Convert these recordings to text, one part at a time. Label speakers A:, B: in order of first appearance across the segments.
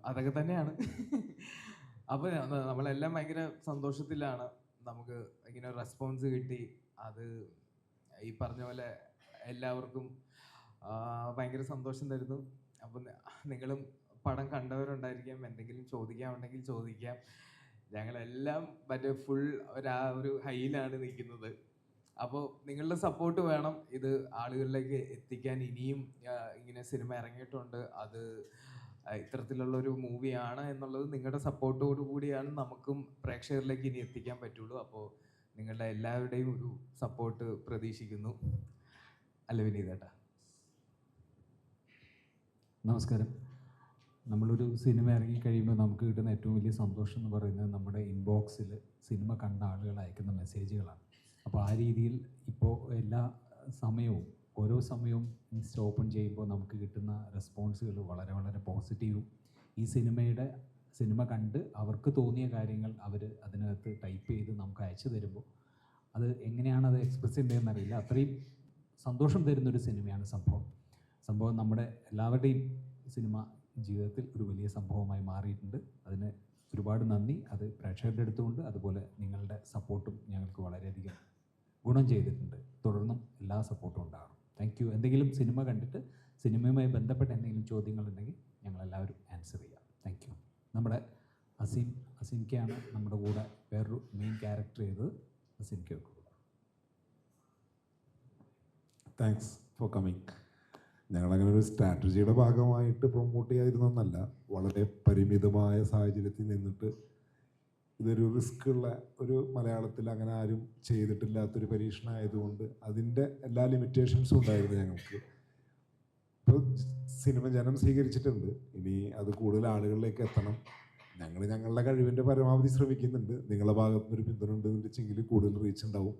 A: അതൊക്കെ തന്നെയാണ്. അപ്പോൾ നമ്മളെല്ലാം ഭയങ്കര സന്തോഷത്തിലാണ്. നമുക്ക് ഇങ്ങനെ റെസ്പോൺസ് കിട്ടി. അത് ഈ പറഞ്ഞ പോലെ എല്ലാവർക്കും ഭയങ്കര സന്തോഷം തരുന്നു. അപ്പം നിങ്ങളും പടം കണ്ടവരുണ്ടായിരിക്കാം. എന്തെങ്കിലും ചോദിക്കാനുണ്ടെങ്കിൽ ചോദിക്കാം. ഞങ്ങളെല്ലാം മറ്റേ ഫുൾ ഒരു ഹൈയിലാണ് നിൽക്കുന്നത്. അപ്പോൾ നിങ്ങളുടെ സപ്പോർട്ട് വേണം ഇത് ആളുകളിലേക്ക് എത്തിക്കാൻ. ഇനിയും ഇങ്ങനെ സിനിമ ഇറങ്ങിയിട്ടുണ്ട്, അത് ഇത്തരത്തിലുള്ളൊരു മൂവിയാണ് എന്നുള്ളത് നിങ്ങളുടെ സപ്പോർട്ടോടു കൂടിയാണ് നമുക്കും പ്രേക്ഷകരിലേക്ക് ഇനി എത്തിക്കാൻ പറ്റുള്ളൂ. അപ്പോൾ നിങ്ങളുടെ എല്ലാവരുടെയും ഒരു സപ്പോർട്ട് പ്രതീക്ഷിക്കുന്നു. അല്ല വിനീതേട്ടാ?
B: നമസ്കാരം. നമ്മളൊരു സിനിമ ഇറങ്ങിക്കഴിയുമ്പോൾ നമുക്ക് കിട്ടുന്ന ഏറ്റവും വലിയ സന്തോഷം എന്ന് പറയുന്നത് നമ്മുടെ ഇൻബോക്സിൽ സിനിമ കണ്ട ആളുകൾ അയക്കുന്ന മെസ്സേജുകളാണ്. അപ്പോൾ ആ രീതിയിൽ ഇപ്പോൾ എല്ലാ സമയവും ഓരോ സമയവും ഇൻസ്റ്റ ഓപ്പൺ ചെയ്യുമ്പോൾ നമുക്ക് കിട്ടുന്ന റെസ്പോൺസുകൾ വളരെ വളരെ പോസിറ്റീവും, ഈ സിനിമ കണ്ട് അവർക്ക് തോന്നിയ കാര്യങ്ങൾ അവർ അതിനകത്ത് ടൈപ്പ് ചെയ്ത് നമുക്ക് അയച്ചു തരുമ്പോൾ അത് എങ്ങനെയാണ് അത് എക്സ്പ്രസ് ചെയ്യേണ്ടതെന്ന് അറിയില്ല. അത്രയും സന്തോഷം തരുന്നൊരു സിനിമയാണ് സംഭവം നമ്മുടെ എല്ലാവരുടെയും സിനിമ ജീവിതത്തിൽ ഒരു വലിയ സംഭവമായി മാറിയിട്ടുണ്ട്. അതിന് ഒരുപാട് നന്ദി. അത് പ്രേക്ഷകരുടെ അടുത്തുകൊണ്ട് അതുപോലെ നിങ്ങളുടെ സപ്പോർട്ടും ഞങ്ങൾക്ക് വളരെയധികം ഗുണം ചെയ്തിട്ടുണ്ട്. തുടർന്നും എല്ലാ സപ്പോർട്ടും ഉണ്ടാകണം. Thank you. എന്തെങ്കിലും സിനിമ കണ്ടിട്ട് സിനിമയുമായി ബന്ധപ്പെട്ട എന്തെങ്കിലും ചോദ്യങ്ങളുണ്ടെങ്കിൽ ഞങ്ങളെല്ലാവരും ആൻസർ ചെയ്യാം. Thank you. നമ്മുടെ അസിൻകയാണ് നമ്മുടെ കൂടെ വേറൊരു മെയിൻ ക്യാരക്ടർ ചെയ്തത്. അസിൻക്ക്
C: താങ്ക്സ് ഫോർ കമ്മിങ്. ഞങ്ങളങ്ങനെ ഒരു സ്ട്രാറ്റജിയുടെ ഭാഗമായിട്ട് പ്രൊമോട്ട് ചെയ്യാതിരുന്നൊന്നല്ല, വളരെ പരിമിതമായ സാഹചര്യത്തിൽ നിന്നിട്ട് ഇതൊരു റിസ്ക് ഉള്ള ഒരു മലയാളത്തിൽ അങ്ങനെ ആരും ചെയ്തിട്ടില്ലാത്തൊരു പരീക്ഷണമായതുകൊണ്ട് അതിൻ്റെ എല്ലാ ലിമിറ്റേഷൻസും ഉണ്ടായിരുന്നു ഞങ്ങൾക്ക്. ഇപ്പോൾ സിനിമ ജനം സ്വീകരിച്ചിട്ടുണ്ട്, ഇനി അത് കൂടുതൽ ആളുകളിലേക്ക് എത്തണം. ഞങ്ങളുടെ കഴിവിൻ്റെ പരമാവധി ശ്രമിക്കുന്നുണ്ട്. നിങ്ങളുടെ ഭാഗത്തുനിന്നൊരു പിന്തുണ ഉണ്ടെന്ന് വെച്ചെങ്കിൽ കൂടുതൽ റീച്ച് ഉണ്ടാവും.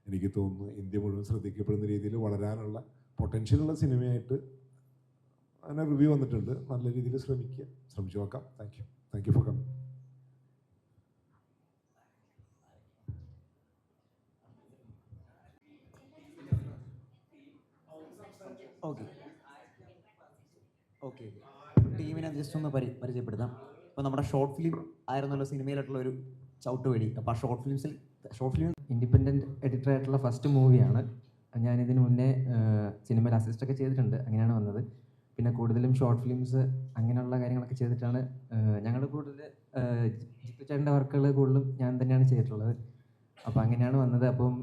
C: എനിക്ക് തോന്നുന്നു ഇന്ത്യ മുഴുവൻ ശ്രദ്ധിക്കപ്പെടുന്ന രീതിയിൽ വളരാനുള്ള പൊട്ടൻഷ്യലുള്ള സിനിമയായിട്ട് അങ്ങനെ റിവ്യൂ വന്നിട്ടുണ്ട്. നല്ല രീതിയിൽ ശ്രമിച്ചു നോക്കാം. Thank you for coming.
D: Okay ടീമിനെ ജസ്റ്റ് ഒന്ന് പരിചയപ്പെടുത്താം. ഇപ്പോൾ നമ്മുടെ ഷോർട്ട് ഫിലിം ആയിരുന്നല്ലോ സിനിമയിലായിട്ടുള്ള ഒരു ചവിട്ടുവഴി. അപ്പോൾ ആ ഷോർട്ട് ഫിലിം
E: ഇൻഡിപെൻഡൻറ്റ് എഡിറ്ററായിട്ടുള്ള ഫസ്റ്റ് മൂവിയാണ്. ഞാനിതിന് മുന്നേ സിനിമയിൽ അസിസ്റ്റൊക്കെ ചെയ്തിട്ടുണ്ട്, അങ്ങനെയാണ് വന്നത്. പിന്നെ കൂടുതലും ഷോർട്ട് ഫിലിംസ് അങ്ങനെയുള്ള കാര്യങ്ങളൊക്കെ ചെയ്തിട്ടാണ് ഞങ്ങൾ കൂടുതൽ ജിത്തു ചേട്ടൻ്റെ വർക്കുകൾ കൂടുതലും ഞാൻ തന്നെയാണ് ചെയ്തിട്ടുള്ളത്. അപ്പോൾ അങ്ങനെയാണ് വന്നത്. അപ്പം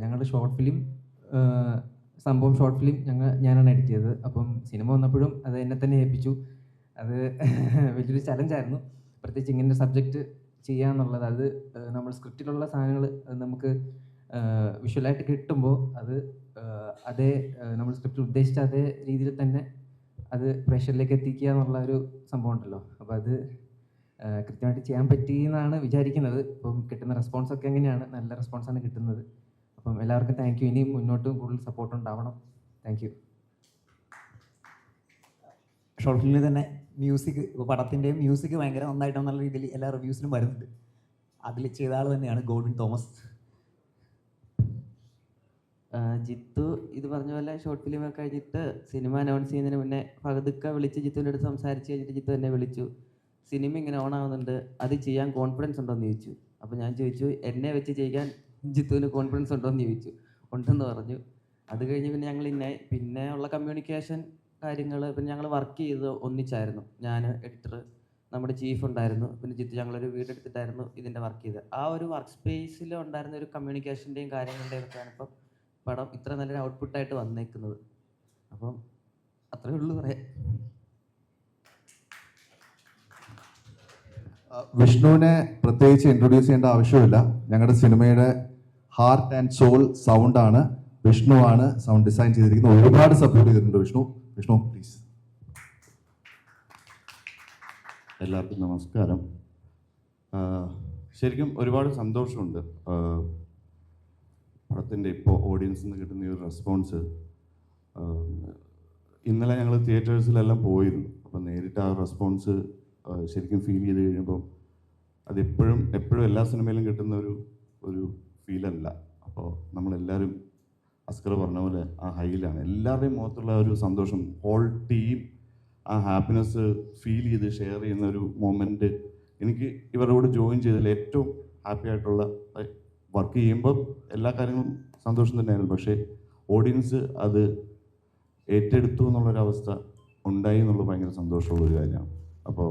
E: ഞങ്ങളുടെ ഷോർട്ട് ഫിലിം ഞാനാണ് എഡിറ്റ് ചെയ്തത്. അപ്പം സിനിമ വന്നപ്പോഴും അത് എന്നെ തന്നെ ഏൽപ്പിച്ചു. അത് വലിയൊരു ചലഞ്ചായിരുന്നു, പ്രത്യേകിച്ച് ഇങ്ങനെ സബ്ജക്റ്റ് ചെയ്യാന്നുള്ളത്. അത് നമ്മൾ സ്ക്രിപ്റ്റിലുള്ള സാധനങ്ങൾ നമുക്ക് വിഷ്വലായിട്ട് കിട്ടുമ്പോൾ അതേ നമ്മൾ സ്ക്രിപ്റ്റിൽ ഉദ്ദേശിച്ച അതേ രീതിയിൽ തന്നെ അത് പ്രേക്ഷകരിലേക്ക് എത്തിക്കുക എന്നുള്ള ഒരു സംഭവം ഉണ്ടല്ലോ. അപ്പോൾ അത് കൃത്യമായിട്ട് ചെയ്യാൻ പറ്റിയെന്നാണ് വിചാരിക്കുന്നത്. ഇപ്പം കിട്ടുന്ന റെസ്പോൺസൊക്കെ എങ്ങനെയാണ്, നല്ല റെസ്പോൺസാണ് കിട്ടുന്നത്. അപ്പം എല്ലാവർക്കും താങ്ക് യു. ഇനിയും മുന്നോട്ടും കൂടുതൽ സപ്പോർട്ട് ഉണ്ടാവണം. Thank you.
D: ഷോർട്ട് ഫിലിമിൽ തന്നെ മ്യൂസിക്, പടത്തിൻ്റെയും മ്യൂസിക് ഭയങ്കര നന്നായിട്ട് നല്ല രീതിയിൽ എല്ലാ റിവ്യൂസിലും വരുന്നുണ്ട്. അതിൽ ചെയ്ത ആൾ തന്നെയാണ് ഗോഡ്വിൻ തോമസ്.
E: ജിത്തു ഇത് പറഞ്ഞ പോലെ ഷോർട്ട് ഫിലിമൊക്കെ കഴിഞ്ഞിട്ട് സിനിമ അനൗൺസ് ചെയ്യുന്നതിന് മുന്നേ പകുതുക്ക വിളിച്ച് ജിത്തുവിൻ്റെ അടുത്ത് സംസാരിച്ച് കഴിഞ്ഞിട്ട് ജിത്തു എന്നെ വിളിച്ചു. സിനിമ ഇങ്ങനെ ഓൺ ആവുന്നുണ്ട്, അത് ചെയ്യാൻ കോൺഫിഡൻസ് ഉണ്ടോയെന്ന് ചോദിച്ചു. അപ്പോൾ ഞാൻ ചോദിച്ചു എന്നെ വെച്ച് ചെയ്യാൻ ജിത്തുവിന് കോൺഫിഡൻസ് ഉണ്ടോയെന്ന് ചോദിച്ചു. ഉണ്ടെന്ന് പറഞ്ഞു. അത് കഴിഞ്ഞ് പിന്നെ ഞങ്ങൾ പിന്നെ ഉള്ള കമ്മ്യൂണിക്കേഷൻ കാര്യങ്ങൾ, പിന്നെ ഞങ്ങൾ വർക്ക് ചെയ്ത് ഒന്നിച്ചായിരുന്നു. ഞാൻ എഡിറ്റർ, നമ്മുടെ ചീഫ് ഉണ്ടായിരുന്നു, പിന്നെ ജിത്തു ഞങ്ങളൊരു വീടെടുത്തിട്ടായിരുന്നു ഇതിൻ്റെ വർക്ക് ചെയ്തത്. ആ ഒരു വർക്ക് സ്പേസിൽ ഉണ്ടായിരുന്ന ഒരു കമ്മ്യൂണിക്കേഷൻ്റെയും കാര്യങ്ങളുടെയും ഒക്കെയാണ് ഇപ്പം പടം ഇത്ര നല്ലൊരു ഔട്ട്പുട്ടായിട്ട് വന്നേക്കുന്നത്. അപ്പം അത്രയേ ഉള്ളൂ പറയാം.
F: വിഷ്ണുവിനെ പ്രത്യേകിച്ച് ഇൻട്രൊഡ്യൂസ് ചെയ്യേണ്ട ആവശ്യമില്ല. ഞങ്ങളുടെ സിനിമയുടെ ഹാർട്ട് ആൻഡ് സോൾ സൗണ്ടാണ്. വിഷ്ണുവാണ് സൗണ്ട് ഡിസൈൻ ചെയ്തിരിക്കുന്നത്. ഒരുപാട് സപ്പോർട്ട് ചെയ്തിട്ടുണ്ട് വിഷ്ണു പ്ലീസ്.
G: എല്ലാവർക്കും നമസ്കാരം. ശരിക്കും ഒരുപാട് സന്തോഷമുണ്ട് പടത്തിൻ്റെ ഇപ്പോൾ ഓഡിയൻസിൽ നിന്ന് കിട്ടുന്ന ഈ ഒരു റെസ്പോൺസ്. ഇന്നലെ ഞങ്ങൾ തിയേറ്റേഴ്സിലെല്ലാം പോയിരുന്നു. അപ്പോൾ നേരിട്ട് ആ റെസ്പോൺസ് ശരിക്കും ഫീൽ ചെയ്ത് കഴിയുമ്പോൾ അതെപ്പോഴും എല്ലാ സിനിമയിലും കിട്ടുന്ന ഒരു ഫീലല്ല. അപ്പോൾ നമ്മളെല്ലാവരും അസ്കർ പറഞ്ഞ പോലെ ആ ഹൈയിലാണ്. എല്ലാവരുടെയും മുഖത്തുള്ള ഒരു സന്തോഷം, ഹോൾ ടീം ആ ഹാപ്പിനെസ് ഫീൽ ചെയ്ത് ഷെയർ ചെയ്യുന്ന ഒരു മൊമെൻറ്റ് എനിക്ക് ഇവരോട് ജോയിൻ ചെയ്തതിൽ ഏറ്റവും ഹാപ്പി ആയിട്ടുള്ള, വർക്ക് ചെയ്യുമ്പോൾ എല്ലാ കാര്യങ്ങളും സന്തോഷം തന്നെയായിരുന്നു, പക്ഷേ ഓഡിയൻസ് അത് ഏറ്റെടുത്തു എന്നുള്ളൊരവസ്ഥ ഉണ്ടായി എന്നുള്ളത് ഭയങ്കര സന്തോഷമുള്ളൊരു കാര്യമാണ്. അപ്പോൾ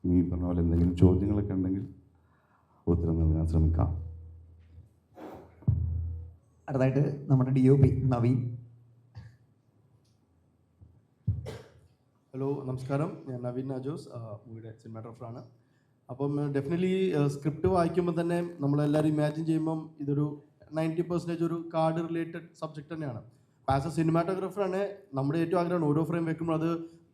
G: നീ പറഞ്ഞ പോലെ എന്തെങ്കിലും ചോദ്യങ്ങളൊക്കെ ഉണ്ടെങ്കിൽ ഉത്തരം നൽകാൻ ശ്രമിക്കാം.
D: അടുത്തായിട്ട് നമ്മുടെ DOP നവീൻ.
H: ഹലോ, നമസ്കാരം. ഞാൻ നവീൻ നാജോസ്, മൂവിയുടെ സിനിമാറ്റോഗ്രാഫറാണ്. അപ്പം ഡെഫിനറ്റ്ലി സ്ക്രിപ്റ്റ് വായിക്കുമ്പോൾ തന്നെ നമ്മളെല്ലാവരും ഇമാജിൻ ചെയ്യുമ്പം ഇതൊരു 90% ഒരു കാർഡ് റിലേറ്റഡ് സബ്ജക്റ്റ് തന്നെയാണ്. ആസ് എ സിനിമാറ്റോഗ്രാഫറാണ് നമ്മുടെ ഏറ്റവും ആഗ്രഹമാണ് ഓരോ ഫ്രെയിം വെക്കുമ്പോൾ അത്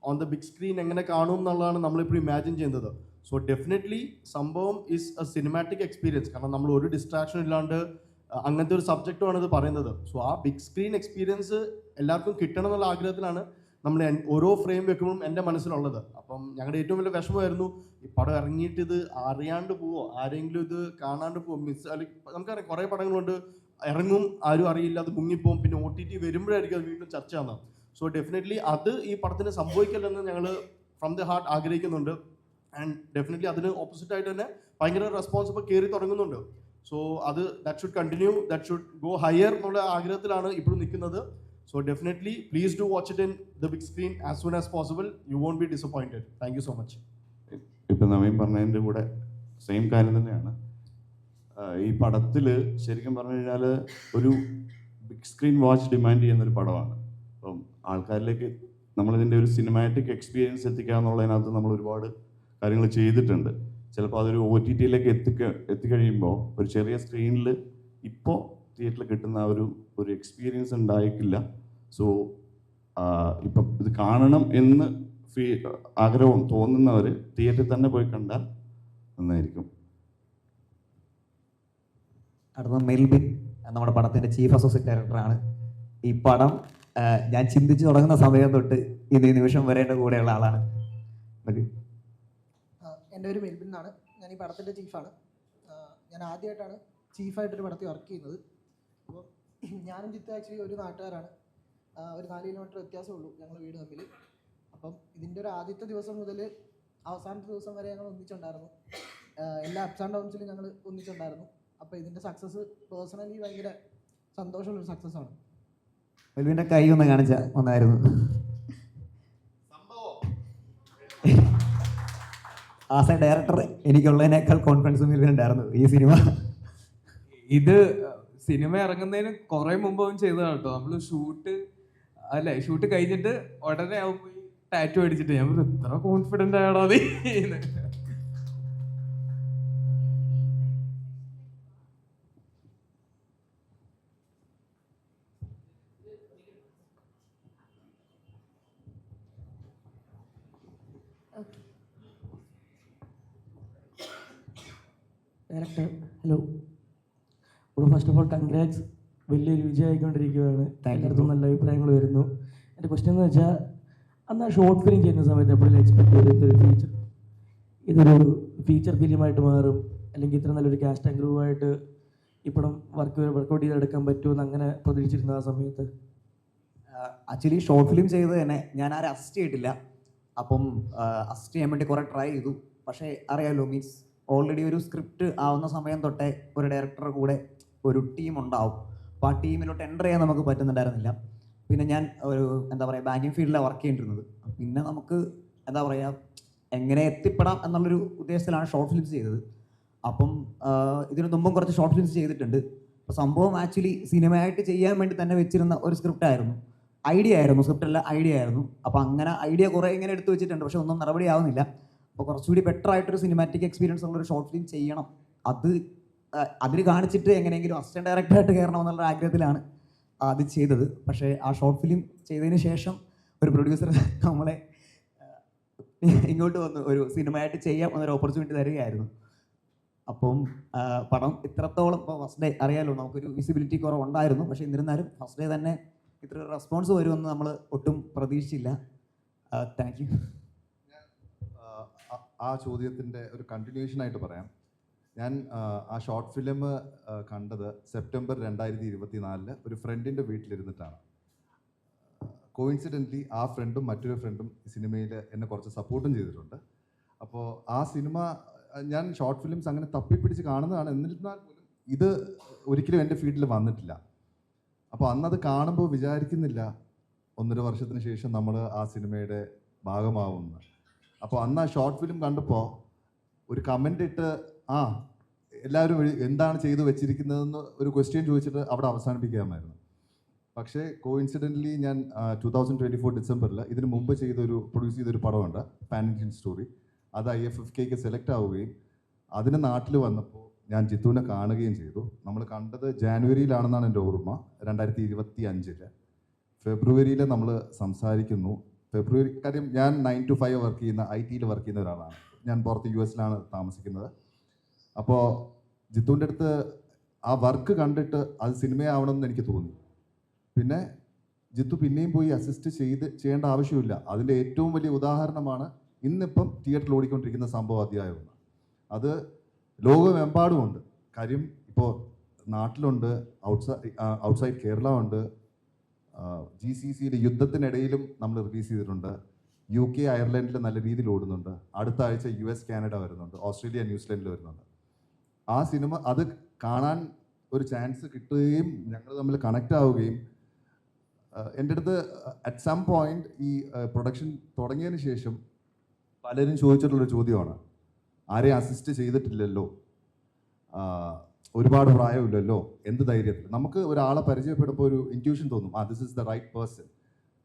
H: ഓൺ ദ ബിഗ് സ്ക്രീൻ എങ്ങനെ കാണും എന്നുള്ളതാണ് നമ്മളിപ്പോൾ ഇമാജിൻ ചെയ്യുന്നത്. സോ ഡെഫിനറ്റ്ലി സംഭവം ഈസ് എ സിനിമാറ്റിക് എക്സ്പീരിയൻസ്. കാരണം നമ്മൾ ഒരു ഡിസ്ട്രാക്ഷൻ ഇല്ലാണ്ട് അങ്ങനത്തെ ഒരു സബ്ജക്റ്റുമാണ് ഇത് പറയുന്നത്. സോ ആ ബിഗ് സ്ക്രീൻ എക്സ്പീരിയൻസ് എല്ലാവർക്കും കിട്ടണം എന്നുള്ള ആഗ്രഹത്തിലാണ് നമ്മൾ ഓരോ ഫ്രെയിം വെക്കുമ്പോഴും എൻ്റെ മനസ്സിലുള്ളത്. അപ്പം ഞങ്ങളുടെ ഏറ്റവും വലിയ വിഷമമായിരുന്നു ഈ പടം ഇറങ്ങിയിട്ട് ഇത് അറിയാണ്ട് പോവോ, ആരെങ്കിലും ഇത് കാണാണ്ട് പോവോ, അല്ലെങ്കിൽ നമുക്കറിയാം കുറേ പടങ്ങളുണ്ട് ഇറങ്ങും ആരും അറിയില്ല, അത് മുങ്ങിപ്പോവും, പിന്നെ OTT വരുമ്പോഴായിരിക്കും അത് വീണ്ടും ചർച്ച ചെയ്യുന്നത്. സോ ഡെഫിനറ്റ്ലി അത് ഈ പടത്തിന് സംഭവിക്കില്ലെന്ന് ഞങ്ങൾ ഫ്രം ദി ഹാർട്ട് ആഗ്രഹിക്കുന്നുണ്ട്. ആൻഡ് ഡെഫിനറ്റ്ലി അതിന് ഓപ്പോസിറ്റ് ആയിട്ട് തന്നെ ഭയങ്കര റെസ്പോൺസ് ഇപ്പോൾ കയറി തുടങ്ങുന്നുണ്ട്. സോ അത് that should continue, that should go higher എന്നുള്ള ആഗ്രഹത്തിലാണ് ഇപ്പോഴും നിൽക്കുന്നത്. So definitely, please do watch it in the big screen as soon as possible. You won't be disappointed. Thank you so much.
G: ഇപ്പം നവീൻ പറഞ്ഞതിൻ്റെ കൂടെ സെയിം കാര്യം തന്നെയാണ്. ഈ പടത്തിൽ ശരിക്കും പറഞ്ഞു കഴിഞ്ഞാൽ ഒരു ബിഗ് സ്ക്രീൻ വാച്ച് ഡിമാൻഡ് ചെയ്യുന്നൊരു പടമാണ്. അപ്പം ആൾക്കാരിലേക്ക് നമ്മളിതിൻ്റെ ഒരു സിനിമാറ്റിക് എക്സ്പീരിയൻസ് എത്തിക്കുക എന്നുള്ളതിനകത്ത് നമ്മൾ ഒരുപാട് കാര്യങ്ങൾ ചെയ്തിട്ടുണ്ട്. ചിലപ്പോൾ അതൊരു OTT-യിലേക്ക് എത്തിക്കഴിയുമ്പോൾ ഒരു ചെറിയ സ്ക്രീനിൽ ഇപ്പോൾ തിയേറ്ററിൽ കിട്ടുന്ന ആ ഒരു എക്സ്പീരിയൻസ് ഉണ്ടായിട്ടില്ല. സോ ഇപ്പം ഇത് കാണണം എന്ന് ആഗ്രഹം തോന്നുന്നവർ തിയേറ്ററിൽ തന്നെ പോയി കണ്ടാൽ നന്നായിരിക്കും.
D: അടുത്ത മെൽബിൻ, നമ്മുടെ പടത്തിൻ്റെ ചീഫ് അസോസിയേറ്റ് ഡയറക്ടറാണ്. ഈ പടം ഞാൻ ചിന്തിച്ച് തുടങ്ങുന്ന സമയം തൊട്ട് ഈ നിമിഷം വരെ എൻ്റെ കൂടെയുള്ള ആളാണ്.
I: എൻ്റെ പേര് മെൽബിൻ എന്നാണ്. ഞാൻ ഈ പടത്തിൻ്റെ ചീഫാണ്. ഞാൻ ആദ്യമായിട്ടാണ് ചീഫായിട്ടൊരു പടത്തിൽ വർക്ക് ചെയ്യുന്നത്. അപ്പോൾ ഞാനും ജിത്തു ആക്ച്വലി ഒരു നാട്ടുകാരാണ്. ഒരു 4 കിലോമീറ്റർ വ്യത്യാസമേ ഉള്ളൂ ഞങ്ങൾ വീട് തമ്മിൽ. അപ്പം ഇതിൻ്റെ ഒരു ആദ്യത്തെ ദിവസം മുതൽ അവസാനത്തെ ദിവസം വരെ ഞങ്ങൾ ഒന്നിച്ചുണ്ടായിരുന്നു. എല്ലാ അപ്സ് ആൻഡ് ഡൗൺസിലും ഞങ്ങൾ ഒന്നിച്ചുണ്ടായിരുന്നു. അപ്പോൾ ഇതിൻ്റെ സക്സസ് പേഴ്സണലി ഭയങ്കര സന്തോഷമുള്ളൊരു സക്സസ്സാണ്.
D: മെൽബിൻ്റെ കൈ ഒന്ന് കാണിച്ച ഒന്നായിരുന്നു. ആസ് എ ഡയറക്ടർ എനിക്കുള്ളതിനേക്കാൾ കോൺഫിഡൻസ് മെൽബിനുണ്ടായിരുന്നു ഈ സിനിമ.
A: ഇത് സിനിമ ഇറങ്ങുന്നതിന് കുറെ മുമ്പ് അവൻ ചെയ്തതാണ് കേട്ടോ. നമ്മള് ഷൂട്ട് കഴിഞ്ഞിട്ട് ഉടനെ അവൻ പോയി ടാറ്റു അടിച്ചിട്ട് ഞാൻ എത്ര കോൺഫിഡന്റ് ആണോ അത്.
J: Director hello, first of all congrats. വലിയൊരു വിജയമായിക്കൊണ്ടിരിക്കുകയാണ്. എല്ലായിടത്തും നല്ല അഭിപ്രായങ്ങൾ വരുന്നു. എൻ്റെ ക്വസ്റ്റ്യൻ എന്ന് വെച്ചാൽ, അന്ന് ആ ഷോർട്ട് ഫിലിം ചെയ്യുന്ന സമയത്ത് എപ്പോഴും എക്സ്പെക്ട് ചെയ്തിട്ട് ഇതൊരു ഫീച്ചർ ഫിലിമായിട്ട് മാറും, അല്ലെങ്കിൽ ഇത്ര നല്ലൊരു കാസ്റ്റ് ആൻഡ് ക്രൂ ആയിട്ട് ഈ പടം വർക്കൗട്ട് ചെയ്തെടുക്കാൻ പറ്റുമെന്ന് അങ്ങനെ പ്രതീക്ഷിച്ചിരുന്നു ആ സമയത്ത്?
D: ആക്ച്വലി ഷോർട്ട് ഫിലിം ചെയ്ത് തന്നെ ഞാൻ ആരും അസിസ്റ്റ് ചെയ്തിട്ടില്ല. അപ്പം അസിസ്റ്റ് ചെയ്യാൻ വേണ്ടി കുറേ ട്രൈ ചെയ്തു. പക്ഷേ അറിയാമല്ലോ, മീൻസ് ഓൾറെഡി ഒരു സ്ക്രിപ്റ്റ് ആവുന്ന സമയം തൊട്ടേ ഒരു ഡയറക്ടറുടെ കൂടെ ഒരു ടീം ഉണ്ടാവും. അപ്പോൾ ആ ടീമിലോട്ട് എൻ്റർ ചെയ്യാൻ നമുക്ക് പറ്റുന്നുണ്ടായിരുന്നില്ല. പിന്നെ ഞാൻ ഒരു എന്താ പറയുക ബാങ്കിങ് ഫീൽഡിലാണ് വർക്ക് ചെയ്തിരുന്നത്. പിന്നെ നമുക്ക് എന്താ പറയുക എങ്ങനെ എത്തിപ്പെടാം എന്നുള്ളൊരു ഉദ്ദേശത്തിലാണ് ഷോർട്ട് ഫിലിംസ് ചെയ്തത്. അപ്പം ഇതിനു മുമ്പും കുറച്ച് ഷോർട്ട് ഫിലിംസ് ചെയ്തിട്ടുണ്ട്. അപ്പോൾ സംഭവം ആക്ച്വലി സിനിമയായിട്ട് ചെയ്യാൻ വേണ്ടി തന്നെ വെച്ചിരുന്ന ഒരു സ്ക്രിപ്റ്റ് ആയിരുന്നു. ഐഡിയ ആയിരുന്നു, സ്ക്രിപ്റ്റല്ല ഐഡിയ ആയിരുന്നു. അപ്പോൾ അങ്ങനെ ഐഡിയ കുറേ ഇങ്ങനെ എടുത്തു വെച്ചിട്ടുണ്ട്, പക്ഷെ ഒന്നും നടപടി ആവുന്നില്ല. അപ്പോൾ കുറച്ചുകൂടി ബെറ്റർ ആയിട്ടൊരു സിനിമാറ്റിക് എക്സ്പീരിയൻസ് ഉള്ളൊരു ഷോർട്ട് ഫിലിം ചെയ്യണം. അതിൽ കാണിച്ചിട്ട് എങ്ങനെയെങ്കിലും അസിസ്റ്റന്റ് ഡയറക്ടറായിട്ട് കയറണം എന്നുള്ള ആഗ്രഹത്തിലാണ് അത് ചെയ്തത്. പക്ഷേ ആ ഷോർട്ട് ഫിലിം ചെയ്തതിന് ശേഷം ഒരു പ്രൊഡ്യൂസർ നമ്മളെ ഇങ്ങോട്ട് വന്ന് ഒരു സിനിമയായിട്ട് ചെയ്യാം എന്നൊരു ഓപ്പർച്യൂണിറ്റി തരികയായിരുന്നു. അപ്പം പടം ഇത്രത്തോളം ഇപ്പോൾ ഫസ്റ്റ് ഡേ അറിയാമല്ലോ നമുക്കൊരു വിസിബിലിറ്റി കുറവുണ്ടായിരുന്നു. പക്ഷേ എന്നിരുന്നാലും ഫസ്റ്റ് ഡേ തന്നെ ഇത്ര റെസ്പോൺസ് വരുമെന്ന് നമ്മൾ ഒട്ടും പ്രതീക്ഷിച്ചില്ല. Thank you.
F: ആ ചോദ്യത്തിൻ്റെ ഒരു കണ്ടിന്യൂഷനായിട്ട് പറയാം. ഞാൻ ആ ഷോർട്ട് ഫിലിം കണ്ടത് സെപ്റ്റംബർ 2024 ഒരു ഫ്രണ്ടിൻ്റെ വീട്ടിലിരുന്നിട്ടാണ്. കോയിൻസിഡൻ്റ്ലി ആ ഫ്രണ്ടും മറ്റൊരു ഫ്രണ്ടും സിനിമയിൽ എന്നെ കുറച്ച് സപ്പോർട്ടും ചെയ്തിട്ടുണ്ട്. അപ്പോൾ ആ സിനിമ ഞാൻ ഷോർട്ട് ഫിലിംസ് അങ്ങനെ തപ്പിപ്പിടിച്ച് കാണുന്നതാണ്. എന്നിരുന്നാൽ പോലും ഇത് ഒരിക്കലും എൻ്റെ ഫീൽഡിൽ വന്നിട്ടില്ല. അപ്പോൾ അന്നത് കാണുമ്പോൾ വിചാരിക്കുന്നില്ല 1.5 വർഷത്തിന് ശേഷം നമ്മൾ ആ സിനിമയുടെ ഭാഗമാവുമെന്ന്. അപ്പോൾ അന്ന് ആ ഷോർട്ട് ഫിലിം കണ്ടപ്പോൾ ഒരു കമൻ്റ് ഇട്ട് എല്ലാവരും എന്താണ് ചെയ്തു വെച്ചിരിക്കുന്നതെന്ന് ഒരു ക്വസ്റ്റ്യൻ ചോദിച്ചിട്ട് അവിടെ അവസാനിപ്പിക്കാമായിരുന്നു. പക്ഷേ കോയിൻസിഡൻ്റ്ലി ഞാൻ 2024 ഡിസംബറിൽ ഇതിന് മുമ്പ് പ്രൊഡ്യൂസ് ചെയ്തൊരു പടമുണ്ട്, പാൻ ഇന്ത്യൻ സ്റ്റോറി. അത് IFFKക്ക് സെലക്ട് ആവുകയും അതിന് നാട്ടിൽ വന്നപ്പോൾ ഞാൻ ജിത്തുവിനെ കാണുകയും ചെയ്തു. നമ്മൾ കണ്ടത് ജാനുവരിയിലാണെന്നാണ് എൻ്റെ ഓർമ്മ, 2025. ഫെബ്രുവരിയിൽ നമ്മൾ സംസാരിക്കുന്നു. കാര്യം ഞാൻ 9 to 5 വർക്ക് ചെയ്യുന്ന IT വർക്ക് ചെയ്യുന്ന ഒരാളാണ്. ഞാൻ പുറത്ത് US താമസിക്കുന്നത്. അപ്പോൾ ജിത്തുവിൻ്റെ അടുത്ത് ആ വർക്ക് കണ്ടിട്ട് അത് സിനിമയാവണമെന്ന് എനിക്ക് തോന്നി. പിന്നെ ജിത്തു പിന്നെയും പോയി അസിസ്റ്റ് ചെയ്യേണ്ട ആവശ്യമില്ല. അതിൻ്റെ ഏറ്റവും വലിയ ഉദാഹരണമാണ് ഇന്നിപ്പം തിയേറ്ററിൽ ഓടിക്കൊണ്ടിരിക്കുന്ന സംഭവം അധ്യായം. അത് ലോകമെമ്പാടുമുണ്ട്. കാര്യം ഇപ്പോൾ നാട്ടിലുണ്ട്, ഔട്ട്സൈഡ് കേരള ഉണ്ട്, GCCയുടെ യുദ്ധത്തിനിടയിലും നമ്മൾ റിലീസ് ചെയ്തിട്ടുണ്ട്. UK അയർലൻഡിൽ നല്ല രീതിയിൽ ഓടുന്നുണ്ട്. അടുത്ത ആഴ്ച US കാനഡ വരുന്നുണ്ട്, ഓസ്ട്രേലിയ ന്യൂസിലൻഡിൽ വരുന്നുണ്ട്. ആ സിനിമ അത് കാണാൻ ഒരു ചാൻസ് കിട്ടുകയും ഞങ്ങൾ തമ്മിൽ കണക്റ്റ് ആവുകയും എൻ്റെ അടുത്ത് അറ്റ് സം പോയിന്റ് ഈ പ്രൊഡക്ഷൻ തുടങ്ങിയതിന് ശേഷം പലരും ചോദിച്ചിട്ടുള്ളൊരു ചോദ്യമാണ്, ആരെയും അസിസ്റ്റ് ചെയ്തിട്ടില്ലല്ലോ, ഒരുപാട് പ്രായമില്ലല്ലോ, എന്ത് ധൈര്യത്തിൽ. നമുക്ക് ഒരാളെ പരിചയപ്പെടുമ്പോൾ ഒരു ഇൻറ്റ്യൂഷൻ തോന്നും, this is the right person.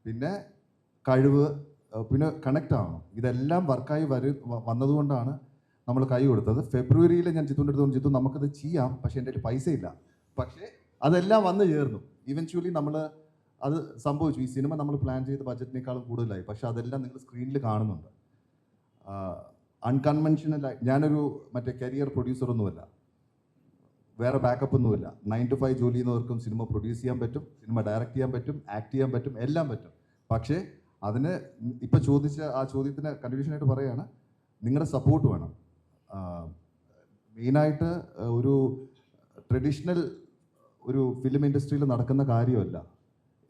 F: പിന്നെ കഴിവ്, പിന്നെ കണക്റ്റ് ആവണം. ഇതെല്ലാം വർക്കായി വന്നതുകൊണ്ടാണ് നമ്മൾ കൈ കൊടുത്തത്. ഫെബ്രുവരിയിൽ ഞാൻ ജിത്തുവിൻ്റെ അടുത്ത് ജിത്തു നമുക്കത് ചെയ്യാം, പക്ഷേ എൻ്റെ കയ്യിൽ പൈസ ഇല്ല. പക്ഷേ അതെല്ലാം വന്നു ചേർന്നു. ഇവൻച്വലി നമ്മൾ അത് സംഭവിച്ചു. ഈ സിനിമ നമ്മൾ പ്ലാൻ ചെയ്ത ബഡ്ജറ്റിനേക്കാളും കൂടുതലായി. പക്ഷേ അതെല്ലാം നിങ്ങൾ സ്ക്രീനിൽ കാണുന്നുണ്ട്. അൺകൺവെൻഷനലായി ഞാനൊരു കരിയർ പ്രൊഡ്യൂസറൊന്നുമല്ല, വേറെ ബാക്കപ്പ് ഒന്നുമില്ല. 9 to 5 ജോലി ചെയ്യുന്നവർക്കും സിനിമ പ്രൊഡ്യൂസ് ചെയ്യാൻ പറ്റും, സിനിമ ഡയറക്റ്റ് ചെയ്യാൻ പറ്റും, ആക്ട് ചെയ്യാൻ പറ്റും, എല്ലാം പറ്റും. പക്ഷേ അതിന് ഇപ്പം ചോദിച്ച ആ ചോദ്യത്തിന് കണ്ടിന്യൂഷനായിട്ട് പറയുകയാണ്, നിങ്ങളുടെ സപ്പോർട്ട് വേണം. മെയിനായിട്ട് ഒരു ട്രഡീഷണൽ ഒരു ഫിലിം ഇൻഡസ്ട്രിയിൽ നടക്കുന്ന കാര്യമല്ല.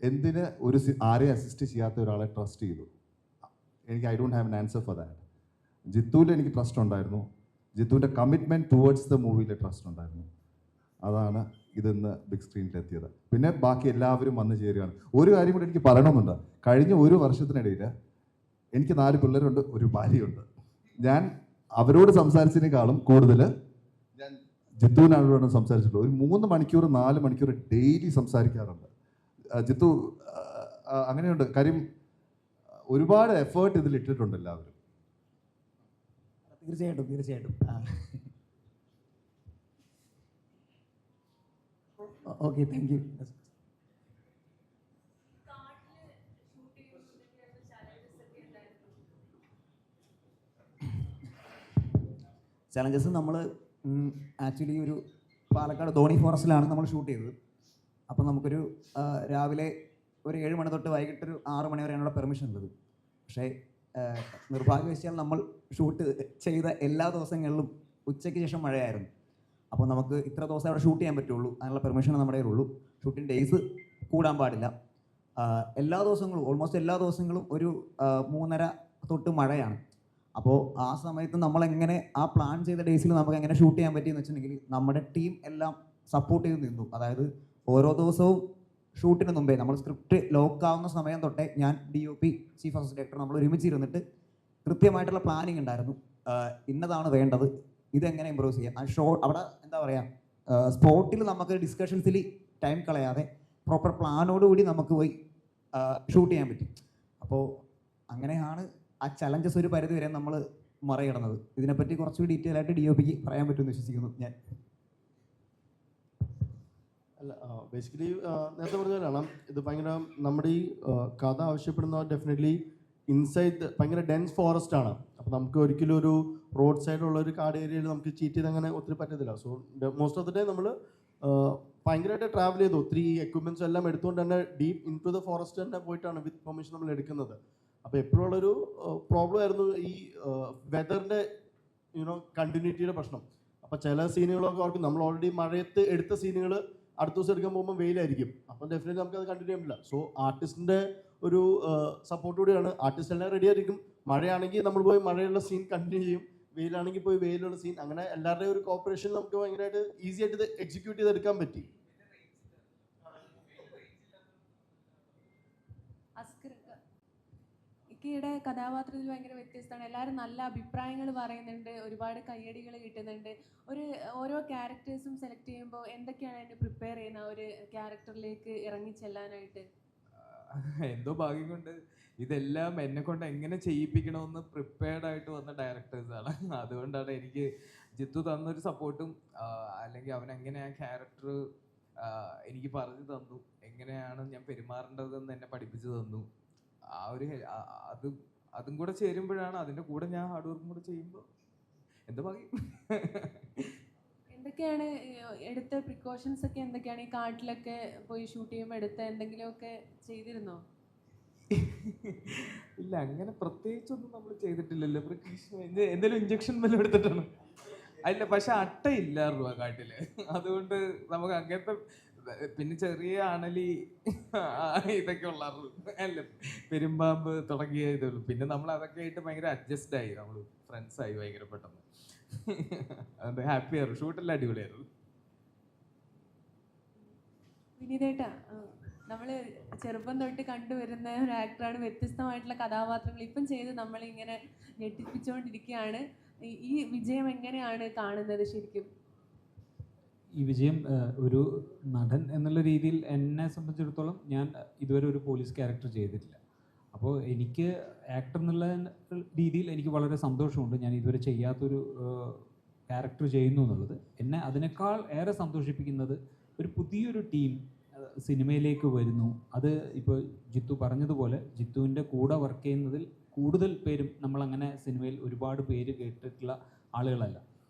F: എന്തിന് ആരെയും അസിസ്റ്റ് ചെയ്യാത്ത ഒരാളെ ട്രസ്റ്റ് ചെയ്തു? I don't have an answer for that. ജിത്തുവിൽ എനിക്ക് ട്രസ്റ്റ് ഉണ്ടായിരുന്നു. ജിത്തുവിൻ്റെ കമ്മിറ്റ്മെൻറ്റ് ടുവേർഡ്സ് ദ മൂവിയിൽ ട്രസ്റ്റ് ഉണ്ടായിരുന്നു. അതാണ് ഇതിന്ന് ബിഗ് സ്ക്രീനിലെത്തിയത്. പിന്നെ ബാക്കി എല്ലാവരും വന്നു ചേരുകയാണ്. ഒരു കാര്യം കൂടി എനിക്ക് പറയണമെന്നുണ്ട്. കഴിഞ്ഞ 1 വർഷത്തിനിടയിൽ എനിക്ക് 4 പിള്ളേരുണ്ട്, ഒരു ഭാര്യയുണ്ട്. ഞാൻ അവരോട് സംസാരിച്ചതിനേക്കാളും കൂടുതൽ ഞാൻ ജിത്തുവിനോട് സംസാരിച്ചിട്ടുള്ളൂ. ഒരു 3 മണിക്കൂർ 4 മണിക്കൂർ ഡെയിലി സംസാരിക്കാറുണ്ട്. ജിത്തു അങ്ങനെയുണ്ട്. കാര്യം ഒരുപാട് എഫേർട്ട് ഇതിൽ ഇട്ടിട്ടുണ്ട് എല്ലാവരും.
D: തീർച്ചയായിട്ടും ഓക്കെ, താങ്ക് യു. ചലഞ്ചസ് നമ്മൾ ആക്ച്വലി ഒരു പാലക്കാട് ധോണി ഫോറസ്റ്റിലാണ് നമ്മൾ ഷൂട്ട് ചെയ്തത്. അപ്പോൾ നമുക്കൊരു രാവിലെ ഒരു 7 മണി തൊട്ട് വൈകിട്ട് ഒരു 6 മണി വരെയാണ് പെർമിഷൻ ഉള്ളത്. പക്ഷേ നിർഭാഗ്യവശാൽ നമ്മൾ ഷൂട്ട് ചെയ്ത എല്ലാ ദിവസങ്ങളിലും ഉച്ചയ്ക്ക് ശേഷം മഴയായിരുന്നു. അപ്പോൾ നമുക്ക് ഇത്ര ദിവസം അവിടെ ഷൂട്ട് ചെയ്യാൻ പറ്റുള്ളൂ, അതിനുള്ള പെർമിഷൻ നമ്മുടെ കയ്യിലുള്ളൂ. ഷൂട്ടിംഗ് ഡേയ്സ് കൂടാൻ പാടില്ല. എല്ലാ ദിവസങ്ങളും ഓൾമോസ്റ്റ് എല്ലാ ദിവസങ്ങളും ഒരു 3:30 തൊട്ട് മഴയാണ്. അപ്പോൾ ആ സമയത്ത് നമ്മളെങ്ങനെ ആ പ്ലാൻ ചെയ്ത ഡേയ്സിൽ നമുക്ക് എങ്ങനെ ഷൂട്ട് ചെയ്യാൻ പറ്റിയെന്ന് വെച്ചിട്ടുണ്ടെങ്കിൽ നമ്മുടെ ടീം എല്ലാം സപ്പോർട്ട് ചെയ്ത് നിന്നു. അതായത് ഓരോ ദിവസവും ഷൂട്ടിന് മുമ്പേ നമ്മൾ സ്ക്രിപ്റ്റ് ലോക്കാവുന്ന സമയം തൊട്ടേ ഞാൻ DOP ചീഫ് അസിസ്റ്റന്റ് ഡയറക്ടർ നമ്മൾ ഒരുമിച്ചിരുന്നിട്ട് കൃത്യമായിട്ടുള്ള പ്ലാനിങ് ഉണ്ടായിരുന്നു. ഇന്നതാണ് വേണ്ടത്, ഇതെങ്ങനെ ഇമ്പ്രൂവ് ചെയ്യാം. അവിടെ എന്താ പറയുക, സ്പോട്ടിൽ നമുക്ക് ഡിസ്കഷൻസിൽ ടൈം കളയാതെ പ്രോപ്പർ പ്ലാനോടുകൂടി നമുക്ക് പോയി ഷൂട്ട് ചെയ്യാൻ പറ്റും. അപ്പോൾ അങ്ങനെയാണ് ആ ചലഞ്ചസ് ഒരു പരിധി വരെ നമ്മൾ മറികടന്നത്. ഇതിനെപ്പറ്റി കുറച്ചുകൂടി ഡീറ്റെയിൽ ആയിട്ട് DOPക്ക് പറയാൻ പറ്റുമെന്ന് വിശ്വസിക്കുന്നു ഞാൻ.
H: അല്ല, ബേസിക്കലി നേരത്തെ പറഞ്ഞ പോലെയാണ് ഇത്. ഭയങ്കര നമ്മുടെ ഈ കഥ ആവശ്യപ്പെടുന്ന ഡെഫിനറ്റ്ലി ഇൻസൈഡ് ഭയങ്കര ഡെൻസ് ഫോറസ്റ്റ് ആണ്. അപ്പോൾ നമുക്ക് ഒരിക്കലും ഒരു റോഡ് സൈഡിലുള്ള ഒരു കാട് ഏരിയയിൽ നമുക്ക് ചീറ്റ് ചെയ്ത് അങ്ങനെ ഒത്തിരി പറ്റത്തില്ല. So most of the time നമ്മൾ ഭയങ്കരമായിട്ട് ട്രാവൽ ചെയ്തു. ഒത്തിരി എക്വിപ്മെൻറ്റ്സ് എല്ലാം എടുത്തുകൊണ്ട് തന്നെ deep into the forest തന്നെ പോയിട്ടാണ് വിത്ത് പെർമിഷൻ നമ്മൾ എടുക്കുന്നത്. അപ്പോൾ എപ്പോഴുള്ളൊരു പ്രോബ്ലം ആയിരുന്നു ഈ വെതറിൻ്റെ കണ്ടിന്യൂറ്റിയുടെ പ്രശ്നം. അപ്പോൾ ചില സീനുകളൊക്കെ ഓർക്കും, നമ്മൾ ഓൾറെഡി മഴയത്ത് എടുത്ത സീനുകൾ അടുത്ത ദിവസം എടുക്കാൻ പോകുമ്പോൾ വെയിലായിരിക്കും. അപ്പം ഡെഫിനറ്റ്ലി നമുക്കത് കണ്ടിന്യൂ ചെയ്യാൻ പറ്റില്ല. സോ ആർട്ടിസ്റ്റിൻ്റെ ഒരു സപ്പോർട്ട് കൂടിയാണ്. ആർട്ടിസ്റ്റ് എല്ലാം റെഡി ആയിരിക്കും. മഴയാണെങ്കിൽ നമ്മൾ പോയി മഴയുള്ള സീൻ കണ്ടിന്യൂ ചെയ്യും, വെയിലാണെങ്കിൽ പോയി വെയിലുള്ള സീൻ. അങ്ങനെ എല്ലാവരുടെയും ഒരു കോപ്പറേഷൻ നമുക്ക് ഭയങ്കരമായിട്ട് ഈസി ആയിട്ട് ഇത് എക്സിക്യൂട്ട് ചെയ്തെടുക്കാൻ പറ്റി.
K: ഇക്കയുടെ കഥാപാത്രത്തിൽ ഭയങ്കര വ്യത്യസ്തമാണ്. എല്ലാവരും നല്ല അഭിപ്രായങ്ങൾ പറയുന്നുണ്ട്, ഒരുപാട് കയ്യടികൾ കിട്ടുന്നുണ്ട്. ഓരോ ക്യാരക്ടേഴ്സും സെലക്ട് ചെയ്യുമ്പോൾ എന്തൊക്കെയാണ് അതിന് പ്രിപ്പയർ ചെയ്യുന്നത് ഒരു ക്യാരക്ടറിലേക്ക് ഇറങ്ങിച്ചെല്ലാനായിട്ട്?
A: എന്തോ ഭാഗ്യം കൊണ്ട് ഇതെല്ലാം എന്നെ കൊണ്ട് എങ്ങനെ ചെയ്യിപ്പിക്കണമെന്ന് പ്രിപ്പയർഡ് ആയിട്ട് വന്ന ഡയറക്ടേഴ്സാണ്. അതുകൊണ്ടാണ് എനിക്ക് ജിത്തു തന്നൊരു സപ്പോർട്ടും അല്ലെങ്കിൽ അവൻ എങ്ങനെ ആ ക്യാരക്ടർ എനിക്ക് പറഞ്ഞു തന്നു, എങ്ങനെയാണ് ഞാൻ പെരുമാറേണ്ടതെന്ന് എന്നെ പഠിപ്പിച്ചു തന്നു. ആ ഒരു അതും കൂടെ ചേരുമ്പോഴാണ്, അതിൻ്റെ കൂടെ ഞാൻ ഹാർഡ് വർക്കും കൂടെ ചെയ്യുമ്പോൾ എന്താ ഭാഗ്യം.
K: എന്തൊക്കെയാണ് എടുത്ത പ്രിക്കോഷൻസ് ഒക്കെ എന്തൊക്കെയാണ്? ഈ കാട്ടിലൊക്കെ പോയി ഷൂട്ട് ചെയ്യുമ്പോൾ എടുത്ത എന്തെങ്കിലുമൊക്കെ ചെയ്തിരുന്നോ?
A: ഇല്ല, അങ്ങനെ പ്രത്യേകിച്ചൊന്നും നമ്മൾ ചെയ്തിട്ടില്ലല്ലോ. എന്തെങ്കിലും ഇഞ്ചക്ഷൻ വല്ലതും എടുത്തിട്ടാണ്? അല്ല, പക്ഷെ അട്ടയില്ലായിരുന്നു ആ കാട്ടില്, അതുകൊണ്ട് നമുക്ക് അങ്ങനത്തെ പിന്നെ ചെറിയ അണലി ഇതൊക്കെ ഉള്ളായിരുന്നു. അല്ല, പെരുമ്പാമ്പ് തുടങ്ങിയ ഇതുള്ളൂ. പിന്നെ നമ്മൾ അതൊക്കെ ആയിട്ട് ഭയങ്കര അഡ്ജസ്റ്റ് ആയി, നമ്മൾ ഫ്രണ്ട്സ് ആയി ഭയങ്കര പെട്ടെന്ന്. അത് ഹാപ്പിയായിരുന്നു, ഷൂട്ടെല്ലാം അടിപൊളിയായിരുന്നു.
K: വിനീതേട്ടാ, നമ്മൾ ചെറുപ്പം തൊട്ട് കണ്ടുവരുന്ന ഒരു ആക്ടറാണ്. വ്യത്യസ്തമായിട്ടുള്ള കഥാപാത്രങ്ങൾ ഇപ്പം ചെയ്ത് നമ്മളിങ്ങനെ ഞെട്ടിപ്പിച്ചുകൊണ്ടിരിക്കുകയാണ്. ഈ വിജയം എങ്ങനെയാണ് കാണുന്നത് ശരിക്കും?
B: ഈ വിജയം ഒരു നടൻ എന്നുള്ള രീതിയിൽ എന്നെ സംബന്ധിച്ചിടത്തോളം ഞാൻ ഇതുവരെ ഒരു പോലീസ് ക്യാരക്ടർ ചെയ്തിട്ടില്ല. അപ്പോൾ എനിക്ക് ആക്ടർ എന്നുള്ള രീതിയിൽ എനിക്ക് വളരെ സന്തോഷമുണ്ട്. ഞാൻ ഇതുവരെ ചെയ്യാത്തൊരു ക്യാരക്ടർ ചെയ്യുന്നു എന്നുള്ളത്. എന്നെ അതിനേക്കാൾ ഏറെ സന്തോഷിപ്പിക്കുന്നത് ഒരു പുതിയൊരു ടീം സിനിമയിലേക്ക് വരുന്നു. അത് ഇപ്പോൾ ജിത്തു പറഞ്ഞതുപോലെ ജിത്തുവിൻ്റെ കൂടെ വർക്ക് ചെയ്യുന്നതിൽ കൂടുതൽ പേരും നമ്മളങ്ങനെ സിനിമയിൽ ഒരുപാട് പേര് കേട്ടിട്ടുള്ള ആളുകളല്ല.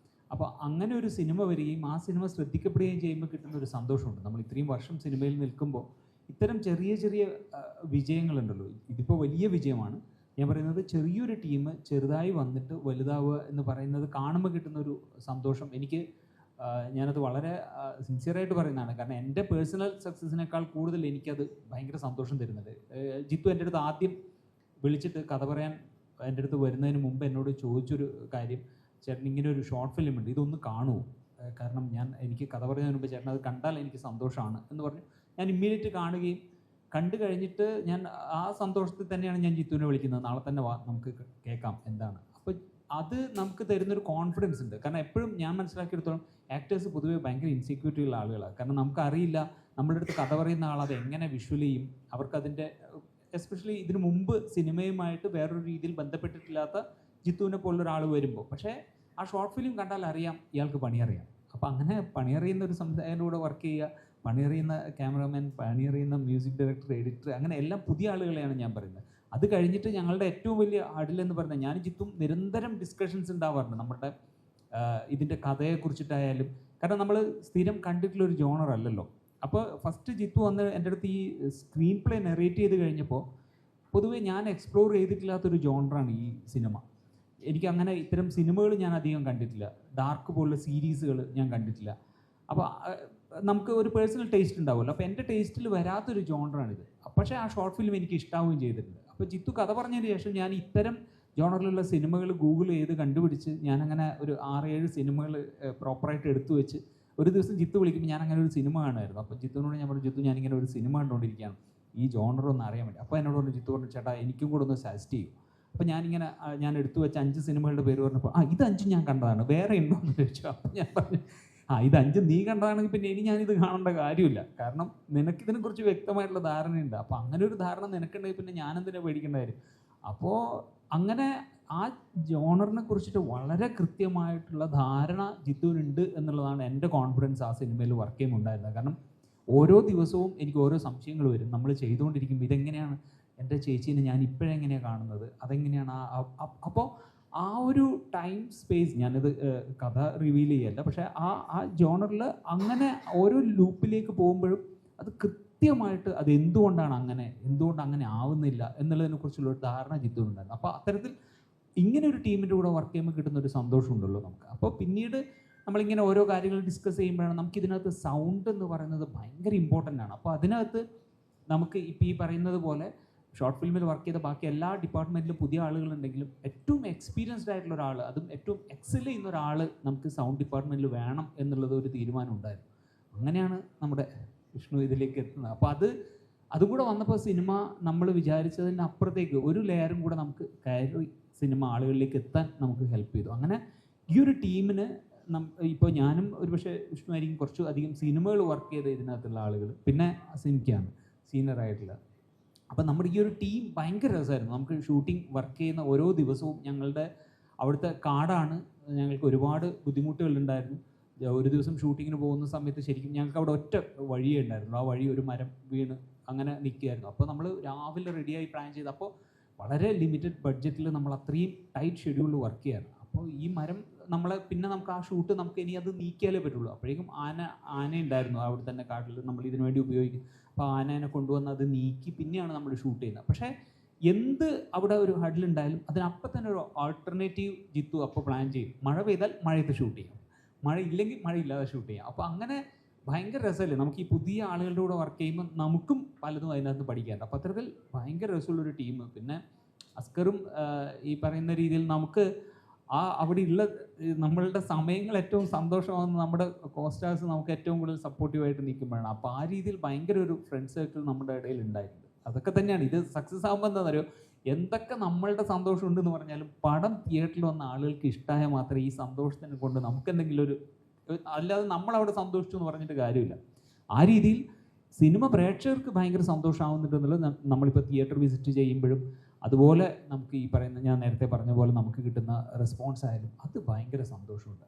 B: അപ്പോൾ അങ്ങനെ ഒരു സിനിമ വരികയും ആ സിനിമ ശ്രദ്ധിക്കപ്പെടുകയും ചെയ്യുമ്പോൾ കിട്ടുന്ന ഒരു സന്തോഷമുണ്ട്. നമ്മൾ ഇത്രയും വർഷം സിനിമയിൽ നിൽക്കുമ്പോൾ ഇത്തരം ചെറിയ ചെറിയ വിജയങ്ങളുണ്ടല്ലോ, ഇതിപ്പോൾ വലിയ വിജയമാണ്. ഞാൻ പറയുന്നത് ചെറിയൊരു ടീം ചെറുതായി വന്നിട്ട് വലുതാവുക എന്ന് പറയുന്നത് കാണുമ്പോൾ കിട്ടുന്നൊരു സന്തോഷം എനിക്ക്, ഞാനത് വളരെ സിൻസിയറായിട്ട് പറയുന്നതാണ്. കാരണം എൻ്റെ പേഴ്സണൽ സക്സസിനേക്കാൾ കൂടുതൽ എനിക്കത് ഭയങ്കര സന്തോഷം തരുന്നത്. ജിത്തു എൻ്റെ അടുത്ത് ആദ്യം വിളിച്ചിട്ട് കഥ പറയാൻ എൻ്റെ അടുത്ത് വരുന്നതിന് മുമ്പ് എന്നോട് ചോദിച്ചൊരു കാര്യം, ചേട്ടൻ ഇങ്ങനെ ഒരു ഷോർട്ട് ഫിലിം ഉണ്ട്, ഇതൊന്ന് കാണുമോ? കാരണം എനിക്ക് കഥ പറയുന്നതിന് മുമ്പ് ചേട്ടൻ അത് കണ്ടാൽ എനിക്ക് സന്തോഷമാണ് എന്ന് പറഞ്ഞു. ഞാൻ ഇമ്മീഡിയറ്റ് കാണുകയും കണ്ടു കഴിഞ്ഞിട്ട് ഞാൻ ആ സന്തോഷത്തിൽ തന്നെയാണ് ഞാൻ ജിത്തുവിനെ വിളിക്കുന്നത്, നാളെ തന്നെ വാ നമുക്ക് കേൾക്കാം എന്താണ്. അപ്പോൾ അത് നമുക്ക് തരുന്നൊരു കോൺഫിഡൻസ് ഉണ്ട്. കാരണം എപ്പോഴും ഞാൻ മനസ്സിലാക്കിയെടുത്തോളം ആക്ടേഴ്സ് പൊതുവേ ഭയങ്കര ഇൻസെക്യൂരിറ്റി ഉള്ള ആളുകളാണ്. കാരണം നമുക്കറിയില്ല നമ്മളുടെ അടുത്ത് കഥ പറയുന്ന ആൾ അത് എങ്ങനെ വിഷ്വൽ ചെയ്യും. അവർക്കതിൻ്റെ എസ്പെഷ്യലി ഇതിനു മുമ്പ് സിനിമയുമായിട്ട് വേറൊരു രീതിയിൽ ബന്ധപ്പെട്ടിട്ടില്ലാത്ത ജിത്തുവിനെ പോലൊരാൾ വരുമ്പോൾ, പക്ഷേ ആ ഷോർട്ട് ഫിലിം കണ്ടാൽ അറിയാം ഇയാൾക്ക് പണിയറിയാം. അപ്പോൾ അങ്ങനെ പണിയറിയുന്ന ഒരു സംവിധായകൻ്റെ കൂടെ വർക്ക് ചെയ്യുക, പണിയറിയുന്ന ക്യാമറാമാൻ, പണിയറിയുന്ന മ്യൂസിക് ഡയറക്ടർ, എഡിറ്റർ, അങ്ങനെ എല്ലാം പുതിയ ആളുകളെയാണ് ഞാൻ പറയുന്നത്. അത് കഴിഞ്ഞിട്ട് ഞങ്ങളുടെ ഏറ്റവും വലിയ അടിലെന്ന് പറഞ്ഞാൽ ഞാൻ ജിത്തും നിരന്തരം ഡിസ്കഷൻസ് ഉണ്ടാവാറുണ്ട് നമ്മുടെ ഇതിൻ്റെ കഥയെക്കുറിച്ചിട്ടായാലും. കാരണം നമ്മൾ സ്ഥിരം കണ്ടിട്ടുള്ളൊരു ജോണർ അല്ലല്ലോ. അപ്പോൾ ഫസ്റ്റ് ജിത്തു വന്ന് എൻ്റെ അടുത്ത് ഈ സ്ക്രീൻ പ്ലേ നെറേറ്റ് ചെയ്ത് കഴിഞ്ഞപ്പോൾ പൊതുവേ ഞാൻ എക്സ്പ്ലോർ ചെയ്തിട്ടില്ലാത്തൊരു ജോണറാണ് ഈ സിനിമ. എനിക്കങ്ങനെ ഇത്തരം സിനിമകൾ ഞാൻ അധികം കണ്ടിട്ടില്ല, ഡാർക്ക് പോലുള്ള സീരീസുകൾ ഞാൻ കണ്ടിട്ടില്ല. അപ്പോൾ നമുക്ക് ഒരു പേഴ്സണൽ ടേസ്റ്റ് ഉണ്ടാവുമല്ലോ. അപ്പോൾ എൻ്റെ ടേസ്റ്റിൽ വരാത്തൊരു ജോണറാണിത്. പക്ഷേ ആ ഷോർട്ട് ഫിലിം എനിക്ക് ഇഷ്ടാവുകയും ചെയ്തിട്ടുണ്ട്. അപ്പോൾ ജിത്തു കഥ പറഞ്ഞതിന് ശേഷം ഞാൻ ഇത്തരം ജോണറിലുള്ള സിനിമകൾ ഗൂഗിൾ ചെയ്ത് കണ്ടുപിടിച്ച് ഞാനങ്ങനെ ഒരു 6-7 സിനിമകൾ പ്രോപ്പറായിട്ട് എടുത്തു വെച്ച് ഒരു ദിവസം ജിത്തു വിളിക്കുമ്പോൾ ഞാൻ അങ്ങനെ ഒരു സിനിമ കാണുമായിരുന്നു. അപ്പോൾ ജിത്തുവിനോട് ഞാൻ പറഞ്ഞു, ജിത്തു ഞാനിങ്ങനെ ഒരു സിനിമ കണ്ടുകൊണ്ടിരിക്കുകയാണ്, ഈ ജോണറൊന്ന് അറിയാൻ വേണ്ടി. അപ്പോൾ എന്നോട് പറഞ്ഞു, ജിത്തു പറഞ്ഞു, ചേട്ടാ എനിക്കും കൂടെ ഒന്ന് സജസ്റ്റ് ചെയ്യും. അപ്പോൾ ഞാൻ എടുത്തു വെച്ച 5 സിനിമകളുടെ പേര് പറഞ്ഞപ്പോൾ ഇത് 5 ഞാൻ കണ്ടതാണ്, വേറെ ഉണ്ടോ എന്ന് ചോദിച്ചു. അപ്പോൾ ഞാൻ പറഞ്ഞു, ഇത് 5 നീ കണ്ടതാണെങ്കിൽ പിന്നെ ഇനി ഞാനിത് കാണേണ്ട കാര്യമില്ല, കാരണം നിനക്കിതിനെക്കുറിച്ച് വ്യക്തമായിട്ടുള്ള ധാരണയുണ്ട്. അപ്പോൾ അങ്ങനെ ഒരു ധാരണ നിനക്കുണ്ടെങ്കിൽ പിന്നെ ഞാനെന്തിനാ പേടിക്കേണ്ട കാര്യം. അപ്പോൾ അങ്ങനെ ആ ജോണറിനെ കുറിച്ചിട്ട് വളരെ കൃത്യമായിട്ടുള്ള ധാരണ ജിത്തുവിനുണ്ട് എന്നുള്ളതാണ് എൻ്റെ കോൺഫിഡൻസ് ആ സിനിമയിൽ വർക്ക് ചെയ്യുമ്പോൾ ഉണ്ടായിരുന്നത്. കാരണം ഓരോ ദിവസവും എനിക്ക് ഓരോ സംശയങ്ങൾ വരും. നമ്മൾ ചെയ്തുകൊണ്ടിരിക്കും, ഇതെങ്ങനെയാണ് എൻ്റെ ചേച്ചീനെ ഞാൻ ഇപ്പോഴെങ്ങനെയാണ് കാണുന്നത്, അതെങ്ങനെയാണ് അപ്പോൾ ആ ഒരു ടൈം സ്പേസ്, ഞാനത് കഥ റിവീൽ ചെയ്യല്ല, പക്ഷേ ആ ജോണറിൽ അങ്ങനെ ഓരോ ലൂപ്പിലേക്ക് പോകുമ്പോഴും അത് കൃത്യമായിട്ട് അത് എന്തുകൊണ്ട് അങ്ങനെ ആവുന്നില്ല എന്നുള്ളതിനെക്കുറിച്ചുള്ള ഒരു ധാരണ ജിത്തുവിനുണ്ടായിരുന്നു. അപ്പോൾ അത്തരത്തിൽ ഇങ്ങനെ ഒരു ടീമിൻ്റെ കൂടെ വർക്ക് ചെയ്യുമ്പോൾ കിട്ടുന്ന ഒരു സന്തോഷമുണ്ടല്ലോ നമുക്ക്. അപ്പോൾ പിന്നീട് നമ്മളിങ്ങനെ ഓരോ കാര്യങ്ങൾ ഡിസ്കസ് ചെയ്യുമ്പോഴാണ് നമുക്കിതിനകത്ത് സൗണ്ട് എന്ന് പറയുന്നത് ഭയങ്കര ഇമ്പോർട്ടൻ്റ് ആണ്. അപ്പോൾ അതിനകത്ത് നമുക്ക് ഇപ്പോൾ ഈ പറയുന്നത് പോലെ ഷോർട്ട് ഫിലിമിൽ വർക്ക് ചെയ്ത ബാക്കി എല്ലാ ഡിപ്പാർട്ട്മെൻറ്റിലും പുതിയ ആളുകളുണ്ടെങ്കിലും ഏറ്റവും എക്സ്പീരിയൻസ്ഡ് ആയിട്ടുള്ള ഒരാൾ, അതും ഏറ്റവും എക്സൽ ചെയ്യുന്ന ഒരാൾ നമുക്ക് സൗണ്ട് ഡിപ്പാർട്ട്മെൻറ്റിൽ വേണം എന്നുള്ളത് ഒരു തീരുമാനം ഉണ്ടായിരുന്നു. അങ്ങനെയാണ് നമ്മുടെ വിഷ്ണു ഇതിലേക്ക് എത്തുന്നത്. അപ്പോൾ അതും കൂടെ വന്നപ്പോൾ സിനിമ നമ്മൾ വിചാരിച്ചതിന് അപ്പുറത്തേക്ക് ഒരു ലെയറും കൂടെ നമുക്ക് കയറി സിനിമ ആളുകളിലേക്ക് എത്താൻ നമുക്ക് ഹെൽപ്പ് ചെയ്തു. അങ്ങനെ ഈ ഒരു ടീമിന് ഇപ്പോൾ ഞാനും ഒരുപക്ഷെ വിഷ്ണു ആയിരിക്കും കുറച്ച് അധികം സിനിമകൾ വർക്ക് ചെയ്ത ഇതിനകത്തുള്ള ആളുകൾ, പിന്നെ സിനിമയ്ക്കാണ് സീനിയർ ആയിട്ടുള്ള. അപ്പം നമ്മുടെ ഈ ഒരു ടീം ഭയങ്കര രസമായിരുന്നു. നമുക്ക് ഷൂട്ടിംഗ് വർക്ക് ചെയ്യുന്ന ഓരോ ദിവസവും ഞങ്ങളുടെ അവിടുത്തെ കാടാണ്, ഞങ്ങൾക്ക് ഒരുപാട് ബുദ്ധിമുട്ടുകളുണ്ടായിരുന്നു. ഒരു ദിവസം ഷൂട്ടിങ്ങിന് പോകുന്ന സമയത്ത് ശരിക്കും ഞങ്ങൾക്ക് അവിടെ ഒറ്റ വഴിയേ ഉണ്ടായിരുന്നു. ആ വഴി ഒരു മരം വീണ് അങ്ങനെ നിൽക്കുകയായിരുന്നു. അപ്പോൾ നമ്മൾ രാവിലെ റെഡിയായി പ്ലാൻ ചെയ്ത്, അപ്പോൾ വളരെ ലിമിറ്റഡ് ബഡ്ജറ്റിൽ നമ്മൾ അത്രയും ടൈറ്റ് ഷെഡ്യൂളിൽ വർക്ക് ചെയ്യാറ്. അപ്പോൾ ഈ മരം പിന്നെ നമുക്ക് ആ ഷൂട്ട് നമുക്ക് ഇനി അത് നീക്കിയാലേ പറ്റുള്ളൂ. അപ്പോഴേക്കും ആന ഉണ്ടായിരുന്നു അവിടെ തന്നെ കാട്ടിൽ, നമ്മൾ ഇതിനു വേണ്ടി ഉപയോഗിക്കും. അപ്പോൾ ആനേനെ കൊണ്ടുവന്ന് അത് നീക്കി പിന്നെയാണ് നമ്മൾ ഷൂട്ട് ചെയ്യുന്നത്. പക്ഷേ എന്ത് അവിടെ ഒരു ഹഡിലുണ്ടായാലും അതിനപ്പം തന്നെ ഒരു ആൾട്ടർനേറ്റീവ് ജിത്തു അപ്പോൾ പ്ലാൻ ചെയ്യും. മഴ പെയ്താൽ മഴയത്ത് ഷൂട്ട് ചെയ്യാം, മഴ ഇല്ലെങ്കിൽ മഴയില്ലാതെ ഷൂട്ട് ചെയ്യാം. അപ്പോൾ അങ്ങനെ ഭയങ്കര രസമല്ലേ നമുക്ക് ഈ പുതിയ ആളുകളുടെ കൂടെ വർക്ക് ചെയ്യുമ്പോൾ നമുക്കും പലതും അതിനകത്ത് പഠിക്കാറുണ്ട്. അപ്പോൾ അത്തരത്തിൽ ഭയങ്കര രസമുള്ളൊരു ടീം. പിന്നെ അസ്കറും ഈ പറയുന്ന രീതിയിൽ നമുക്ക് അവിടെയുള്ള നമ്മളുടെ സമയങ്ങൾ ഏറ്റവും സന്തോഷമാകുന്ന നമ്മുടെ കോസ്റ്റാർസ് നമുക്ക് ഏറ്റവും കൂടുതൽ സപ്പോർട്ടീവായിട്ട് നിൽക്കുമ്പോഴാണ്. അപ്പോൾ ആ രീതിയിൽ ഭയങ്കര ഒരു ഫ്രണ്ട് സർക്കിൾ നമ്മുടെ ഇടയിൽ ഉണ്ടായിട്ടുണ്ട്. അതൊക്കെ തന്നെയാണ് ഇത് സക്സസ് ആകുമ്പോൾ എന്താണെന്നറിയോ, എന്തൊക്കെ നമ്മളുടെ സന്തോഷം ഉണ്ടെന്ന് പറഞ്ഞാലും പടം തിയേറ്ററിൽ വന്ന ആളുകൾക്ക് ഇഷ്ടമായ മാത്രമേ ഈ സന്തോഷത്തിനെ കൊണ്ട് നമുക്കെന്തെങ്കിലും അല്ലാതെ നമ്മളവിടെ സന്തോഷിച്ചു എന്ന് പറഞ്ഞിട്ട് കാര്യമില്ല. ആ രീതിയിൽ സിനിമ പ്രേക്ഷകർക്ക് ഭയങ്കര സന്തോഷമാവുന്നുണ്ടെന്നുള്ളത് നമ്മളിപ്പോൾ തിയേറ്റർ വിസിറ്റ് ചെയ്യുമ്പോഴും അതുപോലെ നമുക്ക് ഈ പറയുന്ന ഞാൻ നേരത്തെ പറഞ്ഞ പോലെ നമുക്ക് കിട്ടുന്ന റെസ്പോൺസ് ആയാലും അത് ഭയങ്കര സന്തോഷമുണ്ട്.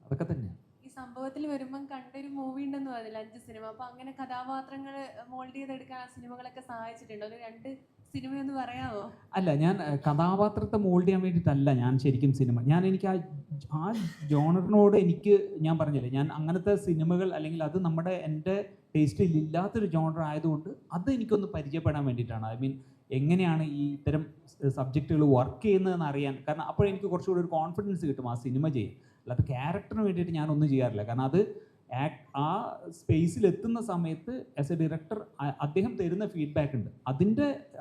B: അതൊക്കെ തന്നെയാണ്.
K: ഈ സംഭവത്തിൽ വരുമ്പം കണ്ടൊരു മൂവി ഉണ്ടെന്ന് പറഞ്ഞില്ല 5 സിനിമ. അപ്പോൾ അങ്ങനെ കഥാപാത്രങ്ങൾ മോൾഡ് ചെയ്തെടുക്കാൻ ആ സിനിമകളൊക്കെ സഹായിച്ചിട്ടുണ്ടോ? ഒരു 2 സിനിമയൊന്ന് പറയാമോ?
B: അല്ല, ഞാൻ കഥാപാത്രത്തെ മോൾഡ് ചെയ്യാൻ വേണ്ടിയിട്ടല്ല ഞാൻ ശരിക്കും സിനിമ. എനിക്ക് ആ ജോണറിനോട് ഞാൻ പറഞ്ഞില്ലേ, ഞാൻ അങ്ങനത്തെ സിനിമകൾ അല്ലെങ്കിൽ അത് എൻ്റെ ടേസ്റ്റിൽ ഇല്ലാത്തൊരു ജോണർ ആയതുകൊണ്ട് അത് എനിക്കൊന്ന് പരിചയപ്പെടാൻ വേണ്ടിയിട്ടാണ്. ഐ മീൻ എങ്ങനെയാണ് ഈ ഇത്തരം സബ്ജക്റ്റുകൾ വർക്ക് ചെയ്യുന്നതെന്ന് അറിയാൻ. കാരണം അപ്പോഴെനിക്ക് കുറച്ചുകൂടി ഒരു കോൺഫിഡൻസ് കിട്ടും ആ സിനിമ ചെയ്യാൻ. അല്ലാതെ ക്യാരക്ടറിന് വേണ്ടിയിട്ട് ഞാനൊന്നും ചെയ്യാറില്ല. കാരണം അത് ആ സ്പേസിൽ എത്തുന്ന സമയത്ത് ആസ് എ ഡയറക്ടർ അദ്ദേഹം തരുന്ന ഫീഡ്ബാക്ക് ഉണ്ട്.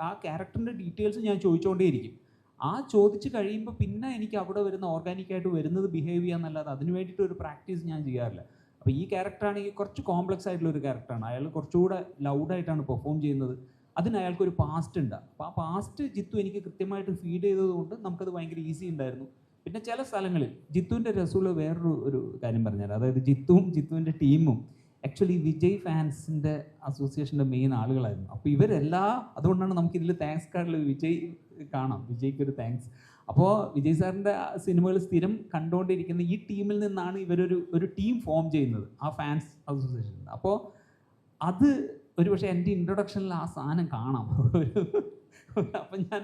B: ആ ക്യാരക്ടറിൻ്റെ ഡീറ്റെയിൽസ് ഞാൻ ചോദിച്ചുകൊണ്ടേയിരിക്കും. ആ ചോദിച്ച് കഴിയുമ്പോൾ പിന്നെ എനിക്ക് അവിടെ വരുന്ന ഓർഗാനിക്കായിട്ട് വരുന്നത് ബിഹേവ് ചെയ്യാന്നല്ലാതെ അതിന് വേണ്ടിയിട്ട് ഒരു പ്രാക്ടീസ് ഞാൻ ചെയ്യാറില്ല. അപ്പോൾ ഈ ക്യാരക്ടറാണെങ്കിൽ കുറച്ച് കോംപ്ലക്സ് ആയിട്ടുള്ള ഒരു ക്യാരക്ടറാണ്. അയാൾ കുറച്ചുകൂടെ ലൗഡായിട്ടാണ് പെർഫോം ചെയ്യുന്നത്. അതിന് അയാൾക്കൊരു പാസ്റ്റ് ഉണ്ട്. അപ്പോൾ ആ പാസ്റ്റ് ജിത്തു എനിക്ക് കൃത്യമായിട്ട് ഫീഡ് ചെയ്തതുകൊണ്ട് നമുക്കത് ഭയങ്കര ഈസി ഉണ്ടായിരുന്നു. പിന്നെ ചില സ്ഥലങ്ങളിൽ ജിത്തുവിൻ്റെ രസമുള്ള വേറൊരു കാര്യം പറഞ്ഞുതരാം. അതായത് ജിത്തുവിൻ്റെ ടീമും ആക്ച്വലി വിജയ് ഫാൻസിൻ്റെ അസോസിയേഷൻ്റെ മെയിൻ ആളുകളായിരുന്നു. അപ്പോൾ അതുകൊണ്ടാണ് നമുക്കിതിൽ താങ്ക്സ് കാർഡിൽ വിജയ് കാണാം. വിജയ്ക്കൊരു താങ്ക്സ്. അപ്പോൾ വിജയ് സാറിൻ്റെ സിനിമകൾ സ്ഥിരം കണ്ടുകൊണ്ടിരിക്കുന്ന ഈ ടീമിൽ നിന്നാണ് ഇവരൊരു ടീം ഫോം ചെയ്യുന്നത്, ആ ഫാൻസ് അസോസിയേഷൻ. അപ്പോൾ അത് ഒരുപക്ഷെ എൻ്റെ ഇൻട്രൊഡക്ഷനിൽ ആ സാധനം കാണാം. അപ്പം ഞാൻ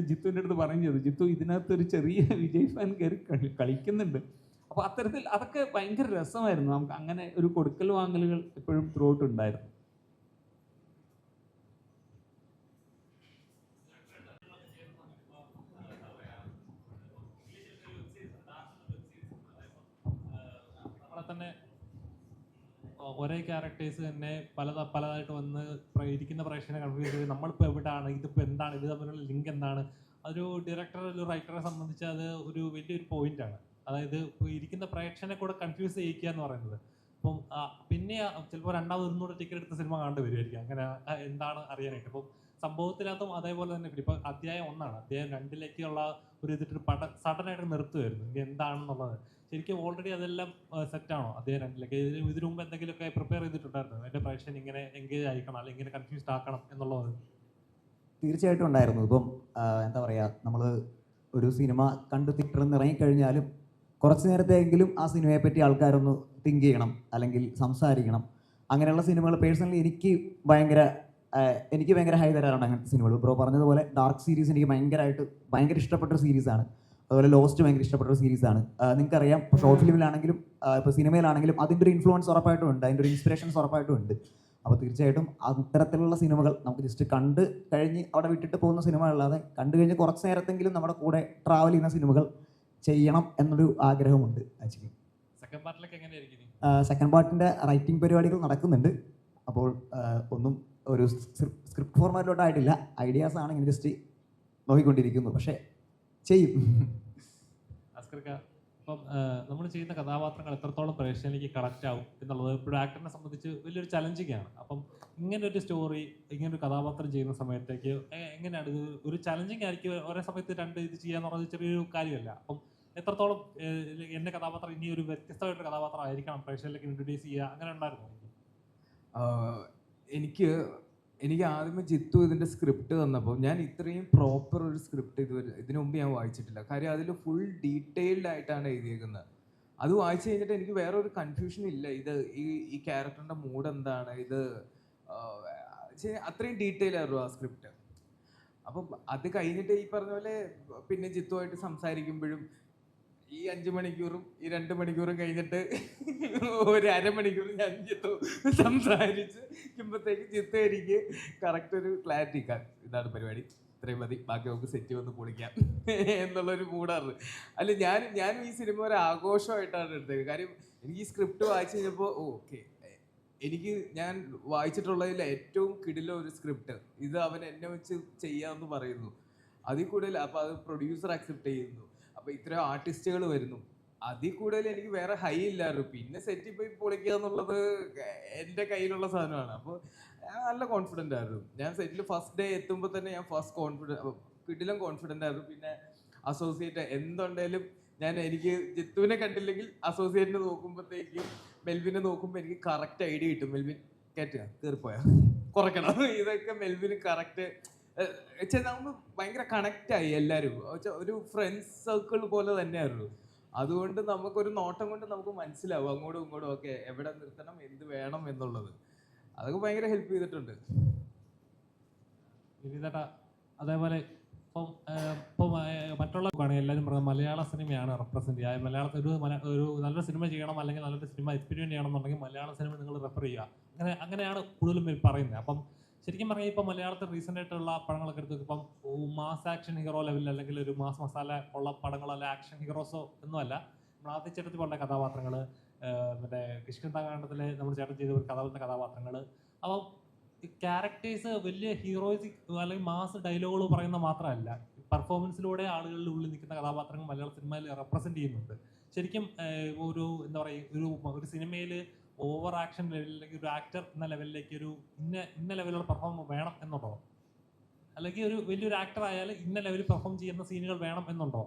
B: ജിത്തുവിൻ്റെ അടുത്ത് പറയും ചെയ്തു, ജിത്തു ഇതിനകത്തൊരു ചെറിയ വിജയ് ഫാൻ കയറി കളിക്കുന്നുണ്ട്. അപ്പോൾ അത്തരത്തിൽ അതൊക്കെ ഭയങ്കര രസമായിരുന്നു. നമുക്ക് അങ്ങനെ ഒരു കൊടുക്കൽ വാങ്ങലുകൾ എപ്പോഴും ത്രൂ ഔട്ട് ഉണ്ടായിരുന്നു.
L: നമ്മളെ തന്നെ ഒരേ ക്യാരക്ടേഴ്സ് തന്നെ പലതായിട്ട് വന്ന് ഇരിക്കുന്ന പ്രേക്ഷകനെ കൺഫ്യൂസ് ചെയ്ത് നമ്മളിപ്പോൾ എവിടെയാണ്, ഇതിപ്പോൾ എന്താണ്, ഇത് തമ്മിലുള്ള ലിങ്ക് എന്താണ്. അതൊരു ഡയറക്ടർ ഒരു റൈറ്ററെ സംബന്ധിച്ച് അത് ഒരു വലിയൊരു പോയിന്റാണ്. അതായത് ഇപ്പോൾ ഇരിക്കുന്ന പ്രേക്ഷകനെ കൂടെ കൺഫ്യൂസ് ചെയ്യിക്കുക എന്ന് പറയുന്നത്. അപ്പം പിന്നെ ചിലപ്പോൾ രണ്ടാമതൊന്നുകൂടെ ടിക്കറ്റ് എടുത്ത സിനിമ കാണേണ്ടി വരുമായിരിക്കും അങ്ങനെ എന്താണ് അറിയാനായിട്ട്. അപ്പം സംഭവത്തിനകത്തും അതേപോലെ തന്നെ ഇപ്പോൾ അധ്യായം 1 അധ്യായം 2 ഒരു ഇതിട്ടൊരു സഡനായിട്ട് നിർത്തുമായിരുന്നു ഇനി എന്താണെന്നുള്ളത്. ശരിക്കും ഓൾറെഡി അതെല്ലാം സെറ്റാണോ അധ്യായം 2 ഇതിനു മുമ്പ് എന്തെങ്കിലുമൊക്കെ പ്രിപ്പയർ ചെയ്തിട്ടുണ്ടായിരുന്നു? എൻ്റെ പ്രേക്ഷകൻ ഇങ്ങനെ എൻഗേജ് ആയിക്കണം അല്ലെങ്കിൽ ഇങ്ങനെ കൺഫ്യൂസ്ഡ് ആക്കണം എന്നുള്ളത്?
D: തീർച്ചയായിട്ടും ഉണ്ടായിരുന്നു. ഇപ്പം എന്താ പറയുക, നമ്മൾ ഒരു സിനിമ കണ്ട് തിയേറ്ററിൽ നിന്ന് ഇറങ്ങിക്കഴിഞ്ഞാലും കുറച്ച് നേരത്തെയെങ്കിലും ആ സിനിമയെപ്പറ്റി ആൾക്കാരൊന്ന് തിങ്ക് ചെയ്യണം അല്ലെങ്കിൽ സംസാരിക്കണം. അങ്ങനെയുള്ള സിനിമകൾ പേഴ്സണലി എനിക്ക് ഭയങ്കര ഹൈ തരാറുണ്ട് അങ്ങനത്തെ സിനിമകൾ. ബ്രോ പറഞ്ഞതുപോലെ ഡാർക്ക് സീരീസ് എനിക്ക് ഭയങ്കര ഇഷ്ടപ്പെട്ട ഒരു സീരീസാണ്. അതുപോലെ ലോസ്റ്റ് ഭയങ്കര ഇഷ്ടപ്പെട്ട ഒരു സീരീസാണ്. നിങ്ങൾക്കറിയാം, ഇപ്പോൾ ഷോർട്ട് ഫിലിമിലാണെങ്കിലും ഇപ്പോൾ സിനിമയിലാണെങ്കിലും അതിൻ്റെ ഒരു ഇൻഫ്ലുവൻസ് ഉറപ്പായിട്ടും ഉണ്ട്, അതിൻ്റെ ഒരു ഇൻസ്പിറേഷൻസ് ഉറപ്പായിട്ടും ഉണ്ട്. അപ്പോൾ തീർച്ചയായിട്ടും അത്തരത്തിലുള്ള സിനിമകൾ നമുക്ക് ജസ്റ്റ് കണ്ട് കഴിഞ്ഞ് അവിടെ വിട്ടിട്ട് പോകുന്ന സിനിമകളല്ലാതെ കണ്ടു കഴിഞ്ഞ് കുറച്ച് നേരത്തെങ്കിലും നമ്മുടെ കൂടെ ട്രാവൽ ചെയ്യുന്ന സിനിമകൾ ചെയ്യണം എന്നൊരു ആഗ്രഹമുണ്ട് ആക്ച്വലി.
L: സെക്കൻഡ് പാർട്ടിലേക്ക് എങ്ങനെയായിരിക്കും?
D: സെക്കൻഡ് പാർട്ടിൻ്റെ റൈറ്റിംഗ് പരിപാടികൾ നടക്കുന്നുണ്ട്. അപ്പോൾ ഒന്നും ഒരു സ്ക്രിപ്റ്റ് ഫോർമാറ്റിലോട്ടായിട്ടില്ല. ഐഡിയാസ് ആണ് ഇങ്ങനെ ജസ്റ്റ് നോക്കിക്കൊണ്ടിരിക്കുന്നു, പക്ഷേ ചെയ്യും.
L: ഇപ്പം നമ്മൾ ചെയ്യുന്ന കഥാപാത്രങ്ങൾ എത്രത്തോളം പ്രേക്ഷകനിലേക്ക് കണക്റ്റ് ആവും എന്നുള്ളത് ഇപ്പോൾ ആക്ടറിനെ സംബന്ധിച്ച് വലിയൊരു ചലഞ്ചിങ് ആണ്. അപ്പം ഇങ്ങനൊരു സ്റ്റോറി, ഇങ്ങനൊരു കഥാപാത്രം ചെയ്യുന്ന സമയത്തേക്ക് എങ്ങനെയാണ് ഇത്? ഒരു ചലഞ്ചിങ് ആയിരിക്കും ഒരേ സമയത്ത് രണ്ട് ഇത് ചെയ്യാന്ന് പറഞ്ഞത് ചെറിയൊരു കാര്യമല്ല. അപ്പം എത്രത്തോളം എൻ്റെ കഥാപാത്രം ഇനി ഒരു വ്യത്യസ്തമായിട്ടൊരു കഥാപാത്രം ആയിരിക്കണം പ്രേക്ഷകരിലേക്ക് ഇൻട്രൊഡ്യൂസ് ചെയ്യുക, അങ്ങനെ ഉണ്ടായിരുന്നു?
A: എനിക്ക് ആദ്യമേ ജിത്തു ഇതിൻ്റെ സ്ക്രിപ്റ്റ് തന്നപ്പോൾ ഞാൻ ഇത്രയും പ്രോപ്പർ ഒരു സ്ക്രിപ്റ്റ് ഇതിനു മുമ്പ് ഞാൻ വായിച്ചിട്ടില്ല. കാര്യം അതിൽ ഫുൾ ഡീറ്റെയിൽഡ് ആയിട്ടാണ് എഴുതിയേക്കുന്നത്. അത് വായിച്ചു കഴിഞ്ഞിട്ട് എനിക്ക് വേറെ ഒരു കൺഫ്യൂഷൻ ഇല്ല. ഇത് ഈ ക്യാരക്ടറിൻ്റെ മൂഡ് എന്താണ്, ഇത് അത്രയും ഡീറ്റെയിൽ ആയിരുന്നു ആ സ്ക്രിപ്റ്റ്. അപ്പം അത് കഴിഞ്ഞിട്ട് ഈ പറഞ്ഞ പോലെ പിന്നെ ജിത്തുമായിട്ട് സംസാരിക്കുമ്പോഴും ഈ 5 മണിക്കൂറും ഈ 2 മണിക്കൂറും കഴിഞ്ഞിട്ട് ഒരു അരമണിക്കൂർ ഞാൻ ജിത്തു സംസാരിക്കുമ്പോഴത്തേക്ക് ജിത്തു എനിക്ക് കറക്റ്റ് ഒരു ക്ലാരിറ്റി, ഇതാണ് പരിപാടി, ഇത്രയും മതി, ബാക്കി നമുക്ക് സെറ്റ് വന്ന് പൊളിക്കാം എന്നുള്ളൊരു മൂടാറ്. അല്ല, ഞാനും ഈ സിനിമ ഒരു ആഘോഷമായിട്ടാണ് എടുത്തത്. കാര്യം എനിക്ക് ഈ സ്ക്രിപ്റ്റ് വായിച്ചു കഴിഞ്ഞപ്പോൾ ഞാൻ വായിച്ചിട്ടുള്ളതിൽ ഏറ്റവും കിടില ഒരു സ്ക്രിപ്റ്റ്, ഇത് അവൻ എന്നെ വെച്ച് ചെയ്യാമെന്ന് പറയുന്നു. അതിൽ കൂടുതൽ അപ്പോൾ അത് പ്രൊഡ്യൂസർ അക്സെപ്റ്റ് ചെയ്യുന്നു. അപ്പോൾ ഇത്രയും ആർട്ടിസ്റ്റുകൾ വരുന്നു. അതിൽ കൂടുതൽ എനിക്ക് വേറെ ഹൈ ഇല്ലായിരുന്നു. പിന്നെ സെറ്റിൽ പോയി പൊളിക്കുക എന്നുള്ളത് എൻ്റെ കയ്യിലുള്ള സാധനമാണ്. അപ്പോൾ ഞാൻ നല്ല കോൺഫിഡൻ്റ് ആയിരുന്നു. ഞാൻ സെറ്റിൽ ഫസ്റ്റ് ഡേ എത്തുമ്പോൾ തന്നെ ഞാൻ കിടിലം കോൺഫിഡൻ്റ് ആയിരുന്നു. പിന്നെ അസോസിയേറ്റ് എന്തുണ്ടെങ്കിലും എനിക്ക് ജിത്തുവിനെ കണ്ടില്ലെങ്കിൽ അസോസിയേറ്റിനെ നോക്കുമ്പോഴത്തേക്കും മെൽവിനെ നോക്കുമ്പോൾ എനിക്ക് കറക്റ്റ് ഐഡിയ കിട്ടും. മെൽവിൻ കയറിപ്പോയാ കുറയ്ക്കണം, ഇതൊക്കെ മെൽവിന് കറക്റ്റ് നമുക്ക് ഭയങ്കര കണക്റ്റായി എല്ലാവരും. ഒരു ഫ്രണ്ട്സ് സർക്കിൾ പോലെ തന്നെയായിരുന്നു. അതുകൊണ്ട് നമുക്കൊരു നോട്ടം കൊണ്ട് നമുക്ക് മനസ്സിലാവും അങ്ങോട്ടും ഇങ്ങോട്ടും ഒക്കെ എവിടെ നിർത്തണം, എന്ത് വേണം എന്നുള്ളത്. അതൊക്കെ ഭയങ്കര ഹെൽപ്പ് ചെയ്തിട്ടുണ്ട്.
L: അതേപോലെ ഇപ്പം മറ്റുള്ള എല്ലാവരും പറഞ്ഞത് മലയാള സിനിമയാണ് റെപ്രസെൻറ്റ് ചെയ്യുക. മലയാളത്തിൽ ഒരു നല്ലൊരു സിനിമ ചെയ്യണം, അല്ലെങ്കിൽ നല്ലൊരു സിനിമ എക്സ്പീരിയൻസ് ചെയ്യണം എന്നുണ്ടെങ്കിൽ മലയാള സിനിമ നിങ്ങൾ റെഫർ ചെയ്യുക, അങ്ങനെയാണ് കൂടുതലും പറയുന്നത്. അപ്പം ശരിക്കും പറഞ്ഞാൽ ഇപ്പം മലയാളത്തിൽ റീസെൻ്റ് ആയിട്ടുള്ള പടങ്ങളൊക്കെ എടുത്ത് ഇപ്പം മാസ് ആക്ഷൻ ഹീറോ ലെവലിൽ അല്ലെങ്കിൽ ഒരു മാസ് മസാല ഉള്ള പടങ്ങളോ അല്ല ആക്ഷൻ ഹീറോസോ ഒന്നുമല്ല. നമ്മൾ ആദ്യ ചേട്ടത്തിൽ പോലുള്ള കഥാപാത്രങ്ങൾ, മറ്റേ കിഷ്കിന്താകാണ്ഡത്തിൽ നമ്മൾ ചേട്ടൻ ചെയ്ത ഒരു കഥാപാത്രങ്ങൾ, അപ്പം ക്യാരക്ടേഴ്സ് വലിയ ഹീറോയിക് അല്ലെങ്കിൽ മാസ് ഡയലോഗുകൾ പറയുന്ന മാത്രമല്ല, പെർഫോമൻസിലൂടെ ആളുകളുടെ ഉള്ളിൽ നിൽക്കുന്ന കഥാപാത്രങ്ങൾ മലയാള സിനിമയിൽ റെപ്രസെൻറ്റ് ചെയ്യുന്നുണ്ട്. ശരിക്കും ഒരു എന്താ പറയുക, ഒരു സിനിമയിൽ ഓവർ ആക്ഷൻ ലെവലിലേക്ക് ഒരു ആക്ടർ എന്ന ലെവലിലേക്ക് ഒരു ഇന്ന ലെവലുള്ള പെർഫോം വേണം എന്നുണ്ടോ? അല്ലെങ്കിൽ ഒരു വലിയൊരു ആക്ടർ ആയാൽ ഇന്ന ലെവലിൽ പെർഫോം ചെയ്യുന്ന സീനുകൾ വേണം എന്നുണ്ടോ?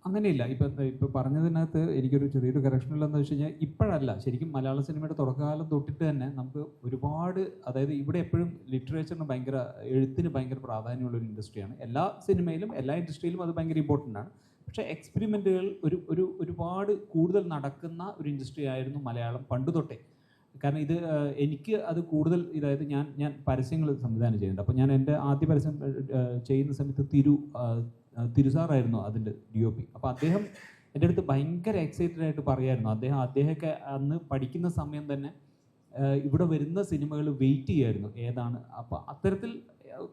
B: അങ്ങനെയില്ല. ഇപ്പം പറഞ്ഞതിനകത്ത് എനിക്കൊരു ചെറിയൊരു കറക്ഷൻ ഉള്ളതെന്ന് വെച്ച് കഴിഞ്ഞാൽ, ഇപ്പോഴല്ല, ശരിക്കും മലയാള സിനിമയുടെ തുടക്കകാലം തൊട്ടിട്ട് തന്നെ നമുക്ക് ഒരുപാട്, അതായത് ഇവിടെ എപ്പോഴും ലിറ്ററേച്ചറിന് എഴുത്തിന് ഭയങ്കര പ്രാധാന്യമുള്ളൊരു ഇൻഡസ്ട്രിയാണ്. എല്ലാ സിനിമയിലും എല്ലാ ഇൻഡസ്ട്രിയിലും അത് ഭയങ്കര ഇമ്പോർട്ടൻ്റ് ആണ്. പക്ഷേ എക്സ്പെരിമെൻറ്റുകൾ ഒരുപാട് കൂടുതൽ നടക്കുന്ന ഒരു ഇൻഡസ്ട്രി ആയിരുന്നു മലയാളം പണ്ട് തൊട്ടേ. കാരണം എനിക്ക് അത് കൂടുതൽ ഇതായത് ഞാൻ പരസ്യങ്ങൾ സംവിധാനം ചെയ്യുന്നുണ്ട്. അപ്പോൾ ഞാൻ എൻ്റെ ആദ്യ പരസ്യം ചെയ്യുന്ന സമയത്ത് തിരുസാറായിരുന്നു അതിൻ്റെ DOP. അപ്പോൾ അദ്ദേഹം എൻ്റെ അടുത്ത് ഭയങ്കര എക്സൈറ്റഡ് ആയിട്ട് പറയായിരുന്നു. അദ്ദേഹമൊക്കെ അന്ന് പഠിക്കുന്ന സമയം തന്നെ ഇവിടെ വരുന്ന സിനിമകൾ വെയിറ്റ് ചെയ്യായിരുന്നു ഏതാണ്. അപ്പോൾ അത്തരത്തിൽ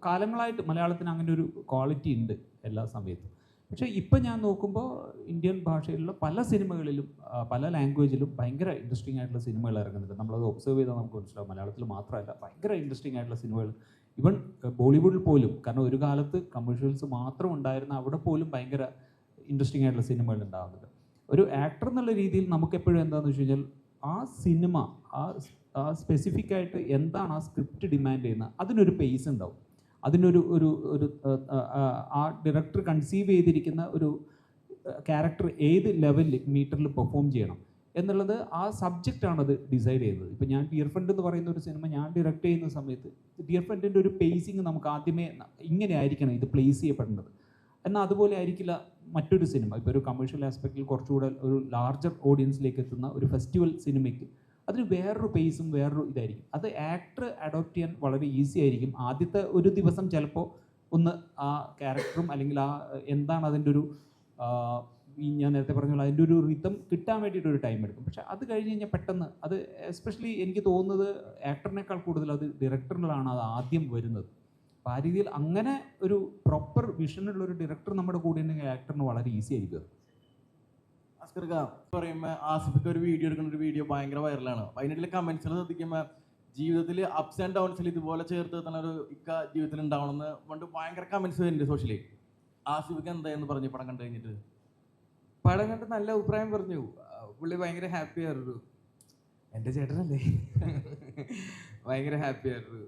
B: കാലങ്ങളായിട്ട് മലയാളത്തിന് അങ്ങനെ ഒരു ക്വാളിറ്റി ഉണ്ട് എല്ലാ സമയത്തും. പക്ഷേ ഇപ്പം ഞാൻ നോക്കുമ്പോൾ ഇന്ത്യൻ ഭാഷയിലുള്ള പല സിനിമകളിലും പല ലാംഗ്വേജിലും ഭയങ്കര ഇൻട്രസ്റ്റിംഗ് ആയിട്ടുള്ള സിനിമകൾ ഇറങ്ങുന്നുണ്ട്. നമ്മളത് ഒബ്സർവ് ചെയ്താൽ നമുക്ക് മനസ്സിലാവും. മലയാളത്തിൽ മാത്രമല്ല, ഭയങ്കര ഇൻട്രസ്റ്റിംഗ് ആയിട്ടുള്ള സിനിമകൾ ഇവൺ ബോളിവുഡിൽ പോലും. കാരണം ഒരു കാലത്ത് കമേഴ്ഷ്യൽസ് മാത്രം ഉണ്ടായിരുന്ന അവിടെ പോലും ഭയങ്കര ഇൻട്രസ്റ്റിംഗ് ആയിട്ടുള്ള സിനിമകൾ ഉണ്ടാകുന്നുണ്ട്. ഒരു ആക്ടർ എന്നുള്ള രീതിയിൽ നമുക്കെപ്പോഴും എന്താണെന്ന് വെച്ച് കഴിഞ്ഞാൽ ആ സിനിമ ആ സ്പെസിഫിക് ആയിട്ട് എന്താണ് ആ സ്ക്രിപ്റ്റ് ഡിമാൻഡ് ചെയ്യുന്നത്, അതിനൊരു പേസ് ഉണ്ടാവും. അതിനൊരു ആ ഡയറക്ടർ കൺസീവ് ചെയ്തിരിക്കുന്ന ഒരു ക്യാരക്ടർ ഏത് മീറ്ററിൽ പെർഫോം ചെയ്യണം എന്നുള്ളത് ആ സബ്ജക്റ്റാണ് അത് ഡിസൈഡ് ചെയ്യുന്നത്. ഇപ്പോൾ ഞാൻ ഡിയർ ഫ്രണ്ട് എന്ന് പറയുന്ന ഒരു സിനിമ ഞാൻ ഡയറക്റ്റ് ചെയ്യുന്ന സമയത്ത് ഡിയർ ഫ്രണ്ടിൻ്റെ ഒരു പേസിങ് നമുക്ക് ആദ്യമേ ഇങ്ങനെ ആയിരിക്കണം ഇത് പ്ലേസ് ചെയ്യപ്പെടേണ്ടത്. എന്നാൽ അതുപോലെ ആയിരിക്കില്ല മറ്റൊരു സിനിമ. ഇപ്പോൾ ഒരു കമേഴ്ഷ്യൽ ആസ്പെക്റ്റിൽ കുറച്ചുകൂടെ ഒരു ലാർജർ ഓഡിയൻസിലേക്ക് എത്തുന്ന ഒരു ഫെസ്റ്റിവൽ സിനിമയ്ക്ക് അതിന് വേറൊരു പേസും വേറൊരു ഇതായിരിക്കും. അത് ആക്ടർ അഡോപ്റ്റ് ചെയ്യാൻ വളരെ ഈസി ആയിരിക്കും. ആദ്യത്തെ ഒരു ദിവസം ചിലപ്പോൾ ഒന്ന് ആ ക്യാരക്ടറും അല്ലെങ്കിൽ എന്താണ് അതിൻ്റെ ഒരു ഞാൻ നേരത്തെ പറഞ്ഞോളൂ അതിൻ്റെ ഒരു റിതം കിട്ടാൻ വേണ്ടിയിട്ടൊരു ടൈം എടുക്കും. പക്ഷേ അത് കഴിഞ്ഞ് കഴിഞ്ഞാൽ പെട്ടെന്ന് അത് എസ്പെഷ്യലി എനിക്ക് തോന്നുന്നത് ആക്ടറിനേക്കാൾ കൂടുതൽ അത് ഡയറക്ടറിലാണ് അത് ആദ്യം വരുന്നത്. അപ്പോൾ ആ രീതിയിൽ അങ്ങനെ ഒരു പ്രോപ്പർ വിഷനുള്ള ഒരു ഡയറക്ടർ നമ്മുടെ കൂടെ ഉണ്ടെങ്കിൽ ആക്ടറിന് വളരെ ഈസി ആയിരിക്കും.
H: പറയുമ്പോൾ ആസിഫിക്ക് ഒരു വീഡിയോ എടുക്കുന്ന ഒരു വീഡിയോ ഭയങ്കര വൈറലാണ്. അപ്പോൾ അതിനിടയിൽ കമൻസിൽ ശ്രദ്ധിക്കുമ്പോൾ ജീവിതത്തിൽ അപ്സ് ആൻഡ് ഡൗൺസിൽ ഇതുപോലെ ചേർത്ത് നിർത്തുന്ന ഒരു ഇക്ക ജീവിതത്തിൽ ഉണ്ടാവണമെന്ന് പണ്ട് ഭയങ്കര കമൻസ് വരുന്നുണ്ട് സോഷ്യലി. ആസിഫിക്ക് എന്തായെന്ന് പറഞ്ഞു പടം കണ്ടു കഴിഞ്ഞിട്ട്?
A: പടം കണ്ട് നല്ല അഭിപ്രായം പറഞ്ഞു. പുള്ളി ഭയങ്കര ഹാപ്പി ആയിരുന്നു. എൻ്റെ ചേട്ടനല്ലേ? ഭയങ്കര ഹാപ്പി ആയിരുന്നു.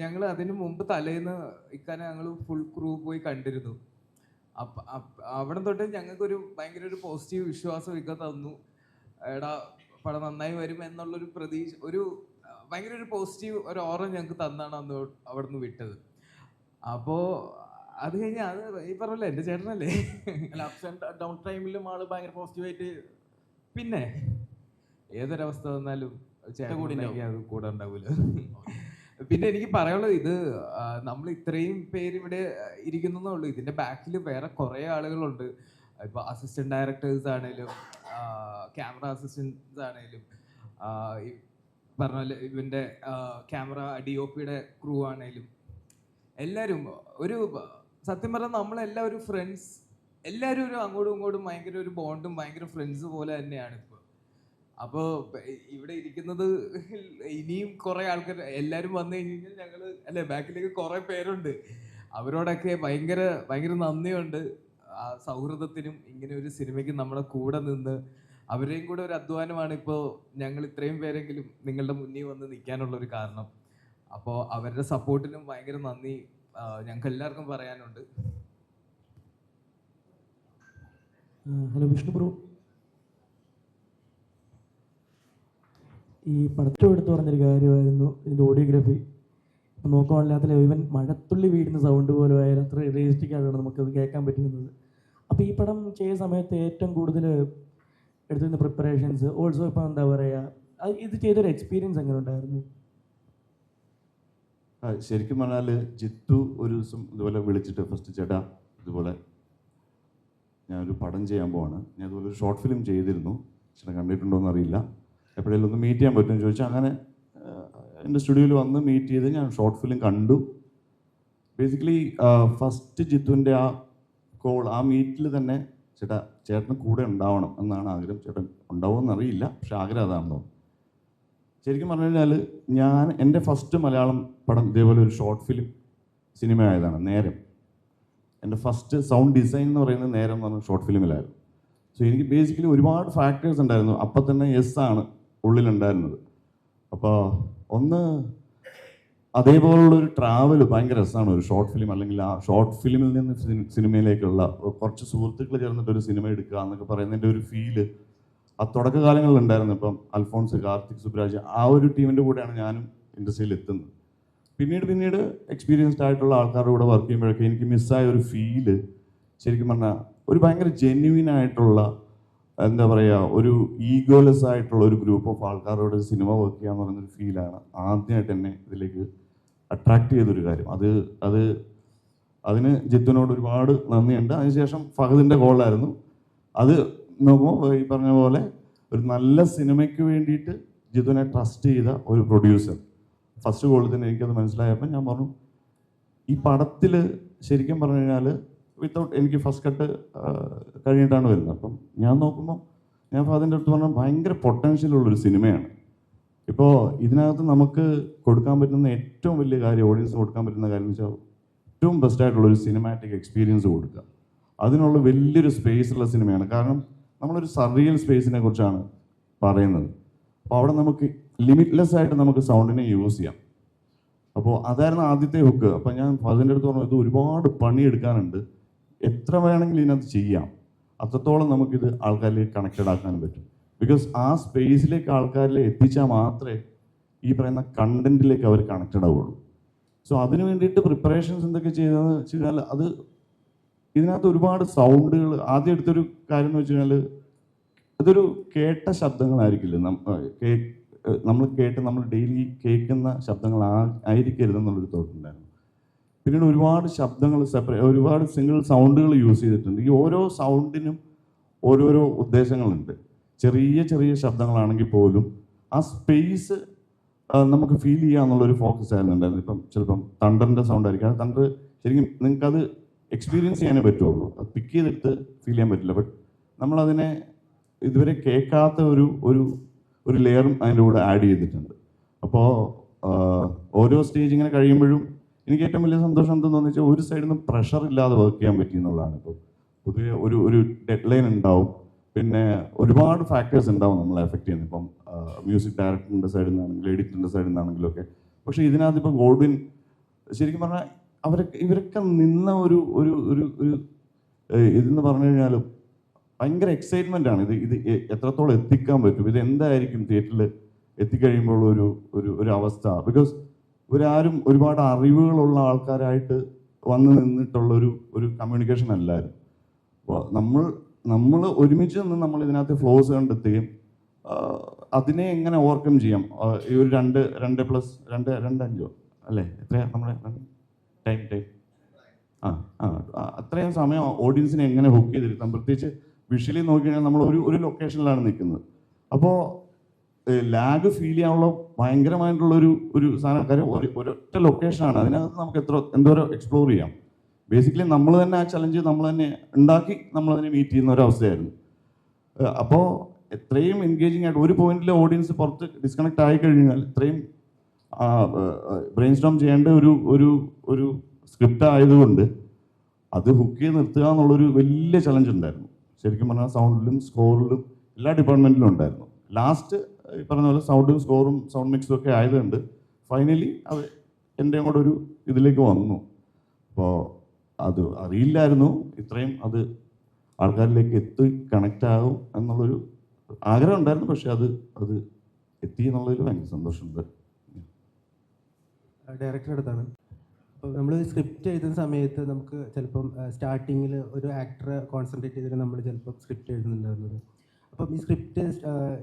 A: ഞങ്ങൾ അതിന് മുമ്പ് തലേന്ന് ഇക്കാനെ ഞങ്ങൾ ഫുൾ ക്രൂ പോയി കണ്ടിരുന്നു. അവിടെ തൊട്ട് ഞങ്ങൾക്കൊരു ഭയങ്കര ഒരു പോസിറ്റീവ് വിശ്വാസം ഇക്ക തന്നു. എടാ പടം നന്നായി വരും എന്നുള്ളൊരു പ്രതീക്ഷ, ഒരു ഭയങ്കര ഒരു പോസിറ്റീവ് ഒരു ഓറ ഞങ്ങൾക്ക് തന്നാണ് അന്ന് അവിടെ നിന്ന് വിട്ടത്. അപ്പോൾ അത് കഴിഞ്ഞ് അത് ഈ പറഞ്ഞല്ലേ എൻ്റെ ചേട്ടനല്ലേ?
H: അല്ല, അപ്സ് ആൻഡ് ഡൗൺ ടൈമിലും ആള് ഭയങ്കര പോസിറ്റീവായിട്ട്.
A: പിന്നെ ഏതൊരവസ്ഥ വന്നാലും ചേട്ടൻ അത് കൂടെ ഉണ്ടാവില്ല. പിന്നെ എനിക്ക് പറയാനുള്ളത് ഇത് നമ്മൾ ഇത്രയും പേര് ഇവിടെ ഇരിക്കുന്നേ ഉള്ളൂ. ഇതിൻ്റെ ബാക്കിൽ വേറെ കുറേ ആളുകളുണ്ട്. ഇപ്പോൾ അസിസ്റ്റന്റ് ഡയറക്ടേഴ്സ് ആണേലും ക്യാമറ അസിസ്റ്റൻസ് ആണേലും ഈ പറഞ്ഞ പോലെ ഇവൻ്റെ ക്യാമറ DOPയുടെ ക്രൂ ആണേലും എല്ലാവരും ഒരു സത്യം പറഞ്ഞാൽ നമ്മളെല്ലാം ഒരു ഫ്രണ്ട്സ്, എല്ലാവരും ഒരു അങ്ങോട്ടും ഇങ്ങോട്ടും ഭയങ്കര ഒരു ബോണ്ടും ഭയങ്കര ഫ്രണ്ട്സ് പോലെ തന്നെയാണ് ഇപ്പോൾ. അപ്പോൾ ഇവിടെ ഇരിക്കുന്നത് ഇനിയും കുറേ ആൾക്കാർ എല്ലാവരും വന്നു കഴിഞ്ഞാൽ ഞങ്ങൾ അല്ലേ ബാക്കിലേക്ക് കുറേ പേരുണ്ട്. അവരോടൊക്കെ ഭയങ്കര ഭയങ്കര നന്ദിയുണ്ട്. ആ സൗഹൃദത്തിനും ഇങ്ങനെ ഒരു സിനിമയ്ക്ക് നമ്മുടെ കൂടെ നിന്ന് അവരെയും കൂടെ ഒരു അധ്വാനമാണ് ഇപ്പോൾ ഞങ്ങൾ ഇത്രയും പേരെങ്കിലും നിങ്ങളുടെ മുന്നിൽ വന്ന് നിൽക്കാനുള്ളൊരു കാരണം. അപ്പോൾ അവരുടെ സപ്പോർട്ടിനും ഭയങ്കര നന്ദി ഞങ്ങൾക്ക് എല്ലാവർക്കും പറയാനുണ്ട്.
J: ഹലോ വിഷ്ണു ബ്രോ, ഈ പടത്തോട് എടുത്ത് പറഞ്ഞൊരു കാര്യമായിരുന്നു ഇതിൻ്റെ ഓഡിയോഗ്രാഫി. ഇപ്പം നോക്കുകയാണെങ്കിൽ ഈവൻ മഴത്തുള്ളി വീടുന്ന സൗണ്ട് പോലും ആയാലും അത്ര റിയലിസ്റ്റിക് ആയിട്ടാണ് നമുക്കത് കേൾക്കാൻ പറ്റുന്നത്. അപ്പോൾ ഈ പടം ചെയ്യുന്ന സമയത്ത് ഏറ്റവും കൂടുതൽ എടുത്തിരുന്ന പ്രിപ്പറേഷൻസ്, ഓൾസോ ഇപ്പം എന്താ പറയുക, ഇത് ചെയ്തൊരു എക്സ്പീരിയൻസ് എങ്ങനെ ഉണ്ടായിരുന്നു?
G: ശരിക്കും പറഞ്ഞാൽ ജിത്തു ഒരു ദിവസം ഇതുപോലെ വിളിച്ചിട്ട് ഫസ്റ്റ് ചേട്ടാ ഇതുപോലെ ഞാനൊരു പടം ചെയ്യാൻ പോവാണ്, ഞാൻ ഇതുപോലെ ഒരു ഷോർട്ട് ഫിലിം ചെയ്തിരുന്നു, ചേട്ടൻ കണ്ടിട്ടുണ്ടോ എന്നറിയില്ല, എപ്പോഴെങ്കിലും ഒന്ന് മീറ്റ് ചെയ്യാൻ പറ്റുമെന്ന് ചോദിച്ചാൽ അങ്ങനെ എൻ്റെ സ്റ്റുഡിയോയിൽ വന്ന് മീറ്റ് ചെയ്ത് ഞാൻ ഷോർട്ട് ഫിലിം കണ്ടു. ബേസിക്കലി ഫസ്റ്റ് ജിത്തുവിൻ്റെ ആ കോൾ, ആ മീറ്റിൽ തന്നെ ചേട്ടന് കൂടെ ഉണ്ടാവണം എന്നാണ് ആഗ്രഹം. ചേട്ടൻ ഉണ്ടാവുമെന്നറിയില്ല, പക്ഷെ ആഗ്രഹം അതാണല്ലോ. ശരിക്കും പറഞ്ഞു കഴിഞ്ഞാൽ ഞാൻ എൻ്റെ ഫസ്റ്റ് മലയാളം പടം ഇതേപോലെ ഒരു ഷോർട്ട് ഫിലിം സിനിമ ആയതാണ് നേരം. എൻ്റെ ഫസ്റ്റ് സൗണ്ട് ഡിസൈൻ എന്ന് പറയുന്നത് നേരം എന്ന് പറഞ്ഞ ഷോർട്ട് ഫിലിമിലായിരുന്നു. സോ എനിക്ക് ബേസിക്കലി ഒരുപാട് ഫാക്ടേഴ്സ് ഉണ്ടായിരുന്നു. അപ്പം തന്നെ ആണ് ഉള്ളിലുണ്ടായിരുന്നത്. അപ്പോൾ ഒന്ന് അതേപോലുള്ളൊരു ട്രാവൽ ഭയങ്കര രസമാണ് ഒരു ഷോർട്ട് ഫിലിം, അല്ലെങ്കിൽ ആ ഷോർട്ട് ഫിലിമിൽ നിന്ന് സിനിമയിലേക്കുള്ള കുറച്ച് സുഹൃത്തുക്കൾ ചേർന്നിട്ട് ഒരു സിനിമ എടുക്കുക എന്നൊക്കെ പറയുന്നതിൻ്റെ ഒരു ഫീല് ആ തുടക്കകാലങ്ങളിൽ ഉണ്ടായിരുന്നു. ഇപ്പം അൽഫോൺസ്, കാർത്തിക് സുബ്രാജ്, ആ ഒരു ടീമിൻ്റെ കൂടെയാണ് ഞാനും ഇൻഡസ്ട്രിയിൽ എത്തുന്നത്. പിന്നീട് എക്സ്പീരിയൻസ്ഡ് ആയിട്ടുള്ള ആൾക്കാരുടെ കൂടെ വർക്ക് ചെയ്യുമ്പോഴൊക്കെ എനിക്ക് മിസ്സായ ഒരു ഫീല് ശരിക്കും പറഞ്ഞാൽ ഒരു ഭയങ്കര ജെന്യുവിൻ ആയിട്ടുള്ള, എന്താ പറയുക, ഒരു ഈഗോലെസ് ആയിട്ടുള്ള ഒരു ഗ്രൂപ്പ് ഓഫ് ആൾക്കാരോട് സിനിമ വർക്ക് ചെയ്യുക എന്ന് പറയുന്നൊരു ഫീലാണ് ആദ്യമായിട്ട് എന്നെ ഇതിലേക്ക് അട്രാക്ട് ചെയ്തൊരു കാര്യം. അതിന് ജിത്തുവിനോട് ഒരുപാട് നന്ദിയുണ്ട്. അതിനുശേഷം ഫഹദിൻ്റെ കോളായിരുന്നു. അത് നോക്കുമ്പോൾ ഈ പറഞ്ഞ പോലെ ഒരു നല്ല സിനിമയ്ക്ക് വേണ്ടിയിട്ട് ജിത്തുവിനെ ട്രസ്റ്റ് ചെയ്ത ഒരു പ്രൊഡ്യൂസർ. ഫസ്റ്റ് കോളിൽ തന്നെ എനിക്കത് മനസ്സിലായപ്പോൾ ഞാൻ പറഞ്ഞു, ഈ പടത്തിൽ ശരിക്കും പറഞ്ഞു കഴിഞ്ഞാൽ വിത്തൗട്ട് എനിക്ക് ഫസ്റ്റ് കട്ട് കഴിഞ്ഞിട്ടാണ് വരുന്നത്. അപ്പം ഞാൻ നോക്കുമ്പോൾ ഞാൻ ഫഹദിൻ്റെ അടുത്ത് പറഞ്ഞാൽ ഭയങ്കര പൊട്ടൻഷ്യലുള്ളൊരു സിനിമയാണ്. ഇപ്പോൾ ഇതിനകത്ത് നമുക്ക് കൊടുക്കാൻ പറ്റുന്ന ഏറ്റവും വലിയ കാര്യം, ഓഡിയൻസ് കൊടുക്കാൻ പറ്റുന്ന കാര്യം എന്ന് വെച്ചാൽ ഏറ്റവും ബെസ്റ്റായിട്ടുള്ളൊരു സിനിമാറ്റിക് എക്സ്പീരിയൻസ് കൊടുക്കുക. അതിനുള്ള വലിയൊരു സ്പേസുള്ള സിനിമയാണ്. കാരണം നമ്മളൊരു സർറിയൽ സ്പേസിനെ കുറിച്ചാണ് പറയുന്നത്. അപ്പോൾ അവിടെ നമുക്ക് ലിമിറ്റ്ലെസ് ആയിട്ട് നമുക്ക് സൗണ്ടിനെ യൂസ് ചെയ്യാം. അപ്പോൾ അതായിരുന്നു ആദ്യത്തെ ഹുക്ക്. അപ്പോൾ ഞാൻ ഫഹദിൻ്റെ അടുത്ത് പറഞ്ഞു, ഇത് ഒരുപാട് പണിയെടുക്കാനുണ്ട്, എത്ര വേണമെങ്കിലും ഇതിനകത്ത് ചെയ്യാം, അത്രത്തോളം നമുക്കിത് ആൾക്കാരിലേക്ക് കണക്റ്റഡ് ആക്കാൻ പറ്റും. ബിക്കോസ് ആ സ്പേസിലേക്ക് ആൾക്കാരിൽ എത്തിച്ചാൽ മാത്രമേ ഈ പറയുന്ന കണ്ടന്റിലേക്ക് അവർ കണക്റ്റഡ് ആവുള്ളൂ. സോ അതിന് വേണ്ടിയിട്ട് പ്രിപ്പറേഷൻസ് എന്തൊക്കെ ചെയ്തതെന്ന് വെച്ച് കഴിഞ്ഞാൽ അത് ഇതിനകത്ത് ഒരുപാട് സൗണ്ടുകൾ. ആദ്യം എടുത്തൊരു കാര്യം എന്ന് വെച്ച് കഴിഞ്ഞാൽ ഇതൊരു കേട്ട ശബ്ദങ്ങളായിരിക്കില്ല, നമ്മൾ ഡെയിലി കേൾക്കുന്ന ശബ്ദങ്ങൾ ആയിരിക്കരുതെന്നുള്ളൊരു തോട്ടുണ്ടായിരുന്നു. പിന്നീട് ഒരുപാട് ശബ്ദങ്ങൾ ഒരുപാട് സിംഗിൾ സൗണ്ടുകൾ യൂസ് ചെയ്തിട്ടുണ്ട്. ഈ ഓരോ സൗണ്ടിനും ഓരോരോ ഉദ്ദേശങ്ങളുണ്ട്. ചെറിയ ചെറിയ ശബ്ദങ്ങളാണെങ്കിൽ പോലും ആ സ്പേസ് നമുക്ക് ഫീൽ ചെയ്യുക എന്നുള്ളൊരു ഫോക്കസ് ആയിരുന്നു ഉണ്ടായിരുന്നു. ഇപ്പം ചിലപ്പം തണ്ടറിൻ്റെ സൗണ്ട് ആയിരിക്കും. അത് തണ്ടർ ശരിക്കും നിങ്ങൾക്കത് എക്സ്പീരിയൻസ് ചെയ്യാനേ പറ്റുള്ളൂ, അത് പിക്ക് ചെയ്തെടുത്ത് ഫീൽ ചെയ്യാൻ പറ്റില്ല. ബട്ട് നമ്മളതിനെ ഇതുവരെ കേൾക്കാത്ത ഒരു ലെയറും അതിൻ്റെ കൂടെ ആഡ് ചെയ്തിട്ടുണ്ട്. അപ്പോൾ ഓരോ സ്റ്റേജ് ഇങ്ങനെ കഴിയുമ്പോഴും എനിക്ക് ഏറ്റവും വലിയ സന്തോഷം എന്താണെന്ന് വെച്ചാൽ ഒരു സൈഡിൽ നിന്ന് പ്രഷർ ഇല്ലാതെ വർക്ക് ചെയ്യാൻ പറ്റി എന്നുള്ളതാണ്. ഇപ്പോൾ പൊതുവെ ഒരു ഡെഡ് ലൈൻ ഉണ്ടാവും, പിന്നെ ഒരുപാട് ഫാക്ടേഴ്സ് ഉണ്ടാവും നമ്മളെ എഫക്റ്റ് ചെയ്യുന്നത്. ഇപ്പം മ്യൂസിക് ഡയറക്ടറിൻ്റെ സൈഡിൽ നിന്നാണെങ്കിലും എഡിറ്ററിൻ്റെ സൈഡിൽ നിന്നാണെങ്കിലും ഒക്കെ. പക്ഷേ ഇതിനകത്ത് ഇപ്പോൾ ഗോഡ്വിൻ ശരിക്കും പറഞ്ഞാൽ ഇവരൊക്കെ നിന്ന ഒരു ഒരു ഒരു ഒരു ഇതെന്ന് പറഞ്ഞു കഴിഞ്ഞാൽ ഭയങ്കര എക്സൈറ്റ്മെൻ്റ് ആണ്. ഇത് എത്രത്തോളം എത്തിക്കാൻ പറ്റും, ഇത് എന്തായിരിക്കും തിയേറ്ററിൽ എത്തിക്കഴിയുമ്പോൾ ഒരു അവസ്ഥ. ബിക്കോസ് ഇവരാരും ഒരുപാട് അറിവുകളുള്ള ആൾക്കാരായിട്ട് വന്ന് നിന്നിട്ടുള്ള ഒരു കമ്മ്യൂണിക്കേഷൻ അല്ലായിരുന്നു. അപ്പോൾ നമ്മൾ ഒരുമിച്ച് നിന്ന് നമ്മൾ ഇതിനകത്ത് ഫ്ലോസ് കണ്ടെത്തുകയും അതിനെ എങ്ങനെ ഓവർകം ചെയ്യാം. ഈ ഒരു 2+2 അല്ലേ എത്രയാ നമ്മുടെ ടൈം അത്രയും സമയം ഓഡിയൻസിനെ എങ്ങനെ ഹുക്ക് ചെയ്തിരുത്താം. പ്രത്യേകിച്ച് വിഷ്വലി നോക്കിക്കഴിഞ്ഞാൽ നമ്മൾ ഒരു ലൊക്കേഷനിലാണ് നിൽക്കുന്നത്. അപ്പോൾ ലാഗ് ഫീൽ ചെയ്യാനുള്ള ഭയങ്കരമായിട്ടുള്ളൊരു സാധനം. കാര്യം ഒരൊറ്റ ലൊക്കേഷനാണ്, അതിനകത്ത് നമുക്ക് എന്തോരം എക്സ്പ്ലോർ ചെയ്യാം. ബേസിക്കലി നമ്മൾ തന്നെ ആ ചലഞ്ച് നമ്മൾ തന്നെ ഉണ്ടാക്കി നമ്മളതിനെ മീറ്റ് ചെയ്യുന്ന ഒരവസ്ഥയായിരുന്നു. അപ്പോൾ എത്രയും എൻഗേജിങ് ആയിട്ട് ഒരു പോയിന്റിൽ ഓഡിയൻസ് പുറത്ത് ഡിസ്കണക്ട് ആയി കഴിഞ്ഞാൽ ഇത്രയും ബ്രെയിൻ സ്റ്റോം ചെയ്യേണ്ട ഒരു സ്ക്രിപ്റ്റ് ആയതുകൊണ്ട് അത് ഹുക്ക് ചെയ്ത് നിർത്തുക എന്നുള്ളൊരു വലിയ ചലഞ്ച് ഉണ്ടായിരുന്നു. ശരിക്കും പറഞ്ഞാൽ സൗണ്ടിലും സ്കോറിലും എല്ലാ ഡിപ്പാർട്ട്മെൻറ്റിലും ഉണ്ടായിരുന്നു. ലാസ്റ്റ് ഈ പറഞ്ഞ പോലെ സൗണ്ടും സ്കോറും സൗണ്ട് മിക്സും ഒക്കെ ആയതുകൊണ്ട് ഫൈനലി അത് എൻ്റെ അങ്ങോട്ട് ഒരു ഇതിലേക്ക് വന്നു. അപ്പോൾ അത് അറിയില്ലായിരുന്നു ഇത്രയും അത് ആൾക്കാരിലേക്ക് കണക്റ്റ് ആകും എന്നുള്ളൊരു ആഗ്രഹം ഉണ്ടായിരുന്നു. പക്ഷെ അത് എത്തി എന്നുള്ളതിൽ ഭയങ്കര സന്തോഷമുണ്ട്.
M: ഡയറക്ടറുടെ അടുത്താണ്. അപ്പോൾ നമ്മൾ സ്ക്രിപ്റ്റ് എഴുതുന്ന സമയത്ത് നമുക്ക് ചിലപ്പം സ്റ്റാർട്ടിങ്ങിൽ ഒരു ആക്ടറെ കോൺസെൻട്രേറ്റ് ചെയ്തിട്ട് നമ്മൾ ചിലപ്പം സ്ക്രിപ്റ്റ് എഴുതുന്നുണ്ടായിരുന്നത്. അപ്പം ഈ സ്ക്രിപ്റ്റ്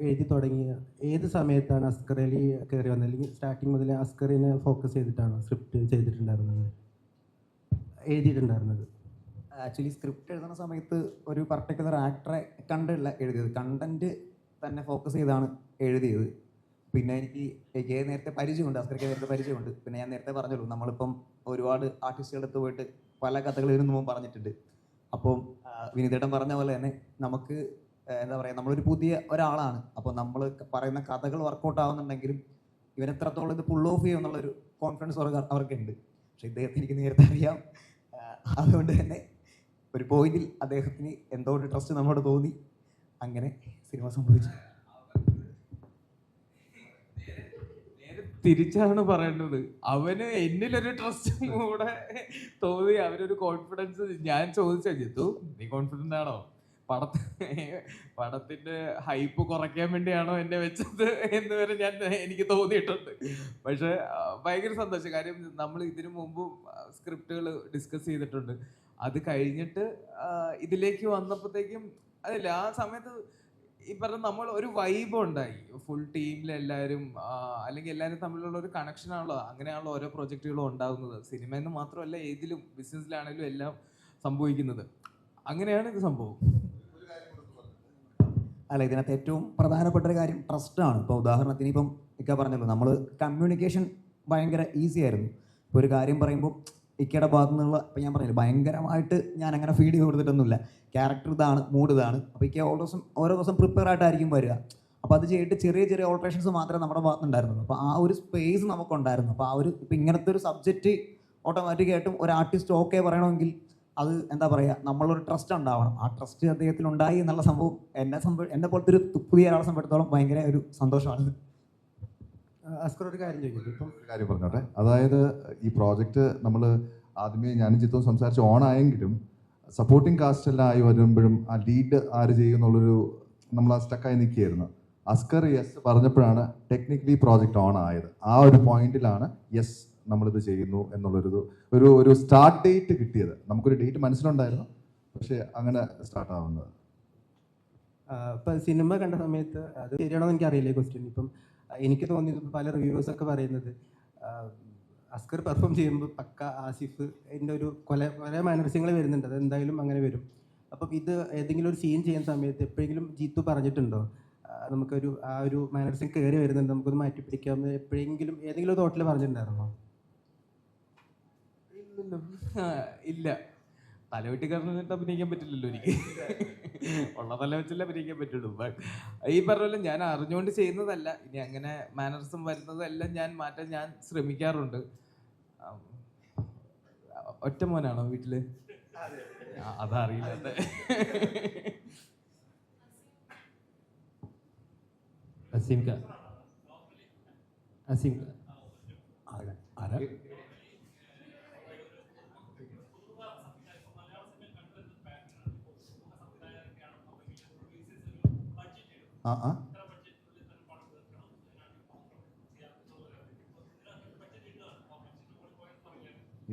M: എഴുതി തുടങ്ങിയ ഏത് സമയത്താണ് അസ്കർ അലി കയറി വന്നത്, അല്ലെങ്കിൽ സ്റ്റാർട്ടിങ് മുതൽ അസ്കറിനെ ഫോക്കസ് ചെയ്തിട്ടാണോ സ്ക്രിപ്റ്റ് എഴുതിയിട്ടുണ്ടായിരുന്നത്?
D: ആക്ച്വലി സ്ക്രിപ്റ്റ് എഴുതുന്ന സമയത്ത് ഒരു പർട്ടിക്കുലർ ആക്ടറെ കണ്ടുള്ള എഴുതിയത്, കണ്ടന്റ് തന്നെ ഫോക്കസ് ചെയ്താണ് എഴുതിയത്. പിന്നെ എനിക്ക് നേരത്തെ പരിചയമുണ്ട്, അസ്കർക്ക് നേരത്തെ പരിചയമുണ്ട്. പിന്നെ ഞാൻ നേരത്തെ പറഞ്ഞല്ലോ, നമ്മളിപ്പം ഒരുപാട് ആർട്ടിസ്റ്റുകളടുത്ത് പോയിട്ട് പല കഥകൾ ഇതിനു മുമ്പ് പറഞ്ഞിട്ടുണ്ട്. അപ്പം വിനീതേട്ടൻ പറഞ്ഞ പോലെ തന്നെ നമുക്ക് എന്താ പറയുക, നമ്മളൊരു പുതിയ ഒരാളാണ്. അപ്പോൾ നമ്മൾ പറയുന്ന കഥകൾ വർക്കൗട്ട് ആവുന്നുണ്ടെങ്കിലും ഇവനെത്രത്തോളം ഇത് പുൾ ഓഫ് ചെയ്യും എന്നുള്ളൊരു കോൺഫിഡൻസ് അവർക്കുണ്ട്. പക്ഷേ ഇദ്ദേഹത്തിന് എനിക്ക് നേരത്തെ അറിയാം. അതുകൊണ്ട് തന്നെ ഒരു പോയിന്റിൽ അദ്ദേഹത്തിന് എന്തോ ഒരു ട്രസ്റ്റ് നമ്മളോട് തോന്നി, അങ്ങനെ സിനിമ സംഭവിച്ചു.
A: തിരിച്ചാണ് പറയേണ്ടത്. അവന് എന്നിലൊരു ട്രസ്റ്റും കൂടെ തോന്നി, അവനൊരു കോൺഫിഡൻസ്. ഞാൻ ചോദിച്ചാ ജിത്തു നീ കോൺഫിഡൻ്റ് ആണോ, പടത്തിന്റെ ഹൈപ്പ് കുറയ്ക്കാൻ വേണ്ടിയാണോ എന്നെ വെച്ചത് എന്ന് വരെ എനിക്ക് തോന്നിയിട്ടുണ്ട്. പക്ഷെ ഭയങ്കര സന്തോഷം. കാര്യം നമ്മൾ ഇതിനു മുമ്പും സ്ക്രിപ്റ്റുകൾ ഡിസ്കസ് ചെയ്തിട്ടുണ്ട്. അത് കഴിഞ്ഞിട്ട് ഇതിലേക്ക് വന്നപ്പോഴത്തേക്കും അതില്ല, ആ സമയത്ത് ഈ പറഞ്ഞ നമ്മൾ ഒരു വൈബ് ഉണ്ടായി. ഫുൾ ടീമിലെല്ലാവരും അല്ലെങ്കിൽ എല്ലാവരും തമ്മിലുള്ള ഒരു കണക്ഷനാണല്ലോ. അങ്ങനെയാണല്ലോ ഓരോ പ്രൊജക്റ്റുകളും ഉണ്ടാകുന്നത്. സിനിമയെന്ന് മാത്രമല്ല, ഏതിലും ബിസിനസ്സിലാണെങ്കിലും എല്ലാം സംഭവിക്കുന്നത്. അങ്ങനെയാണ് ഇത് സംഭവം.
D: അല്ല, ഇതിനകത്ത് ഏറ്റവും പ്രധാനപ്പെട്ട ഒരു കാര്യം ട്രസ്റ്റാണ്. ഇപ്പോൾ ഉദാഹരണത്തിന് ഇപ്പം ഇക്ക പറഞ്ഞല്ലോ, നമ്മൾ കമ്മ്യൂണിക്കേഷൻ ഭയങ്കര ഈസി ആയിരുന്നു. ഇപ്പോൾ ഒരു കാര്യം പറയുമ്പോൾ ഇക്കയുടെ ഭാഗത്തു നിന്നുള്ള, ഇപ്പം ഞാൻ പറഞ്ഞില്ല, ഭയങ്കരമായിട്ട് ഞാൻ അങ്ങനെ ഫീഡ് ചെയ്ത് കൊടുത്തിട്ടൊന്നുമില്ല. ക്യാരക്ടർ ഇതാണ്, മൂഡ് ഇതാണ്. അപ്പോൾ ഇക്ക ഓരോ ദിവസം പ്രിപ്പയർ ആയിട്ടായിരിക്കും വരിക. അപ്പോൾ അത് ചെയ്തിട്ട് ചെറിയ ചെറിയ ഓൾട്രേഷൻസ് മാത്രമേ നമ്മുടെ ഭാഗത്തുനിന്നുണ്ടായിരുന്നുള്ളൂ. അപ്പോൾ ആ ഒരു സ്പേസ് നമുക്കുണ്ടായിരുന്നു. അപ്പോൾ ഇപ്പം ഇങ്ങനത്തെ ഒരു സബ്ജക്റ്റ് ഓട്ടോമാറ്റിക്കായിട്ടും ഒരു ആർട്ടിസ്റ്റ് ഓക്കെ പറയണമെങ്കിൽ അത് എന്താ പറയുക, നമ്മളൊരു ട്രസ്റ്റ് ഉണ്ടാവണം. ആ ട്രസ്റ്റ് അദ്ദേഹത്തിൽ ഉണ്ടായി എന്നുള്ള സംഭവം എന്നെ പോലത്തെ ഒരു പുതിയ ഒരാളെ സംബന്ധിച്ചിടത്തോളം ഭയങ്കര ഒരു സന്തോഷമാണ്.
M: അസ്കർ ഒരു കാര്യം ചോദിക്കും, ഇപ്പം
F: ഒരു കാര്യം പറഞ്ഞോട്ടെ. അതായത് ഈ പ്രോജക്റ്റ് നമ്മൾ ആദ്യമേ ഞാനും ചിത്രവും സംസാരിച്ച് ഓണായെങ്കിലും സപ്പോർട്ടിങ് കാസ്റ്റ് എല്ലാം ആയി വരുമ്പോഴും ആ ലീഡ് ആര് ചെയ്യുന്നുള്ളൊരു നമ്മൾ ആ സ്റ്റക്കായി നിൽക്കുകയായിരുന്നു. അസ്കർ യെസ് പറഞ്ഞപ്പോഴാണ് ടെക്നിക്കലി പ്രോജക്റ്റ് ഓൺ ആയത്. ആ ഒരു പോയിന്റിലാണ് യെസ് നമ്മളിത് ചെയ്യുന്നു എന്നുള്ളൊരു സ്റ്റാർട്ട് ഡേറ്റ് കിട്ടിയത്. നമുക്കൊരു ഡേറ്റ് മനസ്സിലുണ്ടായിരുന്നു, പക്ഷേ അങ്ങനെ സ്റ്റാർട്ട് ആവുന്നത്.
M: ഇപ്പം സിനിമ കണ്ട സമയത്ത് അത് ശരിയാണോ എന്ന് എനിക്കറിയില്ല ക്വസ്റ്റ്യൻ. ഇപ്പം എനിക്ക് തോന്നിയത് പല റിവ്യൂസൊക്കെ പറയുന്നത് അസ്കർ പെർഫോം ചെയ്യുമ്പോൾ പക്ക ആസിഫ് എൻ്റെ ഒരു കുറേ മാനർസ്യങ്ങൾ വരുന്നുണ്ട്. അത് എന്തായാലും അങ്ങനെ വരും. അപ്പം ഇത് ഏതെങ്കിലും ഒരു സീൻ ചെയ്യുന്ന സമയത്ത് എപ്പോഴെങ്കിലും ജീത്തു പറഞ്ഞിട്ടുണ്ടോ നമുക്കൊരു ആ ഒരു മാനർസ്യം കയറി വരുന്നുണ്ട്, നമുക്കൊന്ന് മാറ്റി പിടിക്കാമെന്ന് എപ്പോഴെങ്കിലും ഏതെങ്കിലും തോട്ടിൽ പറഞ്ഞിട്ടുണ്ടായിരുന്നോ?
A: ഇല്ല, തലവെട്ടി കാരണം അഭിനയിക്കാൻ പറ്റില്ലല്ലോ എനിക്ക്. ഉള്ളതല്ല വെച്ചല്ലേ അഭിനയിക്കാൻ പറ്റുള്ളൂ. ബട്ട് ഈ പറഞ്ഞ പോലെ ഞാൻ അറിഞ്ഞുകൊണ്ട് ചെയ്യുന്നതല്ല. ഇനി അങ്ങനെ മാനറിസം വരുന്നതെല്ലാം ഞാൻ മാറ്റാൻ ഞാൻ ശ്രമിക്കാറുണ്ട്. ഒറ്റ മോനാണോ വീട്ടില്? അതറിയില്ല.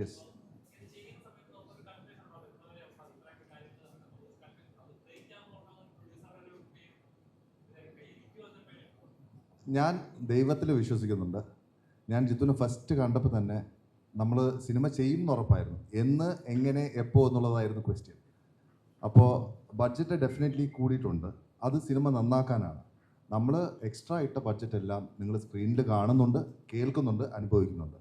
F: യെസ്. ഞാൻ ദൈവത്തിൽ വിശ്വസിക്കുന്നുണ്ട്. ഞാൻ ജിത്തുവിനെ ഫസ്റ്റ് കണ്ടപ്പോൾ തന്നെ നമ്മൾ സിനിമ ചെയ്യുമെന്ന് ഉറപ്പായിരുന്നു. എന്ന്, എങ്ങനെ, എപ്പോൾ എന്നുള്ളതായിരുന്നു ക്വസ്റ്റ്യൻ. അപ്പോൾ ബഡ്ജറ്റ് ഡെഫിനറ്റ്ലി കൂടിയിട്ടുണ്ട്. അത് സിനിമ നന്നാക്കാനാണ്. നമ്മൾ എക്സ്ട്രാ ഇട്ട ബഡ്ജറ്റ് എല്ലാം നിങ്ങൾ സ്ക്രീനിൽ കാണുന്നുണ്ട്, കേൾക്കുന്നുണ്ട്, അനുഭവിക്കുന്നുണ്ട്.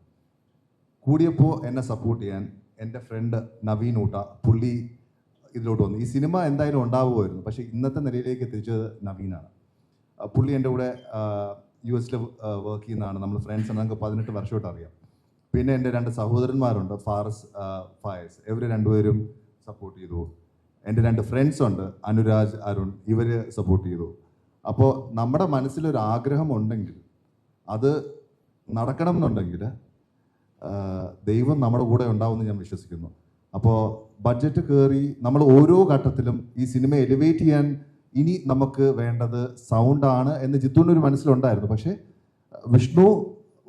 F: കൂടിയപ്പോൾ എന്നെ സപ്പോർട്ട് ചെയ്യാൻ എൻ്റെ ഫ്രണ്ട് നവീൻ ഊട്ട, പുള്ളി ഇതിലോട്ട് വന്നു. ഈ സിനിമ എന്തായാലും ഉണ്ടാവുമായിരുന്നു, പക്ഷേ ഇന്നത്തെ നിലയിലേക്ക് എത്തിച്ചത് നവീനാണ്. പുള്ളി എൻ്റെ കൂടെ US വർക്ക് ചെയ്യുന്നതാണ്. നമ്മൾ ഫ്രണ്ട്സാണ്. നമുക്ക് 18 വർഷമായിട്ട് അറിയാം. പിന്നെ എൻ്റെ 2 സഹോദരന്മാരുണ്ട്, ഫാറസ്, ഫായസ്. ഇവർ രണ്ടുപേരും സപ്പോർട്ട് ചെയ്തു. എൻ്റെ 2 ഫ്രണ്ട്സ് ഉണ്ട്, അനുരാജ്, അരുൺ. ഇവർ സപ്പോർട്ട് ചെയ്തു. അപ്പോൾ നമ്മുടെ മനസ്സിലൊരു ആഗ്രഹം ഉണ്ടെങ്കിൽ, അത് നടക്കണം എന്നുണ്ടെങ്കിൽ ദൈവം നമ്മുടെ കൂടെ ഉണ്ടാവുമെന്ന് ഞാൻ വിശ്വസിക്കുന്നു. അപ്പോൾ ബഡ്ജറ്റ് കയറി നമ്മൾ ഓരോ ഘട്ടത്തിലും ഈ സിനിമ എലിവേറ്റ് ചെയ്യാൻ ഇനി നമുക്ക് വേണ്ടത് സൗണ്ടാണ് എന്ന് ജിത്തുവിൻ്റെ മനസ്സിലുണ്ടായിരുന്നു. പക്ഷേ വിഷ്ണു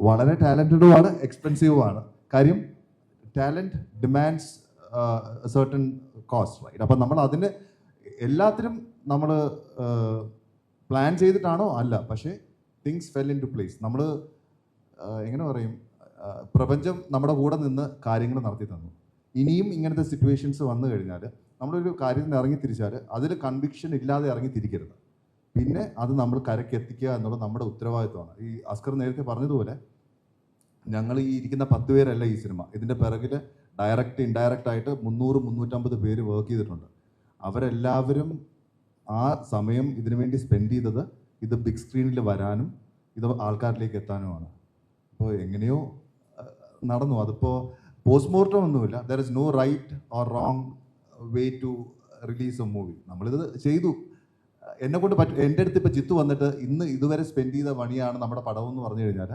F: വളരെ ടാലൻറ്റഡുമാണ്, എക്സ്പെൻസീവുമാണ്. കാര്യം talent demands certain cost, right? അപ്പം നമ്മൾ അതിന് എല്ലാത്തിനും നമ്മൾ പ്ലാൻ ചെയ്തിട്ടാണോ? അല്ല. പക്ഷേ things fell into place. നമ്മൾ എങ്ങനെ പറയും, പ്രപഞ്ചം നമ്മുടെ കൂടെ നിന്ന് കാര്യങ്ങൾ നടത്തി തന്നു. ഇനിയും ഇങ്ങനത്തെ സിറ്റുവേഷൻസ് വന്നു കഴിഞ്ഞാൽ നമ്മളൊരു കാര്യത്തിന് ഇറങ്ങി തിരിച്ചാൽ അതിൽ കൺവിക്ഷൻ ഇല്ലാതെ ഇറങ്ങി തിരിക്കരുത്. പിന്നെ അത് നമ്മൾ കരയ്ക്ക് എത്തിക്കുക എന്നുള്ളത് നമ്മുടെ ഉത്തരവാദിത്വമാണ്. ഈ അസ്കർ നേരത്തെ പറഞ്ഞതുപോലെ ഞങ്ങൾ ഈ ഇരിക്കുന്ന 10 പേരല്ല ഈ സിനിമ. ഇതിൻ്റെ പിറകിൽ ഡയറക്റ്റ് ഇൻഡയറക്റ്റ് ആയിട്ട് 300-350 പേര് വർക്ക് ചെയ്തിട്ടുണ്ട്. അവരെല്ലാവരും ആ സമയം ഇതിനു വേണ്ടി സ്പെൻഡ് ചെയ്തത് ഇത് ബിഗ് സ്ക്രീനിൽ വരാനും ഇത് ആൾക്കാരിലേക്ക് എത്താനുമാണ്. അപ്പോൾ എങ്ങനെയോ നടന്നു. അതിപ്പോൾ പോസ്റ്റ്മോർട്ടം ഒന്നുമില്ല. There is no right or wrong way to release a movie. നമ്മളിത് ചെയ്തു. എന്നെ കൊണ്ട് എൻ്റെ അടുത്ത് ഇപ്പോൾ ജിത്തു വന്നിട്ട് ഇന്ന് ഇതുവരെ സ്പെൻഡ് ചെയ്ത മണിയാണ് നമ്മുടെ പടം എന്ന് പറഞ്ഞു കഴിഞ്ഞാൽ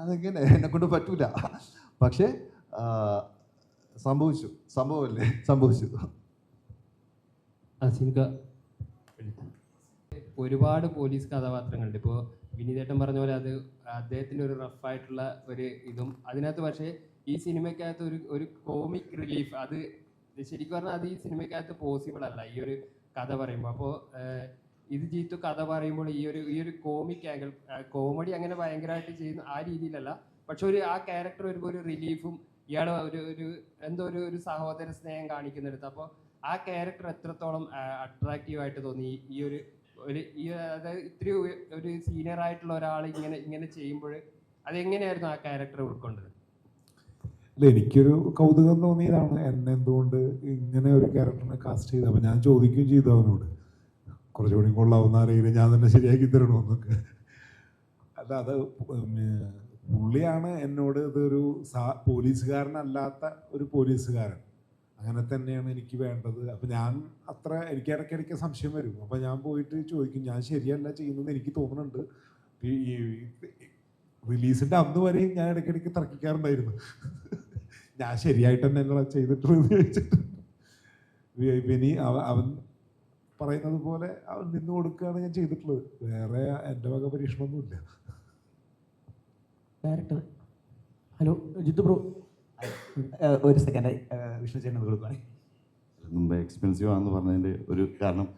F: അതെങ്ങനെ, എന്നെ കൊണ്ട് പറ്റൂല. പക്ഷേ സംഭവിച്ചു. സംഭവമല്ലേ, സംഭവിച്ചു.
N: ഒരുപാട് പോലീസ് കഥാപാത്രങ്ങളുണ്ട്. ഇപ്പോൾ വിനീതേട്ടൻ പറഞ്ഞ പോലെ അത് അദ്ദേഹത്തിൻ്റെ ഒരു റഫായിട്ടുള്ള ഒരു ഇതും അതിനകത്ത്. പക്ഷേ ഈ സിനിമയ്ക്കകത്ത് ഒരു കോമിക് റിലീഫ്, അത് ശരിക്കും പറഞ്ഞാൽ അത് ഈ സിനിമയ്ക്കകത്ത് പോസിബിൾ അല്ല ഈ ഒരു കഥ പറയുമ്പോൾ. അപ്പോൾ ഇത് ജീത്തു കഥ പറയുമ്പോൾ ഈ ഒരു കോമിക് ആംഗിൾ, കോമഡി അങ്ങനെ ഭയങ്കരമായിട്ട് ചെയ്യുന്ന ആ രീതിയിലല്ല. പക്ഷെ ആ ക്യാരക്ടർ വരുമ്പോൾ ഒരു റിലീഫും ഇയാൾ ഒരു എന്തോ ഒരു സഹോദര സ്നേഹം കാണിക്കുന്നിടത്ത്. അപ്പോൾ ആ ക്യാരക്ടർ എത്രത്തോളം അട്രാക്റ്റീവായിട്ട് തോന്നി അതായത് ഇത്തിരി ഒരു സീനിയർ ആയിട്ടുള്ള ഒരാൾ ഇങ്ങനെ ചെയ്യുമ്പോൾ അതെങ്ങനെയായിരുന്നു ആ ക്യാരക്ടർ ഉൾക്കൊണ്ടത്?
C: അല്ല, എനിക്കൊരു കൗതുകം തോന്നിയതാണ് എന്നെ എന്തുകൊണ്ട് ഇങ്ങനെ ഒരു ക്യാരക്ടറിനെ കാസ്റ്റ് ചെയ്ത്. അപ്പം ഞാൻ ചോദിക്കുകയും ചെയ്തു അവനോട്, കുറച്ചുകൂടി കൊള്ളാവുന്ന അറിയില്ല, ഞാൻ തന്നെ ശരിയാക്കി തരണമെന്നൊക്കെ. അല്ല, അത് പുള്ളിയാണ് എന്നോട് ഇതൊരു പോലീസുകാരനല്ലാത്ത ഒരു പോലീസുകാരൻ, അങ്ങനെ തന്നെയാണ് എനിക്ക് വേണ്ടത്. അപ്പം ഞാൻ എനിക്ക് ഇടയ്ക്കിടയ്ക്ക് സംശയം വരും. അപ്പം ഞാൻ പോയിട്ട് ചോദിക്കും, ഞാൻ ശരിയല്ല ചെയ്യുന്നത് എനിക്ക് തോന്നുന്നുണ്ട്. ഈ റിലീസിൻ്റെ അന്ന് വരെയും ഞാൻ ഇടയ്ക്കിടയ്ക്ക് തർക്കിക്കാറുണ്ടായിരുന്നു, ഞാൻ ശരിയായിട്ട് തന്നെ അല്ല ചെയ്തിട്ടുള്ളത് ചോദിച്ചിട്ട്. ഇനി അവൻ പറയുന്നത് പോലെ അവൻ നിന്ന് കൊടുക്കുകയാണ് ഞാൻ ചെയ്തിട്ടുള്ളത്. വേറെ എൻ്റെ വക പരീക്ഷണമൊന്നുമില്ല.
J: ഡയറക്ടർ, ഹലോ ജിത്തു ബ്രോ,
D: ഒരു സെക്കൻഡ് വിഷ്ണു ചേട്ടൻ കൊടുക്കുകയാണെങ്കിൽ.
G: മുമ്പ് എക്സ്പെൻസീവ് ആണെന്ന് പറഞ്ഞതിൻ്റെ ഒരു കാരണം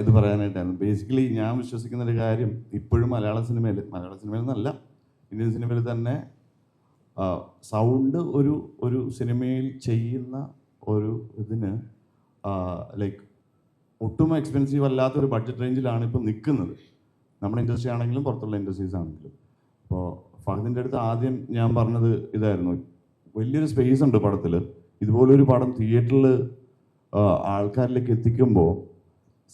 G: ഇത് പറയാനായിട്ടാണ്. ബേസിക്കലി ഞാൻ വിശ്വസിക്കുന്ന ഒരു കാര്യം, ഇപ്പോഴും മലയാള സിനിമയിൽ എന്നല്ല, ഇന്ത്യൻ സിനിമയിൽ തന്നെ സൗണ്ട് ഒരു സിനിമയിൽ ചെയ്യുന്ന ഒരു ഇതിന് ലൈക്ക് ഒട്ടും എക്സ്പെൻസീവ് അല്ലാത്തൊരു ബഡ്ജറ്റ് റേഞ്ചിലാണ് ഇപ്പം നിൽക്കുന്നത്. നമ്മുടെ ഇൻഡസ്ട്രി ആണെങ്കിലും പുറത്തുള്ള ഇൻഡസ്ട്രീസ് ആണെങ്കിലും. അപ്പോൾ ഫഹദിൻ്റെ അടുത്ത് ആദ്യം ഞാൻ പറഞ്ഞത് ഇതായിരുന്നു, വലിയൊരു സ്പേസ് ഉണ്ട് പടത്തിൽ. ഇതുപോലൊരു പടം തിയേറ്ററിൽ ആൾക്കാരിലേക്ക് എത്തിക്കുമ്പോൾ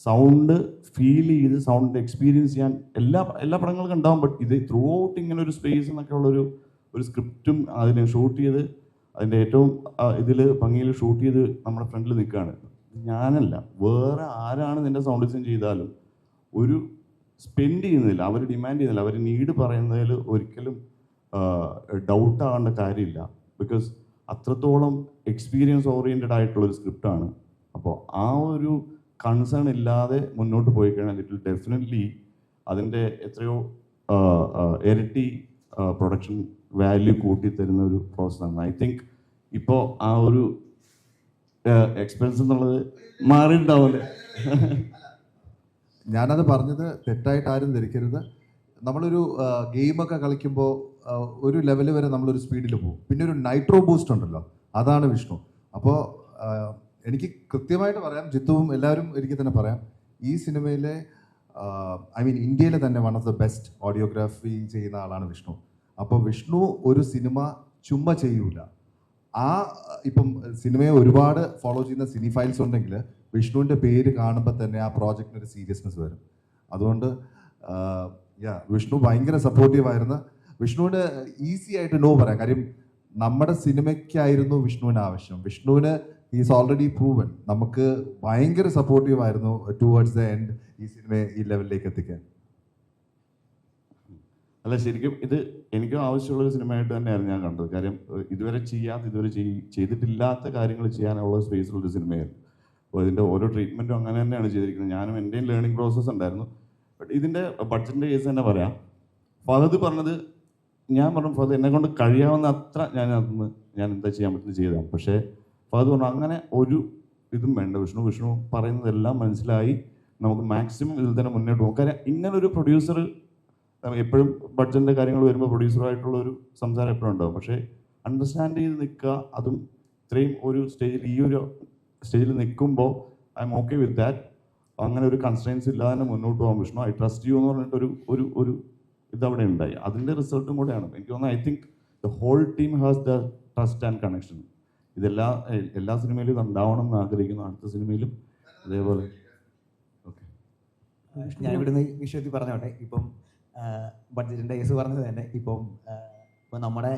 G: സൗണ്ട് ഫീൽ ചെയ്ത് സൗണ്ട് എക്സ്പീരിയൻസ് ചെയ്യാൻ എല്ലാ പടങ്ങൾക്കും ഉണ്ടാവും. ബട്ട് ഇത് ത്രൂ ഔട്ട് ഇങ്ങനെ ഒരു സ്പേസ് എന്നൊക്കെ ഉള്ളൊരു സ്ക്രിപ്റ്റും അതിനെ ഷൂട്ട് ചെയ്ത് അതിൻ്റെ ഏറ്റവും ഇതിൽ ഭംഗിയിൽ ഷൂട്ട് ചെയ്ത് നമ്മുടെ ഫ്രണ്ടിൽ നിൽക്കുകയാണ്. ഞാനല്ല, വേറെ ആരാണ് നിൻ്റെ സൗണ്ട് ഡിസൈൻ ചെയ്താലും ഒരു സ്പെൻഡ് ചെയ്യുന്നില്ല, അവർ ഡിമാൻഡ് ചെയ്യുന്നില്ല, അവർ നീഡ് പറയുന്നതിൽ ഒരിക്കലും ഡൗട്ട് ആകേണ്ട കാര്യമില്ല. ബിക്കോസ് അത്രത്തോളം എക്സ്പീരിയൻസ് ഓറിയൻറ്റഡ് ആയിട്ടുള്ളൊരു സ്ക്രിപ്റ്റാണ്. അപ്പോൾ ആ ഒരു കൺസേൺ ഇല്ലാതെ മുന്നോട്ട് പോയി കഴിഞ്ഞാൽ ഇറ്റ് വിൽ ഡെഫിനറ്റ്ലി അതിൻ്റെ എത്രയോ ഇരട്ടി പ്രൊഡക്ഷൻ വാല്യൂ കൂട്ടിത്തരുന്ന ഒരു പ്രോസസ്സാണ്. ഐ തിങ്ക് ഇപ്പോൾ ആ ഒരു എക്സ്പെൻസ് എന്നുള്ളത് മാറിയിട്ടുണ്ടാവില്ലേ?
F: ഞാനത് പറഞ്ഞത് തെറ്റായിട്ട് ആരും ധരിക്കരുത്. നമ്മളൊരു ഗെയിമൊക്കെ കളിക്കുമ്പോൾ ഒരു ലെവൽ വരെ നമ്മളൊരു സ്പീഡിൽ പോകും. പിന്നെ ഒരു നൈട്രോ ബൂസ്റ്റ് ഉണ്ടല്ലോ, അതാണ് വിഷ്ണു. അപ്പോൾ എനിക്ക് കൃത്യമായിട്ട് പറയാം, ജിത്തുവും എല്ലാവരും എനിക്ക് തന്നെ പറയാം, ഈ സിനിമയിലെ ഐ മീൻ ഇന്ത്യയിലെ തന്നെ one of the best audiography ചെയ്യുന്ന ആളാണ് വിഷ്ണു. അപ്പോൾ വിഷ്ണു ഒരു സിനിമ ചുമ്മാ ചെയ്യൂല. ഇപ്പം സിനിമയെ ഒരുപാട് ഫോളോ ചെയ്യുന്ന സിനി ഫൈൽസ് ഉണ്ടെങ്കിൽ വിഷ്ണുവിൻ്റെ പേര് കാണുമ്പോൾ തന്നെ ആ പ്രോജക്റ്റിന് ഒരു സീരിയസ്നെസ് വരും. അതുകൊണ്ട് വിഷ്ണു ഭയങ്കര സപ്പോർട്ടീവായിരുന്നു. വിഷ്ണുവിന് ഈസി ആയിട്ട് നോ പറയാം. കാര്യം നമ്മുടെ സിനിമയ്ക്കായിരുന്നു വിഷ്ണുവിന് ആവശ്യം. വിഷ്ണുവിന് ഈസ് ഓൾറെഡി പ്രൂവൻ. നമുക്ക് ഭയങ്കര സപ്പോർട്ടീവായിരുന്നു ടുവേർഡ്സ് ദ എൻഡ് ഈ സിനിമയെ ഈ ലെവലിലേക്ക് എത്തിക്കാൻ.
G: അല്ല, ശരിക്കും ഇത് എനിക്കും ആവശ്യമുള്ളൊരു സിനിമയായിട്ട് തന്നെയായിരുന്നു ഞാൻ കണ്ടത്. കാര്യം ഇതുവരെ ചെയ്തിട്ടില്ലാത്ത കാര്യങ്ങൾ ചെയ്യാനുള്ള സ്പേസിലുള്ളൊരു സിനിമയായിരുന്നു. അപ്പോൾ ഇതിൻ്റെ ഓരോ ട്രീറ്റ്മെൻറ്റും അങ്ങനെ തന്നെയാണ് ചെയ്തിരിക്കുന്നത്. ഞാനും എൻ്റെയും ലേണിംഗ് പ്രോസസ്സ് ഉണ്ടായിരുന്നു. ബട്ട് ഇതിൻ്റെ ബഡ്ജറ്റിൻ്റെ കേസ് തന്നെ പറയാം. ഫഹദ് പറഞ്ഞത്, ഞാൻ പറഞ്ഞു ഫഹദ് എന്നെ കൊണ്ട് കഴിയാവുന്ന അത്ര ഞാൻ എന്താ ചെയ്യാൻ പറ്റുന്നത് ചെയ്തതാണ്. പക്ഷേ ഫഹദ് പറഞ്ഞു അങ്ങനെ ഒരു ഇതും വേണ്ട, വിഷ്ണു പറയുന്നതെല്ലാം മനസ്സിലായി, നമുക്ക് മാക്സിമം ഇതിൽ തന്നെ മുന്നോട്ട് പോകും. കാര്യം ഇങ്ങനൊരു പ്രൊഡ്യൂസർ എപ്പോഴും ബഡ്ജറ്റിൻ്റെ കാര്യങ്ങൾ വരുമ്പോൾ പ്രൊഡ്യൂസറായിട്ടുള്ള ഒരു സംസാരം എപ്പോഴും ഉണ്ടാവും. പക്ഷേ അണ്ടർസ്റ്റാൻഡ് ചെയ്ത് നിൽക്കുക, അതും ഇത്രയും ഒരു സ്റ്റേജിൽ ഈ ഒരു സ്റ്റേജിൽ നിൽക്കുമ്പോൾ I M okay with that. അങ്ങനെ ഒരു കൺസ്ട്രെയിൻസ് ഇല്ലാതെ തന്നെ മുന്നോട്ട് പോകാൻ വിഷ്ണു, ഐ ട്രസ്റ്റ് യു എന്ന് പറഞ്ഞിട്ട് ഒരു ഇതവിടെ ഉണ്ടായി. അതിൻ്റെ റിസൾട്ടും കൂടെയാണ് എനിക്ക് തോന്നുന്നത്. I think the whole team has the trust and connection. എല്ലാ സിനിമയിലും ഇത് ഉണ്ടാവണം എന്ന് ആഗ്രഹിക്കുന്നു. അടുത്ത സിനിമയിലും അതേപോലെ. ഓക്കെ,
D: ഞാൻ ഇവിടുന്ന് വിഷയത്തിൽ പറഞ്ഞോട്ടെ. ഇപ്പം ബഡ്ജറ്റിൻ്റെ കേസ് പറഞ്ഞത് തന്നെ ഇപ്പം നമ്മുടെ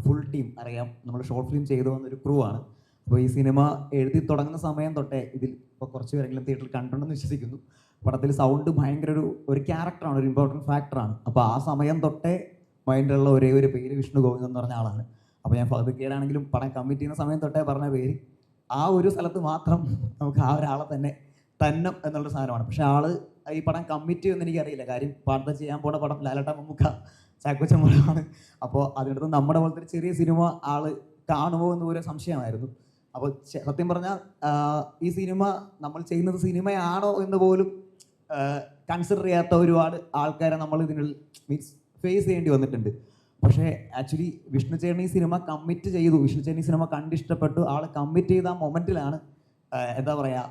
D: ഫുൾ ടീം അറിയാം, നമ്മൾ ഷോർട്ട് ഫിലിം ചെയ്തു വന്നൊരു ക്രൂ ആണ്. അപ്പോൾ ഈ സിനിമ എഴുതി തുടങ്ങുന്ന സമയം തൊട്ടേ ഇതിൽ ഇപ്പോൾ കുറച്ച് പേരെങ്കിലും തിയേറ്ററിൽ കണ്ടിട്ടുണ്ടെന്ന് വിശ്വസിക്കുന്നു. പടത്തിൽ സൗണ്ട് ഭയങ്കര ഒരു ക്യാരക്ടറാണ്, ഒരു ഇമ്പോർട്ടൻറ്റ് ഫാക്ടറാണ്. അപ്പോൾ ആ സമയം തൊട്ടേ മൈൻഡിലുള്ള ഒരേ ഒരു പേര് വിഷ്ണു ഗോവിന്ദ് എന്ന് പറഞ്ഞ ആളാണ്. അപ്പോൾ ഞാൻ ഫഹദ്ക്കേടാണെങ്കിലും പടം കമ്മിറ്റ് ചെയ്യുന്ന സമയം തൊട്ടേ പറഞ്ഞ പേര് ആ ഒരു സ്ഥലത്ത് മാത്രം നമുക്ക് ആ ഒരാളെ തന്നെ എന്നുള്ള സാധനമാണ്. പക്ഷേ ആള് ഈ പടം കമ്മിറ്റ് ചെയ്യുമെന്ന് എനിക്കറിയില്ല. കാര്യം പാടത്ത് ചെയ്യാൻ പോണ പടം ലാലേട്ടൻ മമ്മൂക്ക ചാക്കോച്ചൻ പടമാണ്. അപ്പോൾ അതിനടുത്ത് നമ്മുടെ പോലത്തെ ഒരു ചെറിയ സിനിമ ആള് കാണുമോ എന്ന് ഒരു സംശയമായിരുന്നു. അപ്പോൾ സത്യം പറഞ്ഞാൽ ഈ സിനിമ നമ്മൾ ചെയ്യുന്നത് സിനിമയാണോ എന്ന് പോലും കൺസിഡർ ചെയ്യാത്ത ഒരുപാട് ആൾക്കാരെ നമ്മൾ ഇതിനുള്ളിൽ ഫേസ് ചെയ്യേണ്ടി വന്നിട്ടുണ്ട്. പക്ഷേ ആക്ച്വലി വിഷ്ണു ചേട്ടൻ ഈ സിനിമ കമ്മിറ്റ് ചെയ്തു. വിഷ്ണു ചേട്ടൻ ഈ സിനിമ കണ്ടിഷ്ടപ്പെട്ടു. ആൾ കമ്മിറ്റ് ചെയ്ത ആ മൊമെൻറ്റിലാണ് എന്താ പറയുക,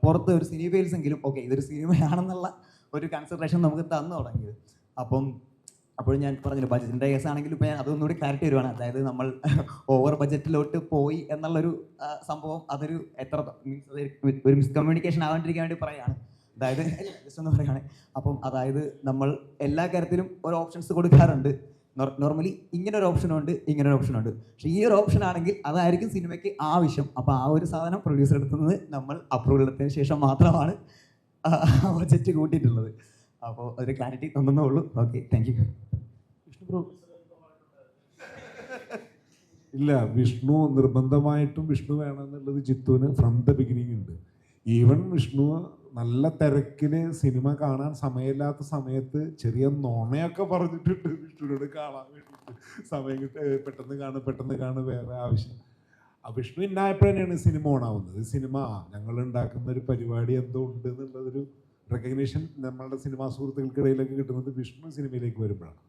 D: പുറത്ത് ഒരു സിനി ഫെയിൽസ് എങ്കിലും ഓക്കെ ഇതൊരു സിനിമയാണെന്നുള്ള ഒരു കൺസിഡറേഷൻ നമുക്ക് തന്നു തുടങ്ങിയത്. അപ്പോഴും ഞാൻ പറഞ്ഞില്ല, ബഡ്ജറ്റിൻ്റെ കേസ് ആണെങ്കിലും ഇപ്പോൾ ഞാൻ അതൊന്നുകൂടി ക്ലാരിറ്റി വരുവാണ്. അതായത് നമ്മൾ ഓവർ ബഡ്ജറ്റിലോട്ട് പോയി എന്നുള്ളൊരു സംഭവം അതൊരു ഒരു മിസ്കമ്മ്യൂണിക്കേഷൻ ആവാണ്ടിരിക്കാൻ വേണ്ടി പറയുകയാണ്. അതായത് ജസ്റ്റ് ഒന്ന് പറയുകയാണ്. അപ്പം അതായത് നമ്മൾ എല്ലാ കാര്യത്തിലും ഒരു ഓപ്ഷൻസ് കൊടുക്കാറുണ്ട്. നോർമലി ഇങ്ങനൊരു ഓപ്ഷനുണ്ട്, ഇങ്ങനൊരു ഓപ്ഷനുണ്ട്. പക്ഷേ ഈ ഒരു ഓപ്ഷൻ ആണെങ്കിൽ അതായിരിക്കും സിനിമയ്ക്ക് ആവശ്യം. അപ്പോൾ ആ ഒരു സാധനം പ്രൊഡ്യൂസർ എടുത്തുന്നത് നമ്മൾ അപ്രൂവൽ എടുത്തതിന് ശേഷം മാത്രമാണ് ബഡ്ജറ്റ് കൂട്ടിയിട്ടുള്ളത്. അപ്പോൾ ഒരു ക്ലാരിറ്റി തന്നേ ഉള്ളൂ. Okay, thank you. Vishnu bro.
C: ഇല്ല, വിഷ്ണു നിർബന്ധമായിട്ടും വിഷ്ണു വേണമെന്നുള്ളത് ജിത്തുവിന് ഫ്രം ദ ബിഗിനിങ് ഉണ്ട്. ഈവൻ വിഷ്ണു നല്ല തിരക്കിന് സിനിമ കാണാൻ സമയമില്ലാത്ത സമയത്ത് ചെറിയ നുണയൊക്കെ പറഞ്ഞിട്ടുണ്ട് വിഷ്ണുവിനോട് കാണാൻ വേണ്ടിയിട്ട്. സമയം പെട്ടെന്ന് കാണും വേറെ ആവശ്യം. വിഷ്ണു ഇന്നായപ്പോഴാണ് സിനിമ ഓണാവുന്നത്. സിനിമ ഞങ്ങൾ ഉണ്ടാക്കുന്ന ഒരു പരിപാടി എന്തോ ഉണ്ട് എന്നുള്ളതൊരു റെക്കഗ്നേഷൻ നമ്മളുടെ സിനിമാ സുഹൃത്തുക്കൾക്കിടയിലൊക്കെ കിട്ടുന്നത് വിഷ്ണു സിനിമയിലേക്ക് വരുമ്പോഴാണ്.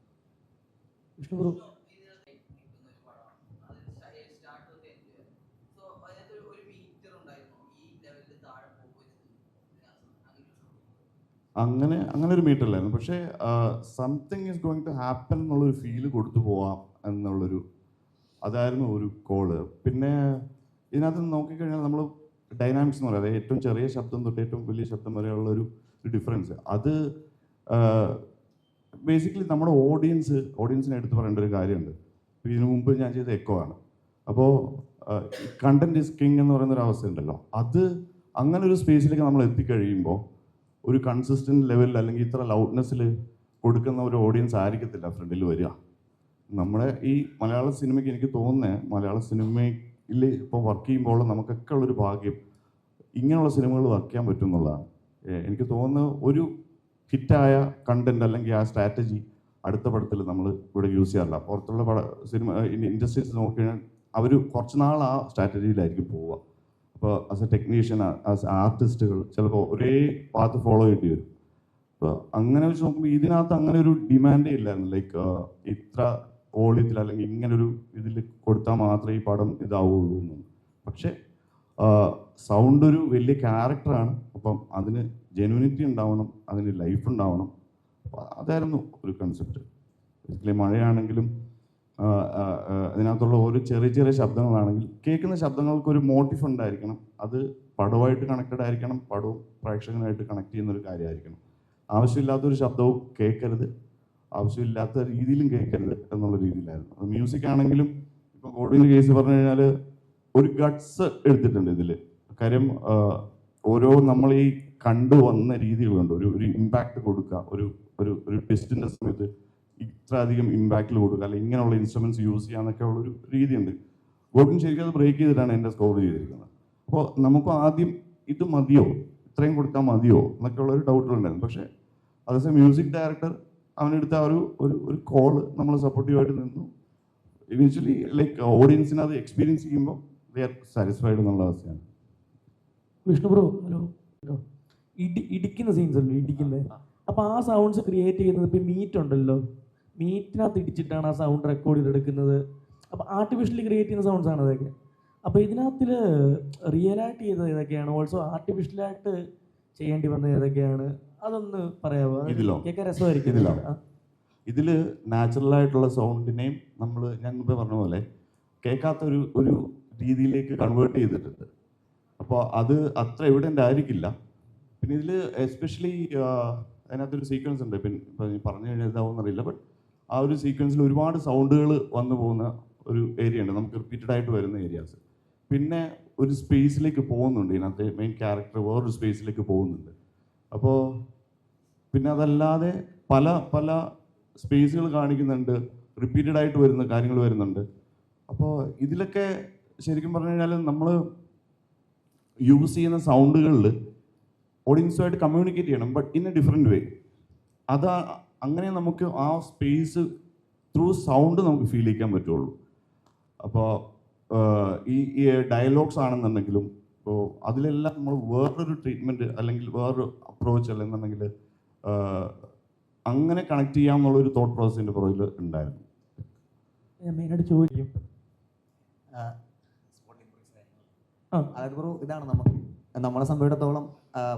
J: വിഷ്ണു ബ്രോ.
G: അങ്ങനെ ഒരു മീറ്ററിലായിരുന്നു. പക്ഷേ something is going to happen എന്നുള്ളൊരു ഫീല് കൊടുത്തു പോവാം എന്നുള്ളൊരു അതായിരുന്നു ഒരു കോള്. പിന്നെ ഇതിനകത്ത് നോക്കിക്കഴിഞ്ഞാൽ നമ്മൾ ഡൈനാമിക്സ് എന്ന് പറയുന്നത് ഏറ്റവും ചെറിയ ശബ്ദം തൊട്ട് ഏറ്റവും വലിയ ശബ്ദം വരെയുള്ള ഒരു ഡിഫറൻസ്. അത് ബേസിക്കലി നമ്മുടെ ഓഡിയൻസിനെ എടുത്ത് പറയേണ്ട ഒരു കാര്യമുണ്ട്. ഇതിനു മുമ്പ് ഞാൻ ചെയ്ത എക്കോ ആണ്. അപ്പോൾ കണ്ടന്റ് ഇസ് കിങ് എന്ന് പറയുന്ന ഒരു അവസ്ഥ ഉണ്ടല്ലോ, അത് അങ്ങനെ ഒരു സ്പേസിലേക്ക് നമ്മൾ എത്തിക്കഴിയുമ്പോൾ ഒരു കൺസിസ്റ്റൻറ്റ് ലെവലിൽ അല്ലെങ്കിൽ ഇത്ര ലൗഡ്നെസ്സിൽ കൊടുക്കുന്ന ഒരു ഓഡിയൻസ് ആയിരിക്കത്തില്ല ഫ്രണ്ടിൽ വരിക. നമ്മുടെ ഈ മലയാള സിനിമയ്ക്ക് എനിക്ക് തോന്നുന്നത് മലയാള സിനിമയിൽ ഇപ്പോൾ വർക്ക് ചെയ്യുമ്പോൾ നമുക്കൊക്കെ ഉള്ളൊരു ഭാഗ്യം ഇങ്ങനെയുള്ള സിനിമകൾ വർക്ക് ചെയ്യാൻ പറ്റും എന്നുള്ളതാണ്. എനിക്ക് തോന്നുന്നു ഒരു ഹിറ്റായ കണ്ടന്റ് അല്ലെങ്കിൽ ആ സ്ട്രാറ്റജി അടുത്ത പടത്തിൽ നമ്മൾ ഇവിടെ യൂസ് ചെയ്യാറില്ല. പുറത്തുള്ള സിനിമ ഇൻഡസ്ട്രീസ് നോക്കിക്കഴിഞ്ഞാൽ അവർ കുറച്ച് നാൾ ആ സ്ട്രാറ്റജിയിലായിരിക്കും പോവുക. അപ്പോൾ ആസ് എ ടെക്നീഷ്യൻ, ആസ് ആർട്ടിസ്റ്റുകൾ ചിലപ്പോൾ ഒരേ പാത്ത് ഫോളോ ചെയ്യേണ്ടി വരും. അപ്പോൾ അങ്ങനെ വെച്ച് നോക്കുമ്പോൾ ഇതിനകത്ത് അങ്ങനെ ഒരു ഡിമാൻഡേ ഇല്ലായിരുന്നു. ലൈക്ക് ഇത്ര വോളിയത്തിൽ അല്ലെങ്കിൽ ഇങ്ങനൊരു ഇതിൽ കൊടുത്താൽ മാത്രമേ ഈ പടം ഇതാവുള്ളൂ എന്ന്. പക്ഷേ സൗണ്ട് ഒരു വലിയ ക്യാരക്ടറാണ്. അപ്പം അതിന് ജെനുവിനിറ്റി ഉണ്ടാവണം, അതിന് ലൈഫ് ഉണ്ടാവണം. അതായിരുന്നു ഒരു കൺസെപ്റ്റ്. ബേസിക്കലി മഴയാണെങ്കിലും അതിനകത്തുള്ള ഓരോ ചെറിയ ചെറിയ ശബ്ദങ്ങളാണെങ്കിൽ കേൾക്കുന്ന ശബ്ദങ്ങൾക്കൊരു മോട്ടീവ് ഉണ്ടായിരിക്കണം. അത് പടവുമായിട്ട് കണക്റ്റഡ് ആയിരിക്കണം, പടവും പ്രേക്ഷകനായിട്ട് കണക്ട് ചെയ്യുന്നൊരു കാര്യമായിരിക്കണം. ആവശ്യമില്ലാത്തൊരു ശബ്ദവും കേൾക്കരുത്, ആവശ്യമില്ലാത്ത രീതിയിലും കേൾക്കരുത് എന്നുള്ള രീതിയിലായിരുന്നു. അത് മ്യൂസിക് ആണെങ്കിലും ഇപ്പോൾ ഗോഡിൻ്റെ കേസ് പറഞ്ഞു കഴിഞ്ഞാൽ ഒരു ഗട്ട്സ് എടുത്തിട്ടുണ്ട് ഇതിൽ. കാര്യം ഓരോ നമ്മൾ ഈ കണ്ടുവന്ന രീതികളുണ്ട്. ഒരു ഇമ്പാക്റ്റ് കൊടുക്കുക, ഒരു ടെസ്റ്റിൻ്റെ സമയത്ത് ഇത്ര അധികം ഇമ്പാക്റ്റിൽ കൊടുക്കുക, അല്ലെങ്കിൽ ഇങ്ങനെയുള്ള ഇൻസ്ട്രുമെൻറ്റ്സ് യൂസ് ചെയ്യാന്നൊക്കെ ഉള്ളൊരു രീതിയുണ്ട്. ഗോഡിൻ ശരിക്കും അത് ബ്രേക്ക് ചെയ്തിട്ടാണ് എൻ്റെ സ്കോർ ചെയ്തിരിക്കുന്നത്. അപ്പോൾ നമുക്ക് ആദ്യം ഇത് മതിയോ, ഇത്രയും കൊടുത്താൽ മതിയോ എന്നൊക്കെ ഉള്ളൊരു ഡൗട്ടുകളുണ്ടായിരുന്നു. പക്ഷേ അതേ മ്യൂസിക് ഡയറക്ടർ അവനെടുത്ത ഒരു കോള് നമ്മൾ സപ്പോർട്ടീവായിട്ട് നിന്നു. ഇവൻച്വലി ലൈക്ക് ഓഡിയൻസിന് അത് എക്സ്പീരിയൻസ് ചെയ്യുമ്പോൾ ദേ ആർ സാറ്റിസ്ഫൈഡ് എന്നുള്ള അവസ്ഥയാണ്.
J: Vishnu bro, hello. ഇടിക്കുന്ന സീൻസ് അല്ലേ ഇടിക്കുന്നത്? അപ്പോൾ ആ സൗണ്ട്സ് ക്രിയേറ്റ് ചെയ്യുന്നത് ഇപ്പോൾ മീറ്റ് ഉണ്ടല്ലോ, മീറ്റിനകത്ത് ഇടിച്ചിട്ടാണ് ആ സൗണ്ട് റെക്കോർഡ് ചെയ്തെടുക്കുന്നത്. അപ്പോൾ ആർട്ടിഫിഷ്യലി ക്രിയേറ്റ് ചെയ്യുന്ന സൗണ്ട്സ് ആണ് അതൊക്കെ. അപ്പോൾ ഇതിനകത്തിൽ റിയലായിട്ട് ചെയ്തത് ഏതൊക്കെയാണ്, ഓൾസോ ആർട്ടിഫിഷ്യലായിട്ട് ചെയ്യേണ്ടി വന്നത് ഏതൊക്കെയാണ്, അതൊന്ന് പറയാമോ? കേൾക്കാൻ രസമായിരിക്കും.
G: ഇതിൽ നാച്ചുറലായിട്ടുള്ള സൗണ്ടിനെയും നമ്മൾ ഞാൻ മുമ്പേ പറഞ്ഞ പോലെ കേൾക്കാത്ത ഒരു രീതിയിലേക്ക് കൺവേർട്ട് ചെയ്തിട്ടുണ്ട്. അപ്പോൾ അത് അത്ര എവിഡൻ്റ് ആയിരിക്കില്ല. പിന്നെ ഇതിൽ എസ്പെഷ്യലി അതിനകത്തൊരു സീക്വൻസ് ഉണ്ട്, പിന്നെ പറഞ്ഞു കഴിഞ്ഞാൽ ഇതാവുമെന്നറിയില്ല. ബട്ട് ആ ഒരു സീക്വൻസിൽ ഒരുപാട് സൗണ്ടുകൾ വന്നു പോകുന്ന ഒരു ഏരിയ ഉണ്ട്, നമുക്ക് റിപ്പീറ്റഡ് ആയിട്ട് വരുന്ന ഏരിയാസ്. പിന്നെ ഒരു സ്പേസിലേക്ക് പോകുന്നുണ്ട്, ഇതിനകത്ത് മെയിൻ ക്യാരക്ടർ വേറൊരു സ്പേസിലേക്ക് പോകുന്നുണ്ട്. അപ്പോൾ പിന്നെ അതല്ലാതെ പല പല സ്പേസുകൾ കാണിക്കുന്നുണ്ട്, റിപ്പീറ്റഡ് ആയിട്ട് വരുന്ന കാര്യങ്ങൾ വരുന്നുണ്ട്. അപ്പോൾ ഇതിലൊക്കെ ശരിക്കും പറഞ്ഞു കഴിഞ്ഞാൽ നമ്മൾ യൂസ് ചെയ്യുന്ന സൗണ്ടുകളിൽ ഓഡിയൻസുമായിട്ട് കമ്മ്യൂണിക്കേറ്റ് ചെയ്യണം, ബട്ട് ഇൻ എ ഡിഫറെൻറ്റ് വേ. അങ്ങനെ നമുക്ക് ആ സ്പേസ് ത്രൂ സൗണ്ട് നമുക്ക് ഫീൽ ചെയ്യാൻ പറ്റുള്ളൂ. അപ്പോൾ ഈ ഡയലോഗ്സ് ആണെന്നുണ്ടെങ്കിലും ഇപ്പോൾ അതിലെല്ലാം നമ്മൾ വേറൊരു ട്രീറ്റ്മെൻറ്റ് അല്ലെങ്കിൽ വേറൊരു അപ്രോച്ച് അല്ലെന്നുണ്ടെങ്കിൽ അങ്ങനെ കണക്ട് ചെയ്യാമെന്നുള്ളൊരു തോട്ട് പ്രോസസ്സിൻ്റെ പുറകിൽ ഉണ്ടായിരുന്നു.
J: മെയിനായിട്ട് ചോദിക്കും
D: അതായത് ബ്രോ, ഇതാണ് നമ്മളെ സംഭവത്തോളം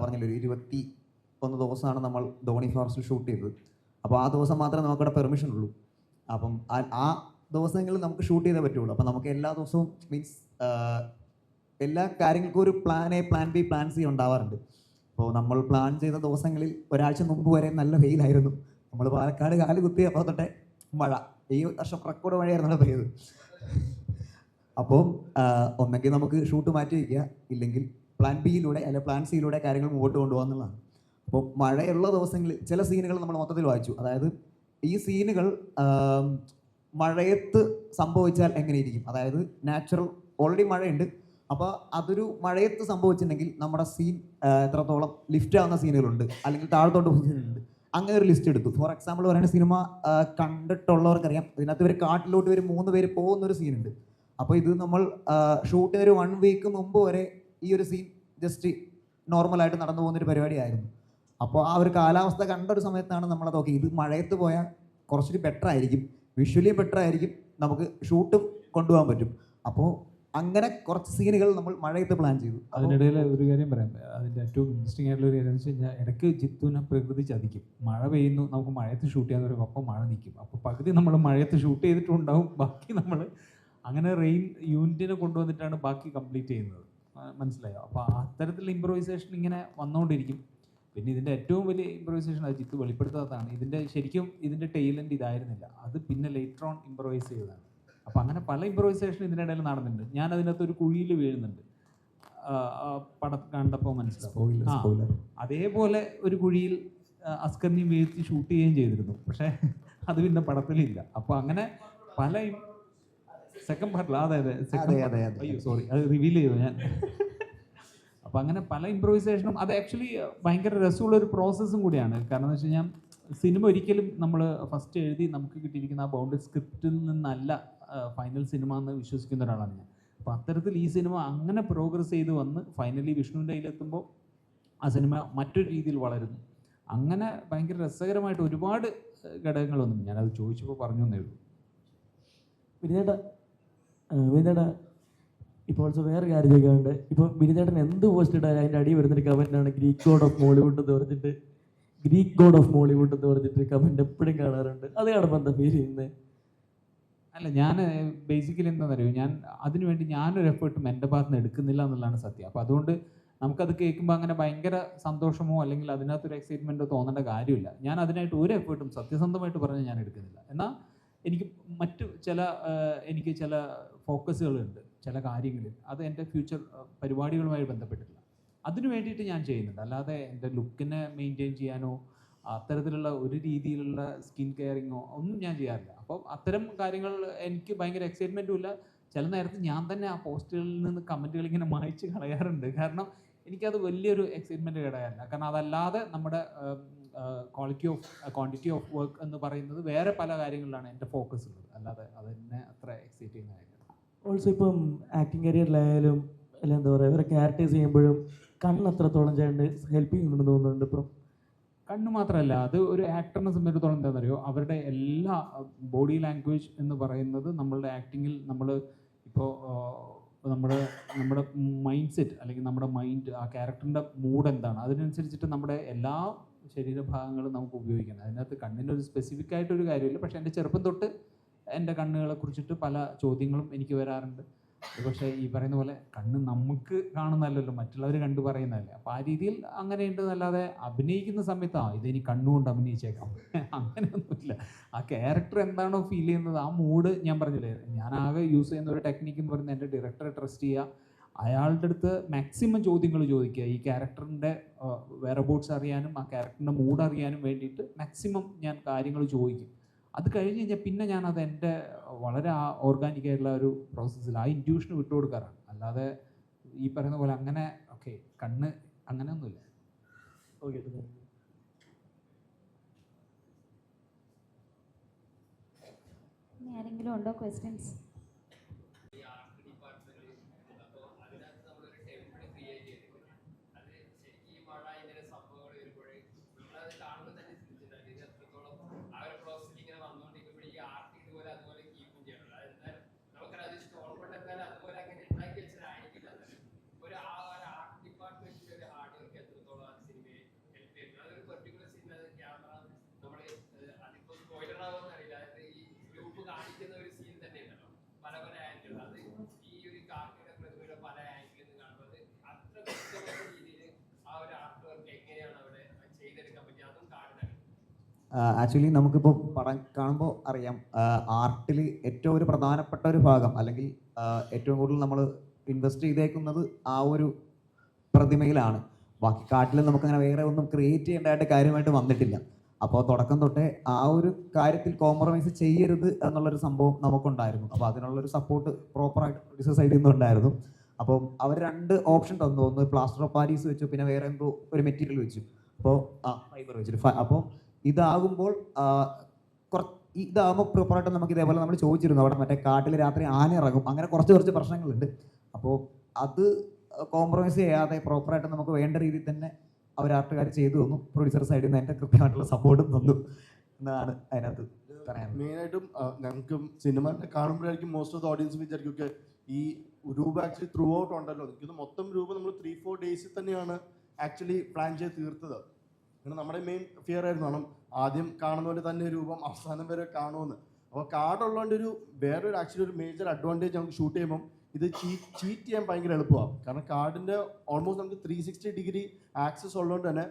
D: പറഞ്ഞില്ല, ഒരു 21 ദിവസമാണ് നമ്മൾ ധോണി ഫോറസ്റ്റിൽ ഷൂട്ട് ചെയ്തത്. അപ്പോൾ ആ ദിവസം മാത്രമേ നമുക്കവിടെ പെർമിഷൻ ഉള്ളൂ. അപ്പം ആ ദിവസങ്ങളിൽ നമുക്ക് ഷൂട്ട് ചെയ്തേ പറ്റുള്ളൂ. അപ്പം നമുക്ക് എല്ലാ ദിവസവും മീൻസ് എല്ലാ കാര്യങ്ങൾക്കും ഒരു plan A, plan B, plan C ഉണ്ടാവാറുണ്ട്. അപ്പോൾ നമ്മൾ പ്ലാൻ ചെയ്ത ദിവസങ്ങളിൽ ഒരാഴ്ച മുമ്പ് വരെ നല്ല വെയിലായിരുന്നു. നമ്മൾ പാലക്കാട് കാല് കുത്തിയപ്പോൾ തൊട്ടേ മഴ, ഈ വർഷം റെക്കോർഡ് മഴയായിരുന്നു പെയ്തത്. അപ്പോൾ ഒന്നെങ്കിൽ നമുക്ക് ഷൂട്ട് മാറ്റി വയ്ക്കുക, ഇല്ലെങ്കിൽ പ്ലാൻ ബിയിലൂടെ അല്ലെങ്കിൽ പ്ലാൻ സിയിലൂടെ കാര്യങ്ങൾ മുമ്പോട്ട് കൊണ്ടുപോകുക എന്നുള്ളതാണ്. അപ്പോൾ മഴയുള്ള ദിവസങ്ങളിൽ ചില സീനുകൾ നമ്മൾ മൊത്തത്തിൽ വായിച്ചു. അതായത് ഈ സീനുകൾ മഴയത്ത് സംഭവിച്ചാൽ എങ്ങനെയിരിക്കും, അതായത് നാച്ചുറൽ ഓൾറെഡി മഴയുണ്ട്, അപ്പോൾ അതൊരു മഴയത്ത് സംഭവിച്ചിട്ടുണ്ടെങ്കിൽ നമ്മുടെ സീൻ എത്രത്തോളം ലിഫ്റ്റ് ആവുന്ന സീനുകളുണ്ട് അല്ലെങ്കിൽ താഴത്തോട്ട് സീനുണ്ട്, അങ്ങനെ ഒരു ലിസ്റ്റ് എടുത്തു. ഫോർ എക്സാമ്പിൾ പറയുന്ന സിനിമ കണ്ടിട്ടുള്ളവർക്കറിയാം, ഇതിനകത്ത് ഒരു കാട്ടിലോട്ട് ഒരു 3 പേര് പോകുന്നൊരു സീനുണ്ട്. അപ്പോൾ ഇത് നമ്മൾ ഷൂട്ട് ഒരു 1 വീക്ക് മുമ്പ് വരെ ഈ ഒരു സീൻ ജസ്റ്റ് നോർമലായിട്ട് നടന്നു പോകുന്നൊരു പരിപാടിയായിരുന്നു. അപ്പോൾ ആ ഒരു കാലാവസ്ഥ കണ്ട ഒരു സമയത്താണ് നമ്മളത് ഓക്കെ, ഇത് മഴയത്ത് പോയാൽ കുറച്ചൊരു ബെറ്റർ ആയിരിക്കും, വിഷ്വലി ബെറ്റർ ആയിരിക്കും, നമുക്ക് ഷൂട്ടും കൊണ്ടുപോകാൻ പറ്റും. അപ്പോൾ അങ്ങനെ കുറച്ച് സീനുകൾ നമ്മൾ മഴയത്ത് പ്ലാൻ ചെയ്തു.
B: അതിനിടയിൽ ഒരു കാര്യം പറയാം, അതിൻ്റെ ഏറ്റവും ഇൻട്രസ്റ്റിംഗ് ആയിട്ടുള്ള ഒരു കാര്യം എന്ന് വെച്ച് കഴിഞ്ഞാൽ ഇടയ്ക്ക് ജിത്തുവിനെ പ്രകൃതി ചതിക്കും. മഴ പെയ്യുന്നു, നമുക്ക് മഴയത്ത് ഷൂട്ട് ചെയ്യാൻ പറയുമ്പോൾ അപ്പോൾ മഴ നിൽക്കും. അപ്പോൾ പകുതി നമ്മൾ മഴയത്ത് ഷൂട്ട് ചെയ്തിട്ടുണ്ടാവും, ബാക്കി നമ്മൾ അങ്ങനെ റെയിൻ യൂണിറ്റിനെ കൊണ്ടുവന്നിട്ടാണ് ബാക്കി കംപ്ലീറ്റ് ചെയ്യുന്നത്. മനസ്സിലായോ? അപ്പോൾ അത്തരത്തിലുള്ള ഇമ്പ്രൂവൈസേഷൻ ഇങ്ങനെ വന്നുകൊണ്ടിരിക്കും. പിന്നെ ഇതിൻ്റെ ഏറ്റവും വലിയ ഇമ്പ്രൂവൈസേഷൻ അത് ജിത്ത് വെളിപ്പെടുത്താത്തതാണ്. ശരിക്കും ഇതിൻ്റെ ടൈലൻറ്റ് ഇതായിരുന്നില്ല, അത് പിന്നെ ലേറ്റർ ഓൺ ഇമ്പ്രൂവൈസ് ചെയ്തതാണ്. അപ്പോൾ അങ്ങനെ പല ഇമ്പ്രൂവൈസേഷൻ ഇതിനിടയിൽ നടന്നിട്ടുണ്ട്. ഞാൻ അതിനകത്ത് ഒരു കുഴിയിൽ വീഴുന്നുണ്ട്, പടം കണ്ടപ്പോൾ മനസ്സിലാവും. അതേപോലെ ഒരു കുഴിയിൽ അസ്കറിനെയും വീഴ്ത്തി ഷൂട്ട് ചെയ്യുകയും ചെയ്തിരുന്നു, പക്ഷേ അത് പിന്നെ പടത്തിലില്ല. അപ്പോൾ അങ്ങനെ പല സെക്കൻഡ് പാർട്ടിൽ അയ്യോ സോറി അത് റിവീൽ ചെയ്തു ഞാൻ. അപ്പോൾ അങ്ങനെ പല ഇമ്പ്രൂവൈസേഷനും അത് ആക്ച്വലി ഭയങ്കര രസമുള്ളൊരു പ്രോസസ്സും കൂടിയാണ്. കാരണം എന്ന് വെച്ച് കഴിഞ്ഞാൽ സിനിമ ഒരിക്കലും നമ്മൾ ഫസ്റ്റ് എഴുതി നമുക്ക് കിട്ടിയിരിക്കുന്ന ആ ബൗണ്ടഡ് സ്ക്രിപ്റ്റിൽ നിന്നല്ല ഫൈനൽ സിനിമ എന്ന് വിശ്വസിക്കുന്ന ഒരാളാണ് ഞാൻ. അപ്പോൾ അത്തരത്തിൽ ഈ സിനിമ അങ്ങനെ പ്രോഗ്രസ് ചെയ്ത് വന്ന് ഫൈനലി വിഷ്ണുവിൻ്റെ കയ്യിലെത്തുമ്പോൾ ആ സിനിമ മറ്റൊരു രീതിയിൽ വളരുന്നു. അങ്ങനെ ഭയങ്കര രസകരമായിട്ട് ഒരുപാട് ഘടകങ്ങൾ വന്നു. ഞാനത് ചോദിച്ചപ്പോൾ പറഞ്ഞു എന്നേ ഉള്ളൂ.
J: വിനീതേട്ടാ ഇപ്പോൾ ഓൾസോ വേറെ കാര്യം ചോദിക്കാറുണ്ട്. ഇപ്പോൾ വിനീതേട്ടൻ എന്ത് പോസ്റ്റ് ഇട്ടാലും അതിൻ്റെ അടി വരുന്നൊരു കമൻറ്റാണ് ഗ്രീക്ക് ഗോഡ് ഓഫ് മോളിവുഡ് എന്ന് പറഞ്ഞിട്ട്. ഗ്രീക്ക് ഗോഡ് ഓഫ് മോളിവുഡ് എന്ന് പറഞ്ഞിട്ട് കമൻറ്റ് എപ്പോഴും കാണാറുണ്ട്. അത് കാണുമ്പോൾ എന്താ ഫീൽ ചെയ്യുന്നത്?
B: അല്ല, ഞാൻ ബേസിക്കലി എന്താണെന്ന് അറിയുമോ, ഞാൻ അതിനുവേണ്ടി ഞാനൊരു എഫേർട്ടും എൻ്റെ ഭാഗത്ത് നിന്ന് എടുക്കുന്നില്ല എന്നുള്ളതാണ് സത്യം. അപ്പോൾ അതുകൊണ്ട് നമുക്കത് കേൾക്കുമ്പോൾ അങ്ങനെ ഭയങ്കര സന്തോഷമോ അല്ലെങ്കിൽ അതിനകത്തൊരു എക്സൈറ്റ്മെൻറ്റോ തോന്നേണ്ട കാര്യമില്ല. ഞാൻ അതിനായിട്ട് ഒരു എഫേർട്ടും സത്യസന്ധമായിട്ട് പറഞ്ഞാൽ ഞാൻ എടുക്കുന്നില്ല. എന്നാൽ എനിക്ക് മറ്റു എനിക്ക് ചില ഫോക്കസുകളുണ്ട് ചില കാര്യങ്ങളിൽ, അത് എൻ്റെ ഫ്യൂച്ചർ പരിപാടികളുമായി ബന്ധപ്പെട്ടിട്ടില്ല. അതിനു വേണ്ടിയിട്ട് ഞാൻ ചെയ്യുന്നുണ്ട്. അല്ലാതെ എൻ്റെ ലുക്കിനെ മെയിൻറ്റെയിൻ ചെയ്യാനോ അത്തരത്തിലുള്ള ഒരു രീതിയിലുള്ള സ്കിൻ കെയറിങ്ങോ ഒന്നും ഞാൻ ചെയ്യാറില്ല. അപ്പോൾ അത്തരം കാര്യങ്ങൾ എനിക്ക് ഭയങ്കര എക്സൈറ്റ്മെൻറ്റും ഇല്ല. ചില നേരത്ത് ഞാൻ തന്നെ ആ പോസ്റ്റുകളിൽ നിന്ന് കമൻറ്റുകൾ ഇങ്ങനെ മായ്ച്ച് കളയാറുണ്ട്. കാരണം എനിക്കത് വലിയൊരു എക്സൈറ്റ്മെൻറ്റ് ഘടകമല്ല. കാരണം അതല്ലാതെ നമ്മുടെ ക്വാണ്ടിറ്റി ഓഫ് വർക്ക് എന്ന് പറയുന്നത് വേറെ പല കാര്യങ്ങളിലാണ് എൻ്റെ ഫോക്കസ് ഉള്ളത്. അല്ലാതെ അതെന്നെ അത്ര എക്സൈറ്റ് ചെയ്യുന്ന കാര്യമാണ്.
J: ഓൾസോ ഇപ്പം ആക്ടിങ് കരിയറിലായാലും അല്ല എന്താ പറയുക, ഇവരെ ക്യാരക്ടേഴ്സ് ചെയ്യുമ്പോഴും കണ്ണ് അത്രത്തോളം ചേട്ടൻ ഹെൽപ്പ് ചെയ്യുന്നുണ്ടെന്ന് തോന്നുന്നുണ്ട്. ഇപ്പം
B: കണ്ണ് മാത്രമല്ല, അത് ഒരു ആക്ടറിനെ സംബന്ധിച്ചിടത്തോളം എന്താണെന്നറിയോ, അവരുടെ എല്ലാ ബോഡി ലാംഗ്വേജ് എന്ന് പറയുന്നത് നമ്മളുടെ ആക്ടിങ്ങിൽ നമ്മൾ ഇപ്പോൾ നമ്മുടെ മൈൻഡ് സെറ്റ് അല്ലെങ്കിൽ നമ്മുടെ മൈൻഡ് ആ ക്യാരക്ടറിൻ്റെ മൂഡ് എന്താണ് അതിനനുസരിച്ചിട്ട് നമ്മുടെ എല്ലാ ശരീരഭാഗങ്ങളും നമുക്ക് ഉപയോഗിക്കണം. അതിനകത്ത് കണ്ണിൻ്റെ ഒരു സ്പെസിഫിക് ആയിട്ടൊരു കാര്യമില്ല. പക്ഷേ എൻ്റെ ചെറുപ്പം തൊട്ട് എൻ്റെ കണ്ണുകളെ കുറിച്ചിട്ട് പല ചോദ്യങ്ങളും എനിക്ക് വരാറുണ്ട്. പക്ഷേ ഈ പറയുന്ന പോലെ കണ്ണ് നമുക്ക് കാണുന്നതല്ലല്ലോ, മറ്റുള്ളവർ കണ്ടു പറയുന്നതല്ലേ. അപ്പോൾ ആ രീതിയിൽ അങ്ങനെയുണ്ടെന്നല്ലാതെ അഭിനയിക്കുന്ന സമയത്ത് ഇതെനി കണ്ണുകൊണ്ട് അഭിനയിച്ചേക്കാം അങ്ങനെയൊന്നുമില്ല. ആ ക്യാരക്ടർ എന്താണോ ഫീൽ ചെയ്യുന്നത് ആ മൂഡ്, ഞാൻ പറഞ്ഞില്ലേ, ഞാൻ ആകെ യൂസ് ചെയ്യുന്ന ഒരു ടെക്നിക്ക് എന്ന് പറയുന്നത് എൻ്റെ ഡയറക്ടറെ ട്രസ്റ്റ് ചെയ്യുക, അയാളുടെ അടുത്ത് മാക്സിമം ചോദ്യങ്ങൾ ചോദിക്കുക. ഈ ക്യാരക്ടറിൻ്റെ വെയർഅബൌട്ട്സ് അറിയാനും ആ ക്യാരക്ടറിൻ്റെ മൂഡ് അറിയാനും വേണ്ടിയിട്ട് മാക്സിമം ഞാൻ കാര്യങ്ങൾ ചോദിക്കും. അത് കഴിഞ്ഞ് കഴിഞ്ഞാൽ പിന്നെ ഞാനത് എൻ്റെ വളരെ ഓർഗാനിക് ആയിട്ടുള്ള ഒരു പ്രോസസ്സിൽ ആ ഇൻറ്റ്യൂഷന് വിട്ടുകൊടുക്കാറാണ്. അല്ലാതെ ഈ പറയുന്ന പോലെ അങ്ങനെ ഓക്കെ കണ്ണ് അങ്ങനെയൊന്നുമില്ല.
J: ഓക്കെ,
O: ആരെങ്കിലും ഉണ്ടോ ക്വസ്റ്റ്യൻസ്?
D: ആക്ച്വലി നമുക്കിപ്പോൾ പടം കാണുമ്പോൾ അറിയാം, ആർട്ടിൽ ഏറ്റവും ഒരു പ്രധാനപ്പെട്ട ഒരു ഭാഗം അല്ലെങ്കിൽ ഏറ്റവും കൂടുതൽ നമ്മൾ ഇൻവെസ്റ്റ് ചെയ്തേക്കുന്നത് ആ ഒരു പ്രതിമയിലാണ്. ബാക്കി കാട്ടിൽ നമുക്കങ്ങനെ വേറെ ഒന്നും ക്രിയേറ്റ് ചെയ്യേണ്ടതായിട്ട് കാര്യമായിട്ട് വന്നിട്ടില്ല. അപ്പോൾ തുടക്കം തൊട്ടേ ആ ഒരു കാര്യത്തിൽ കോംപ്രമൈസ് ചെയ്യരുത് എന്നുള്ളൊരു സംഭവം നമുക്കുണ്ടായിരുന്നു. അപ്പോൾ അതിനുള്ളൊരു സപ്പോർട്ട് പ്രോപ്പറായിട്ട് പ്രൊഡ്യൂസർ സൈഡിൽ നിന്നുണ്ടായിരുന്നു. അപ്പോൾ അവർ 2 ഓപ്ഷൻ തന്നു. ഒന്ന് പ്ലാസ്റ്റർ ഓഫ് പാരീസ് വെച്ചു, പിന്നെ വേറെ എന്തോ ഒരു മെറ്റീരിയൽ വെച്ചു. അപ്പോൾ ഫൈബർ വെച്ചിട്ട്. അപ്പോൾ ഇതാകുമ്പോൾ ഇതാകുമ്പോൾ പ്രോപ്പറായിട്ട് നമുക്ക് ഇതേപോലെ നമ്മൾ ചോദിച്ചിരുന്നു, അവിടെ മറ്റേ കാട്ടിൽ രാത്രി ആന ഇറങ്ങും, അങ്ങനെ കുറച്ച് പ്രശ്നങ്ങളുണ്ട്. അപ്പോൾ അത് കോംപ്രമൈസ് ചെയ്യാതെ പ്രോപ്പറായിട്ട് നമുക്ക് വേണ്ട രീതിയിൽ തന്നെ അവർ ആർട്ടുകാർ ചെയ്തു തന്നു. പ്രൊഡ്യൂസർ സൈഡിൽ നിന്ന് എൻ്റെ കൃത്യമായിട്ടുള്ള സപ്പോർട്ടും തന്നു എന്നാണ് അതിനകത്ത് പറയാൻ.
H: മെയിനായിട്ടും ഞങ്ങൾക്ക് സിനിമ കാണുമ്പോഴായിരിക്കും മോസ്റ്റ് ഓഫ് ദ ഓഡിയൻസ് വിചാരിക്കും ഈ രൂപ ആക്ച്വലി ത്രൂ ഔട്ട് ഉണ്ടല്ലോ. ഇത് മൊത്തം രൂപ നമ്മൾ 3-4 ഡേയ്സിൽ തന്നെയാണ് ആക്ച്വലി പ്ലാൻ ചെയ്ത് തീർത്തത്. അങ്ങനെ നമ്മുടെ മെയിൻ ഫിയർ ആയിരുന്നു, കാരണം ആദ്യം കാണുന്ന പോലെ തന്നെ രൂപം അവസാനം വരെ കാണുമെന്ന്. അപ്പോൾ കാർഡുള്ളതുകൊണ്ട് വേറൊരു ആക്ച്വലി ഒരു മേജർ അഡ്വാൻറ്റേജ് നമുക്ക് ഷൂട്ട് ചെയ്യുമ്പം ഇത് ചീറ്റ് ചെയ്യാൻ ഭയങ്കര എളുപ്പമാണ്. കാരണം കാർഡിൻ്റെ ഓൾമോസ്റ്റ് നമുക്ക് 360 ഡിഗ്രി ആക്സസ് ഉള്ളതുകൊണ്ട് തന്നെ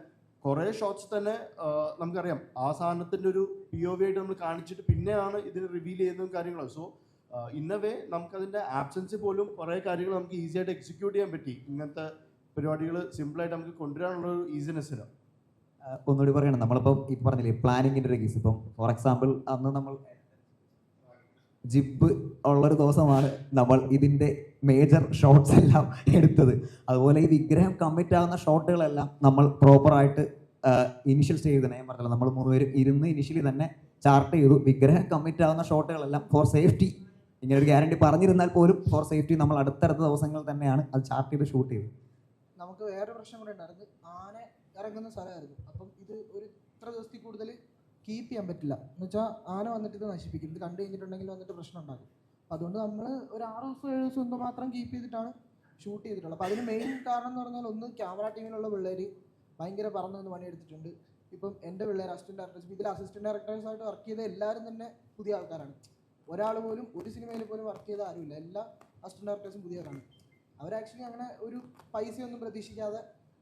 H: കുറേ ഷോട്ട്സ് തന്നെ നമുക്കറിയാം ആ സാധനത്തിൻ്റെ ഒരു POV ആയിട്ട് നമ്മൾ കാണിച്ചിട്ട് പിന്നെയാണ് ഇതിന് റിവീൽ ചെയ്യുന്നതും കാര്യങ്ങളും. സോ ഇൻ എ വേ നമുക്കതിൻ്റെ ആബ്സെൻസിൽ പോലും കുറേ കാര്യങ്ങൾ നമുക്ക് ഈസി ആയിട്ട് എക്സിക്യൂട്ട് ചെയ്യാൻ പറ്റി. ഇങ്ങനത്തെ പരിപാടികൾ സിമ്പിളായിട്ട് നമുക്ക് കൊണ്ടുവരാനുള്ള ഒരു ഈസിനെസ്സിന്.
D: ഒന്നുകൂടി പറയണം, നമ്മളിപ്പം ഇപ്പം പറഞ്ഞില്ലേ പ്ലാനിങ്ങിൻ്റെ ഒരു കേസ്. ഇപ്പം ഫോർ എക്സാമ്പിൾ അന്ന് നമ്മൾ ജിപ്പ് ഉള്ളൊരു ദിവസമാണ് നമ്മൾ ഇതിൻ്റെ മേജർ ഷോട്ട്സ് എല്ലാം എടുത്തത്. അതുപോലെ ഈ വിഗ്രഹം കമ്മിറ്റ് ആകുന്ന ഷോട്ടുകളെല്ലാം നമ്മൾ പ്രോപ്പറായിട്ട് ഇനിഷ്യൽ സ്റ്റേജ് തന്നെ ഞാൻ പറഞ്ഞല്ലോ, നമ്മൾ 3 പേരും ഇരുന്ന് ഇനിഷ്യലി തന്നെ ചാർട്ട് ചെയ്തു. വിഗ്രഹം കമ്മിറ്റ് ആകുന്ന ഷോട്ടുകളെല്ലാം ഫോർ സേഫ്റ്റി, ഇങ്ങനെ ഒരു ഗ്യാരണ്ടി പറഞ്ഞിരുന്നാൽ പോലും ഫോർ സേഫ്റ്റി നമ്മൾ അടുത്തടുത്ത ദിവസങ്ങൾ തന്നെയാണ് അത് ചാർട്ട് ചെയ്ത് ഷൂട്ട് ചെയ്തത്.
I: നമുക്ക് വേറെ പ്രശ്നം കൂടെ ഉണ്ടായിരുന്നു, ആന ഇറങ്ങുന്ന സ്ഥലമായിരുന്നു. അപ്പം ഇത് ഒരു ഇത്ര ദിവസത്തിൽ കൂടുതൽ കീപ്പ് ചെയ്യാൻ പറ്റില്ല എന്ന് വെച്ചാൽ ആന വന്നിട്ട് ഇത് നശിപ്പിക്കും. ഇത് കണ്ടു കഴിഞ്ഞിട്ടുണ്ടെങ്കിൽ വന്നിട്ട് പ്രശ്നം ഉണ്ടാകും. അപ്പം അതുകൊണ്ട് നമ്മൾ ഒരു 6 ദിവസം 7 ദിവസം ഒന്ന് മാത്രം കീപ്പ് ചെയ്തിട്ടാണ് ഷൂട്ട് ചെയ്തിട്ടുള്ളത്. അപ്പോൾ അതിന് മെയിൻ കാരണം എന്ന് പറഞ്ഞാൽ ഒന്ന് ക്യാമറ ടീമിലുള്ള പിള്ളേർ ഭയങ്കര പറന്ന് നിന്ന് പണിയെടുത്തിട്ടുണ്ട്. ഇപ്പം എൻ്റെ പിള്ളേർ അസിസ്റ്റൻറ്റ് ഡയറക്ടേഴ്സ്, ഇതിൽ അസിസ്റ്റൻറ്റ് ഡയറക്ടേഴ്സായിട്ട് വർക്ക് ചെയ്ത എല്ലാവരും തന്നെ പുതിയ ആൾക്കാരാണ്. ഒരാൾ പോലും ഒരു സിനിമയിൽ പോലും വർക്ക് ചെയ്ത ആരുമില്ല, എല്ലാ അസിസ്റ്റൻറ്റ് ഡയറക്ടേഴ്സും പുതിയവരാണ്. അവർ ആക്ച്വലി അങ്ങനെ ഒരു പൈസയൊന്നും പ്രതീക്ഷിക്കാതെ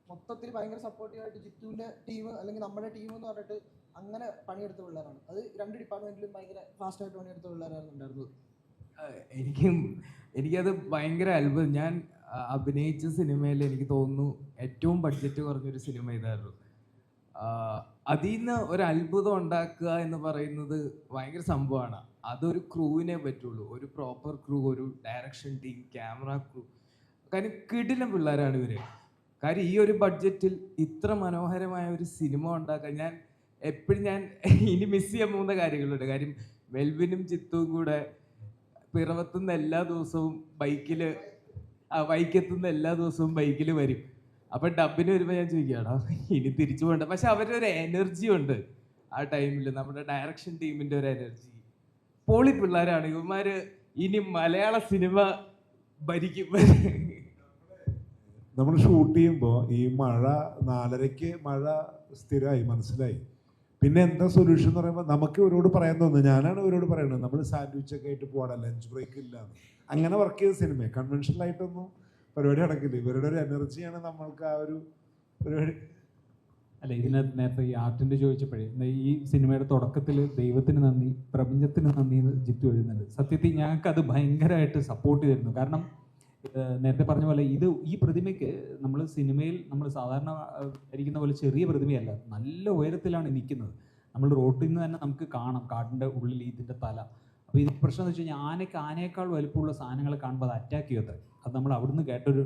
I: മൊത്തത്തിൽ ഭയങ്കര സപ്പോർട്ടീവായിട്ട് ജിത്തുവിൻ്റെ ടീം അല്ലെങ്കിൽ നമ്മുടെ ടീം എന്ന് പറഞ്ഞിട്ട് അങ്ങനെ പണിയെടുത്ത പിള്ളേരാണ്. അത് 2 ഡിപ്പാർട്ട്മെൻറ്റിലും ഭയങ്കര ഫാസ്റ്റായിട്ട് പണിയെടുത്ത പിള്ളേരായിരുന്നു ഉണ്ടായിരുന്നത്.
A: എനിക്കത് ഭയങ്കര അത്ഭുതം. ഞാൻ അഭിനയിച്ച സിനിമയിൽ എനിക്ക് തോന്നുന്നു ഏറ്റവും ബഡ്ജറ്റ് കുറഞ്ഞൊരു സിനിമ ഇതായിരുന്നു. അതിൽ നിന്ന് ഒരു അത്ഭുതം ഉണ്ടാക്കുക എന്ന് പറയുന്നത് ഭയങ്കര സംഭവമാണ്. അതൊരു ക്രൂവിനെ പറ്റുള്ളൂ, ഒരു പ്രോപ്പർ ക്രൂ, ഒരു ഡയറക്ഷൻ ടീം, ക്യാമറ ക്രൂ. കാര്യം കിടിലം പിള്ളേരാണ് ഇവർ. കാര്യം ഈ ഒരു ബഡ്ജറ്റിൽ ഇത്ര മനോഹരമായ ഒരു സിനിമ ഉണ്ടാക്കാൻ ഞാൻ ഇനി മിസ് ചെയ്യാൻ പോകുന്ന കാര്യങ്ങളുണ്ട്. കാര്യം മെൽവിനും ചിത്തുവും കൂടെ പിറവത്തുനിന്ന് എല്ലാ ദിവസവും വൈക്കത്തുനിന്ന് എല്ലാ ദിവസവും ബൈക്കിൽ വരും. അപ്പം ഡബിന് വരുമ്പോൾ ഞാൻ ചോദിക്കുകയാണോ ഇനി തിരിച്ചു പോകണ്ട. പക്ഷെ അവരുടെ ഒരു എനർജി ഉണ്ട് ആ ടൈമിൽ, നമ്മുടെ ഡയറക്ഷൻ ടീമിൻ്റെ ഒരു എനർജി. പൊളി പിള്ളേരാണ് ഇവന്മാർ. ഇനി മലയാള സിനിമ ഭരിക്കും.
C: നമ്മൾ ഷൂട്ട് ചെയ്യുമ്പോൾ ഈ മഴ 4:30 മഴ സ്ഥിരമായി മനസ്സിലായി. പിന്നെ എന്താ സൊല്യൂഷൻ എന്ന് പറയുമ്പോൾ നമുക്ക് ഇവരോട് പറയാൻ തോന്നുന്നു, ഞാനാണ് ഇവരോട് പറയുന്നത്, നമ്മൾ സാൻഡ്വിച്ചൊക്കെ ആയിട്ട് പോകണം, ലഞ്ച് ബ്രേക്ക് ഇല്ല. അങ്ങനെ വർക്ക് ചെയ്ത സിനിമ കൺവെൻഷനലായിട്ടൊന്നും പരിപാടി നടക്കില്ല. ഇവരുടെ ഒരു എനർജിയാണ് നമ്മൾക്ക് ആ ഒരു പരിപാടി.
B: അല്ല, ഇതിനകത്ത് നേരത്തെ ഈ ആർട്ടിൻ്റെ ചോദിച്ചപ്പോഴേ ഈ സിനിമയുടെ തുടക്കത്തിൽ ദൈവത്തിന് നന്ദി, പ്രപഞ്ചത്തിന് നന്ദി എന്ന് ജിത്തു എഴുതുന്നുണ്ട്. സത്യത്തിൽ ഞങ്ങൾക്കത് ഭയങ്കരമായിട്ട് സപ്പോർട്ട് ചെയ്തിരുന്നു. കാരണം നേരത്തെ പറഞ്ഞ പോലെ ഈ പ്രതിമയ്ക്ക് നമ്മൾ സിനിമയിൽ നമ്മൾ സാധാരണ ഇരിക്കുന്ന പോലെ ചെറിയ പ്രതിമയല്ല, നല്ല ഉയരത്തിലാണ് നിൽക്കുന്നത്. നമ്മൾ റോട്ടിൽ നിന്ന് തന്നെ നമുക്ക് കാണാം കാടിൻ്റെ ഉള്ളിൽ ഇതിൻ്റെ തല. അപ്പോൾ ഇത് പ്രശ്നം എന്ന് വെച്ച് കഴിഞ്ഞാൽ ആനയേക്കാൾ വലുപ്പമുള്ള സാധനങ്ങളെ കാണുമ്പോൾ അത് അറ്റാക്ക് ചെയ്യത്തേ. അത് നമ്മൾ അവിടുന്ന് കേട്ടൊരു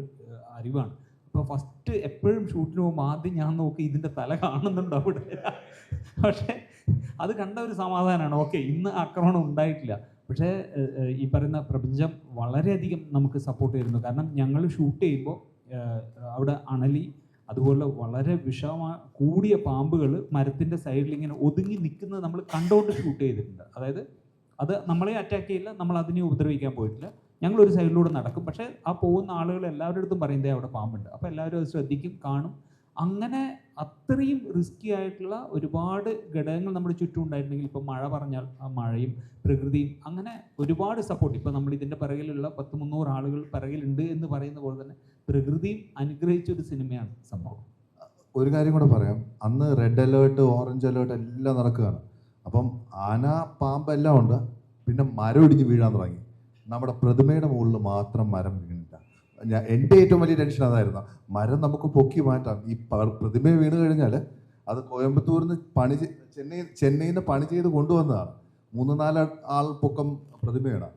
B: അറിവാണ്. അപ്പോൾ ഫസ്റ്റ് എപ്പോഴും ഷൂട്ടിന് പോകുമ്പോൾ ആദ്യം ഞാൻ നോക്കി ഇതിൻ്റെ തല കാണുന്നുണ്ടോ അവിടെ. പക്ഷേ അത് കണ്ട ഒരു സമാധാനമാണ്. ഓക്കെ, ഇന്ന് ആക്രമണം ഉണ്ടായിട്ടില്ല. പക്ഷേ ഈ പറയുന്ന പ്രപഞ്ചം വളരെയധികം നമുക്ക് സപ്പോർട്ട് ചെയ്യുന്നു. കാരണം ഞങ്ങൾ ഷൂട്ട് ചെയ്യുമ്പോൾ അവിടെ അണലി, അതുപോലെ വളരെ കൂടിയ പാമ്പുകൾ മരത്തിൻ്റെ സൈഡിൽ ഇങ്ങനെ ഒതുങ്ങി നിൽക്കുന്നത് നമ്മൾ കണ്ടുകൊണ്ട് ഷൂട്ട് ചെയ്തിട്ടുണ്ട്. അതായത് അത് നമ്മളെ അറ്റാക്ക് ചെയ്യില്ല, നമ്മൾ അതിനെ ഉപദ്രവിക്കാൻ പോയിട്ടില്ല. ഞങ്ങളൊരു സൈഡിലൂടെ നടക്കും. പക്ഷേ ആ പോകുന്ന ആളുകൾ എല്ലാവരുടെ അടുത്തും പറയുന്നത് അവിടെ പാമ്പുണ്ട്. അപ്പോൾ എല്ലാവരും അത് ശ്രദ്ധിക്കും, കാണും. അങ്ങനെ അത്രയും റിസ്കി ആയിട്ടുള്ള ഒരുപാട് ഘടകങ്ങൾ നമ്മുടെ ചുറ്റും ഉണ്ടായിട്ടുണ്ടെങ്കിൽ, ഇപ്പോൾ മഴ പറഞ്ഞാൽ ആ മഴയും പ്രകൃതിയും അങ്ങനെ ഒരുപാട് സപ്പോർട്ട്. ഇപ്പോൾ നമ്മൾ ഇതിൻ്റെ പിറകിലുള്ള 100-300 ആളുകൾ പിറകിലുണ്ട് എന്ന് പറയുന്ന പോലെ തന്നെ പ്രകൃതിയും അനുഗ്രഹിച്ചൊരു സിനിമയാണ് സംഭവം.
F: ഒരു കാര്യം കൂടെ പറയാം, അന്ന് റെഡ് അലേർട്ട്, ഓറഞ്ച് അലേർട്ട് എല്ലാം നടക്കുകയാണ്. അപ്പം ആന, പാമ്പ് എല്ലാം ഉണ്ട്. പിന്നെ മരം ഇടിഞ്ഞ് വീഴാൻ തുടങ്ങി. നമ്മുടെ പ്രതിമയുടെ മുകളിൽ മാത്രം മരം വീണില്ല. എൻ്റെ ഏറ്റവും വലിയ ടെൻഷൻ അതായിരുന്നു. മരം നമുക്ക് പൊക്കി മാറ്റാം. ഈ പ്രതിമ വീണ് കഴിഞ്ഞാൽ അത് കോയമ്പത്തൂരിൽ നിന്ന് ചെന്നൈയിൽ നിന്ന് പണി ചെയ്ത് കൊണ്ടുവന്നതാണ്. 3-4 ആൾ പൊക്കം പ്രതിമയാണ്.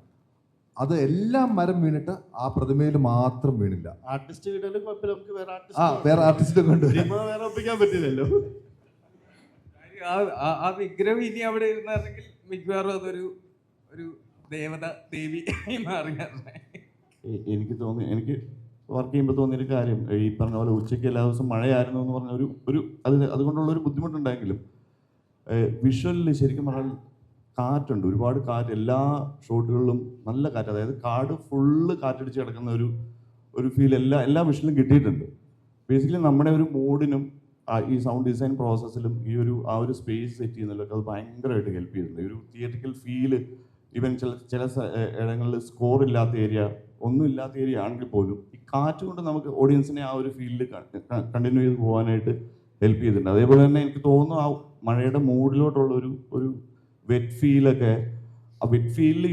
F: അത് എല്ലാം മരം വീണിട്ട് ആ പ്രതിമയിൽ മാത്രം വീണില്ല.
H: ആർട്ടിസ്റ്റ് കിട്ടാലും കുഴപ്പമില്ല, നമുക്ക്
F: വേറെ ആർട്ടിസ്റ്റ് കൊണ്ടുവരാം.
H: വേറെ ഒപ്പിക്കാൻ പറ്റില്ലല്ലോ.
A: ആ വിഗ്രഹം ഇനി അവിടെ ഇരുന്നാണെങ്കിൽ മിക്കവാറും അതൊരു ദേവി മാറിയായിരുന്നു.
G: എനിക്ക് വർക്ക് ചെയ്യുമ്പോൾ തോന്നിയൊരു കാര്യം, ഈ പറഞ്ഞ പോലെ ഉച്ചയ്ക്ക് എല്ലാ ദിവസവും മഴയായിരുന്നു എന്ന് പറഞ്ഞ അതുകൊണ്ടുള്ളൊരു ബുദ്ധിമുട്ടുണ്ടെങ്കിലും വിഷ്വലിൽ ശരിക്കും പറഞ്ഞാൽ കാറ്റുണ്ട്, ഒരുപാട് കാറ്റ്. എല്ലാ ഷോട്ടുകളിലും നല്ല കാറ്റ്, അതായത് കാട് ഫുള്ള് കാറ്റടിച്ച് കിടക്കുന്ന ഒരു ഫീൽ എല്ലാ വിഷ്വലിലും കിട്ടിയിട്ടുണ്ട്. ബേസിക്കലി നമ്മുടെ ഒരു മൂഡിനും ഈ സൗണ്ട് ഡിസൈൻ പ്രോസസ്സിലും ആ ഒരു സ്പേസ് സെറ്റ് ചെയ്യുന്നതിലൊക്കെ അത് ഭയങ്കരമായിട്ട് ഹെൽപ്പ് ചെയ്തിട്ടുണ്ട്. ഒരു തിയേറ്ററിക്കൽ ഫീല്, ഈവൻ ചില ഇടങ്ങളിൽ സ്കോർ ഇല്ലാത്ത ഏരിയ ഒന്നും ഇല്ലാത്ത ഏരിയ ആണെങ്കിൽ പോലും ഈ കാറ്റ് കൊണ്ട് നമുക്ക് ഓഡിയൻസിനെ ആ ഒരു ഫീൽഡിൽ കണ്ടിന്യൂ ചെയ്ത് പോകാനായിട്ട് ഹെൽപ്പ് ചെയ്തിട്ടുണ്ട്. അതേപോലെ തന്നെ എനിക്ക് തോന്നുന്നു ആ മഴയുടെ മൂഡിലോട്ടുള്ള ഒരു വെറ്റ് ഫീലൊക്കെ, ആ വെറ്റ് ഫീലിൽ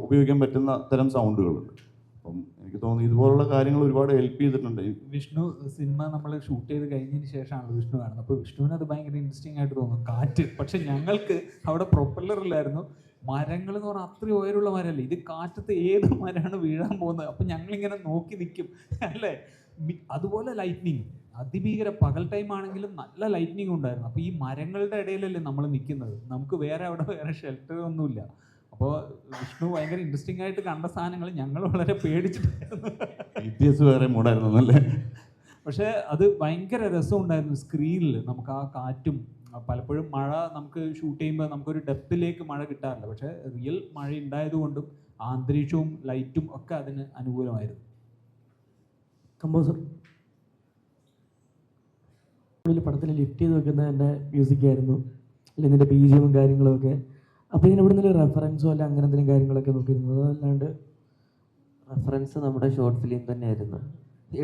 G: ഉപയോഗിക്കാൻ പറ്റുന്ന തരം സൗണ്ടുകളുണ്ട്. അപ്പം എനിക്ക് തോന്നുന്നു ഇതുപോലുള്ള കാര്യങ്ങൾ ഒരുപാട് ഹെൽപ്പ് ചെയ്തിട്ടുണ്ട്.
B: വിഷ്ണു സിനിമ നമ്മൾ ഷൂട്ട് ചെയ്ത് കഴിഞ്ഞതിന് ശേഷമാണല്ലോ വിഷ്ണു കാണുന്നത്. അപ്പോൾ വിഷ്ണുവിന് അത് ഭയങ്കര ഇൻട്രസ്റ്റിംഗ് ആയിട്ട് തോന്നും കാറ്റ്. പക്ഷെ ഞങ്ങൾക്ക് അവിടെ പ്രൊപ്പല്ലറില്ലായിരുന്നു, മരങ്ങൾ എന്ന് പറഞ്ഞാൽ അത്രയും ഉയരമുള്ള മരമല്ലേ, ഇത് കാറ്റത്ത് ഏത് മരമാണ് വീഴാൻ പോകുന്നത്. അപ്പം ഞങ്ങളിങ്ങനെ നോക്കി നിൽക്കും അല്ലേ. അതുപോലെ ലൈറ്റ്നിങ് അതിഭീകര, പകൽ ടൈം ആണെങ്കിലും നല്ല ലൈറ്റ്നിങ് ഉണ്ടായിരുന്നു. അപ്പോൾ ഈ മരങ്ങളുടെ ഇടയിലല്ലേ നമ്മൾ നിൽക്കുന്നത്, നമുക്ക് വേറെ ഷെൽട്ടർ ഒന്നുമില്ല. അപ്പോൾ വിഷ്ണു ഭയങ്കര ഇൻട്രസ്റ്റിംഗ് ആയിട്ട് കണ്ട സാധനങ്ങൾ ഞങ്ങൾ വളരെ പേടിച്ചിട്ടായിരുന്നു.
G: വേറെ മൂടായിരുന്നു.
B: പക്ഷേ അത് ഭയങ്കര രസമുണ്ടായിരുന്നു സ്ക്രീനിൽ. നമുക്ക് ആ കാറ്റും പലപ്പോഴും മഴ നമുക്ക് ഷൂട്ട് ചെയ്യുമ്പോൾ നമുക്കൊരു ഡെപ്തിലേക്ക് മഴ കിട്ടാറില്ല. പക്ഷേ റിയൽ മഴ ഉണ്ടായതുകൊണ്ടും ആ അന്തരീക്ഷവും ലൈറ്റും ഒക്കെ അതിന് അനുകൂലമായിരുന്നു.
J: കമ്പോസർ പടത്തിൽ ലിഫ്റ്റ് ചെയ്ത് വെക്കുന്ന എൻ്റെ മ്യൂസിക്കായിരുന്നു, അല്ലെങ്കിൽ ഇതിൻ്റെ ബീജിയവും കാര്യങ്ങളൊക്കെ. അപ്പോൾ ഇതിന് ഇവിടെ നിന്ന് റെഫറൻസോ അല്ല അങ്ങനെ എന്തെങ്കിലും കാര്യങ്ങളൊക്കെ നോക്കിയിരുന്നത്? അല്ലാണ്ട്
E: റെഫറൻസ് നമ്മുടെ ഷോർട്ട് ഫിലിം തന്നെയായിരുന്നു.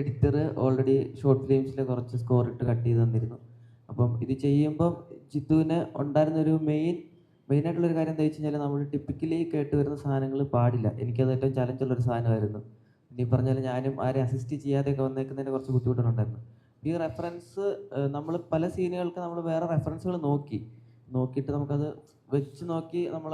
E: എഡിറ്റർ ഓൾറെഡി ഷോർട്ട് ഫിലിംസിലെ കുറച്ച് സ്കോർ ഇട്ട് കട്ട് ചെയ്ത് തന്നിരുന്നു. അപ്പം ഇത് ചെയ്യുമ്പം ജിത്തുവിന് ഉണ്ടായിരുന്നൊരു മെയിനായിട്ടുള്ളൊരു കാര്യം എന്താ വെച്ച് കഴിഞ്ഞാൽ, നമ്മൾ ടിപ്പിക്കലി കേട്ട് വരുന്ന സാധനങ്ങൾ പാടില്ല. എനിക്കത് ഏറ്റവും ചലഞ്ചുള്ളൊരു സാധനമായിരുന്നു. ഇനി പറഞ്ഞാൽ ഞാനും ആരെ അസിസ്റ്റ് ചെയ്യാതെയൊക്കെ വന്നേക്കുന്നതിന് കുറച്ച് ബുദ്ധിമുട്ടുണ്ടായിരുന്നു. ഈ റെഫറൻസ് നമ്മൾ പല സീനുകൾക്ക് നമ്മൾ വേറെ റെഫറൻസുകൾ നോക്കിയിട്ട് നമുക്കത് വെച്ച് നോക്കി നമ്മൾ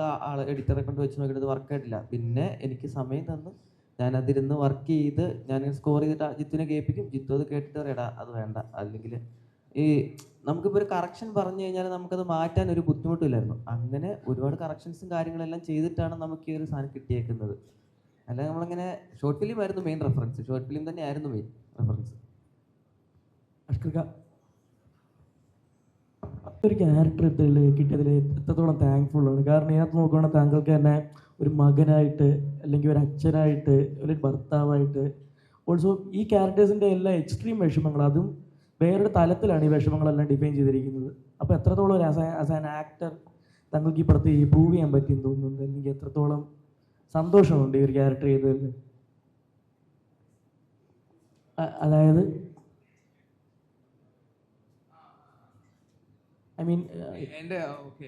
E: എഡിറ്ററെ കൊണ്ട് വെച്ച് നോക്കിയിട്ട് ഇത് വർക്കായിട്ടില്ല. പിന്നെ എനിക്ക് സമയം തന്ന് ഞാനതിരുന്ന് വർക്ക് ചെയ്ത് ഞാൻ സ്കോർ ചെയ്തിട്ട് ജിത്തുവിനെ കേൾപ്പിക്കും. ജിത്തു അത് കേട്ടിട്ട് പറയടാ അത് വേണ്ട, അല്ലെങ്കിൽ ഈ നമുക്കിപ്പോൾ ഒരു കറക്ഷൻ പറഞ്ഞു കഴിഞ്ഞാൽ നമുക്കത് മാറ്റാൻ ഒരു ബുദ്ധിമുട്ടില്ലായിരുന്നു. അങ്ങനെ ഒരുപാട് കറക്ഷൻസും കാര്യങ്ങളെല്ലാം ചെയ്തിട്ടാണ് നമുക്ക് ഈ ഒരു സാധനം കിട്ടിയേക്കുന്നത്. അല്ലെങ്കിൽ നമ്മളിങ്ങനെ ഷോർട്ട് ഫിലിം ആയിരുന്നു മെയിൻ റെഫറൻസ്, ഷോർട്ട് ഫിലിം തന്നെയായിരുന്നു മെയിൻ റെഫറൻസ്.
J: ഒരു ക്യാരക്ടർ കിട്ടിയതിൽ എത്രത്തോളം താങ്ക്ഫുള്ളാണ്. കാരണം ഇതിനകത്ത് നോക്കുകയാണെങ്കിൽ താങ്കൾക്ക് തന്നെ ഒരു മകനായിട്ട്, അല്ലെങ്കിൽ ഒരു അച്ഛനായിട്ട്, ഒരു ഭർത്താവായിട്ട്, ഓൾസോ ഈ ക്യാരക്ടേഴ്സിൻ്റെ എല്ലാ എക്സ്ട്രീം വിഷമങ്ങൾ, അതും വേറൊരു തലത്തിലാണ് ഈ വിഷമങ്ങളെല്ലാം ഡിഫൈൻ ചെയ്തിരിക്കുന്നത്. അപ്പോൾ എത്രത്തോളം ഒരു ആസ് ആൻ ആക്ടർ താങ്കൾക്ക് ഈ പടത്തിൽ പ്രൂവ് ചെയ്യാൻ പറ്റിയെന്ന് തോന്നുന്നുണ്ട്, അല്ലെങ്കിൽ എത്രത്തോളം സന്തോഷമുണ്ട് ഈ ഒരു ക്യാരക്ടർ ചെയ്തതിൽ? അതായത് ഐ മീൻ
A: എൻ്റെ ഓക്കെ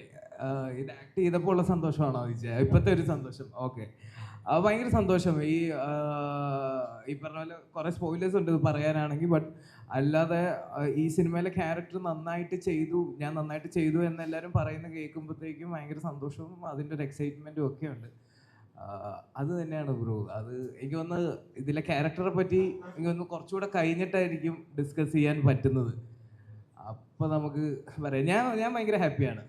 A: ഇത് ആക്ട് ചെയ്തപ്പോൾ ഉള്ള സന്തോഷമാണോ ചോദിച്ചത്? ഇപ്പോഴത്തെ ഒരു സന്തോഷം. ഓക്കെ, ഭയങ്കര സന്തോഷം. ഈ പറഞ്ഞ പോലെ കുറേ സ്പോയിലേഴ്സ് ഉണ്ട് ഇത് പറയാനാണെങ്കിൽ. ബട്ട് അല്ലാതെ ഈ സിനിമയിലെ ക്യാരക്ടർ ഞാൻ നന്നായിട്ട് ചെയ്തു എന്നെല്ലാവരും പറയുന്ന കേൾക്കുമ്പോഴത്തേക്കും ഭയങ്കര സന്തോഷവും അതിൻ്റെ ഒരു എക്സൈറ്റ്മെൻറ്റും ഒക്കെ ഉണ്ട്. അത് തന്നെയാണ് ബ്രോ. അത് എനിക്ക് തോന്നുന്നു ഇതിലെ ക്യാരക്ടറെ പറ്റി എനിക്ക് തോന്നുന്നു കുറച്ചുകൂടെ കഴിഞ്ഞിട്ടായിരിക്കും ഡിസ്കസ് ചെയ്യാൻ പറ്റുന്നത്. അപ്പോൾ നമുക്ക് പറയാം. ഞാൻ ഭയങ്കര ഹാപ്പിയാണ്.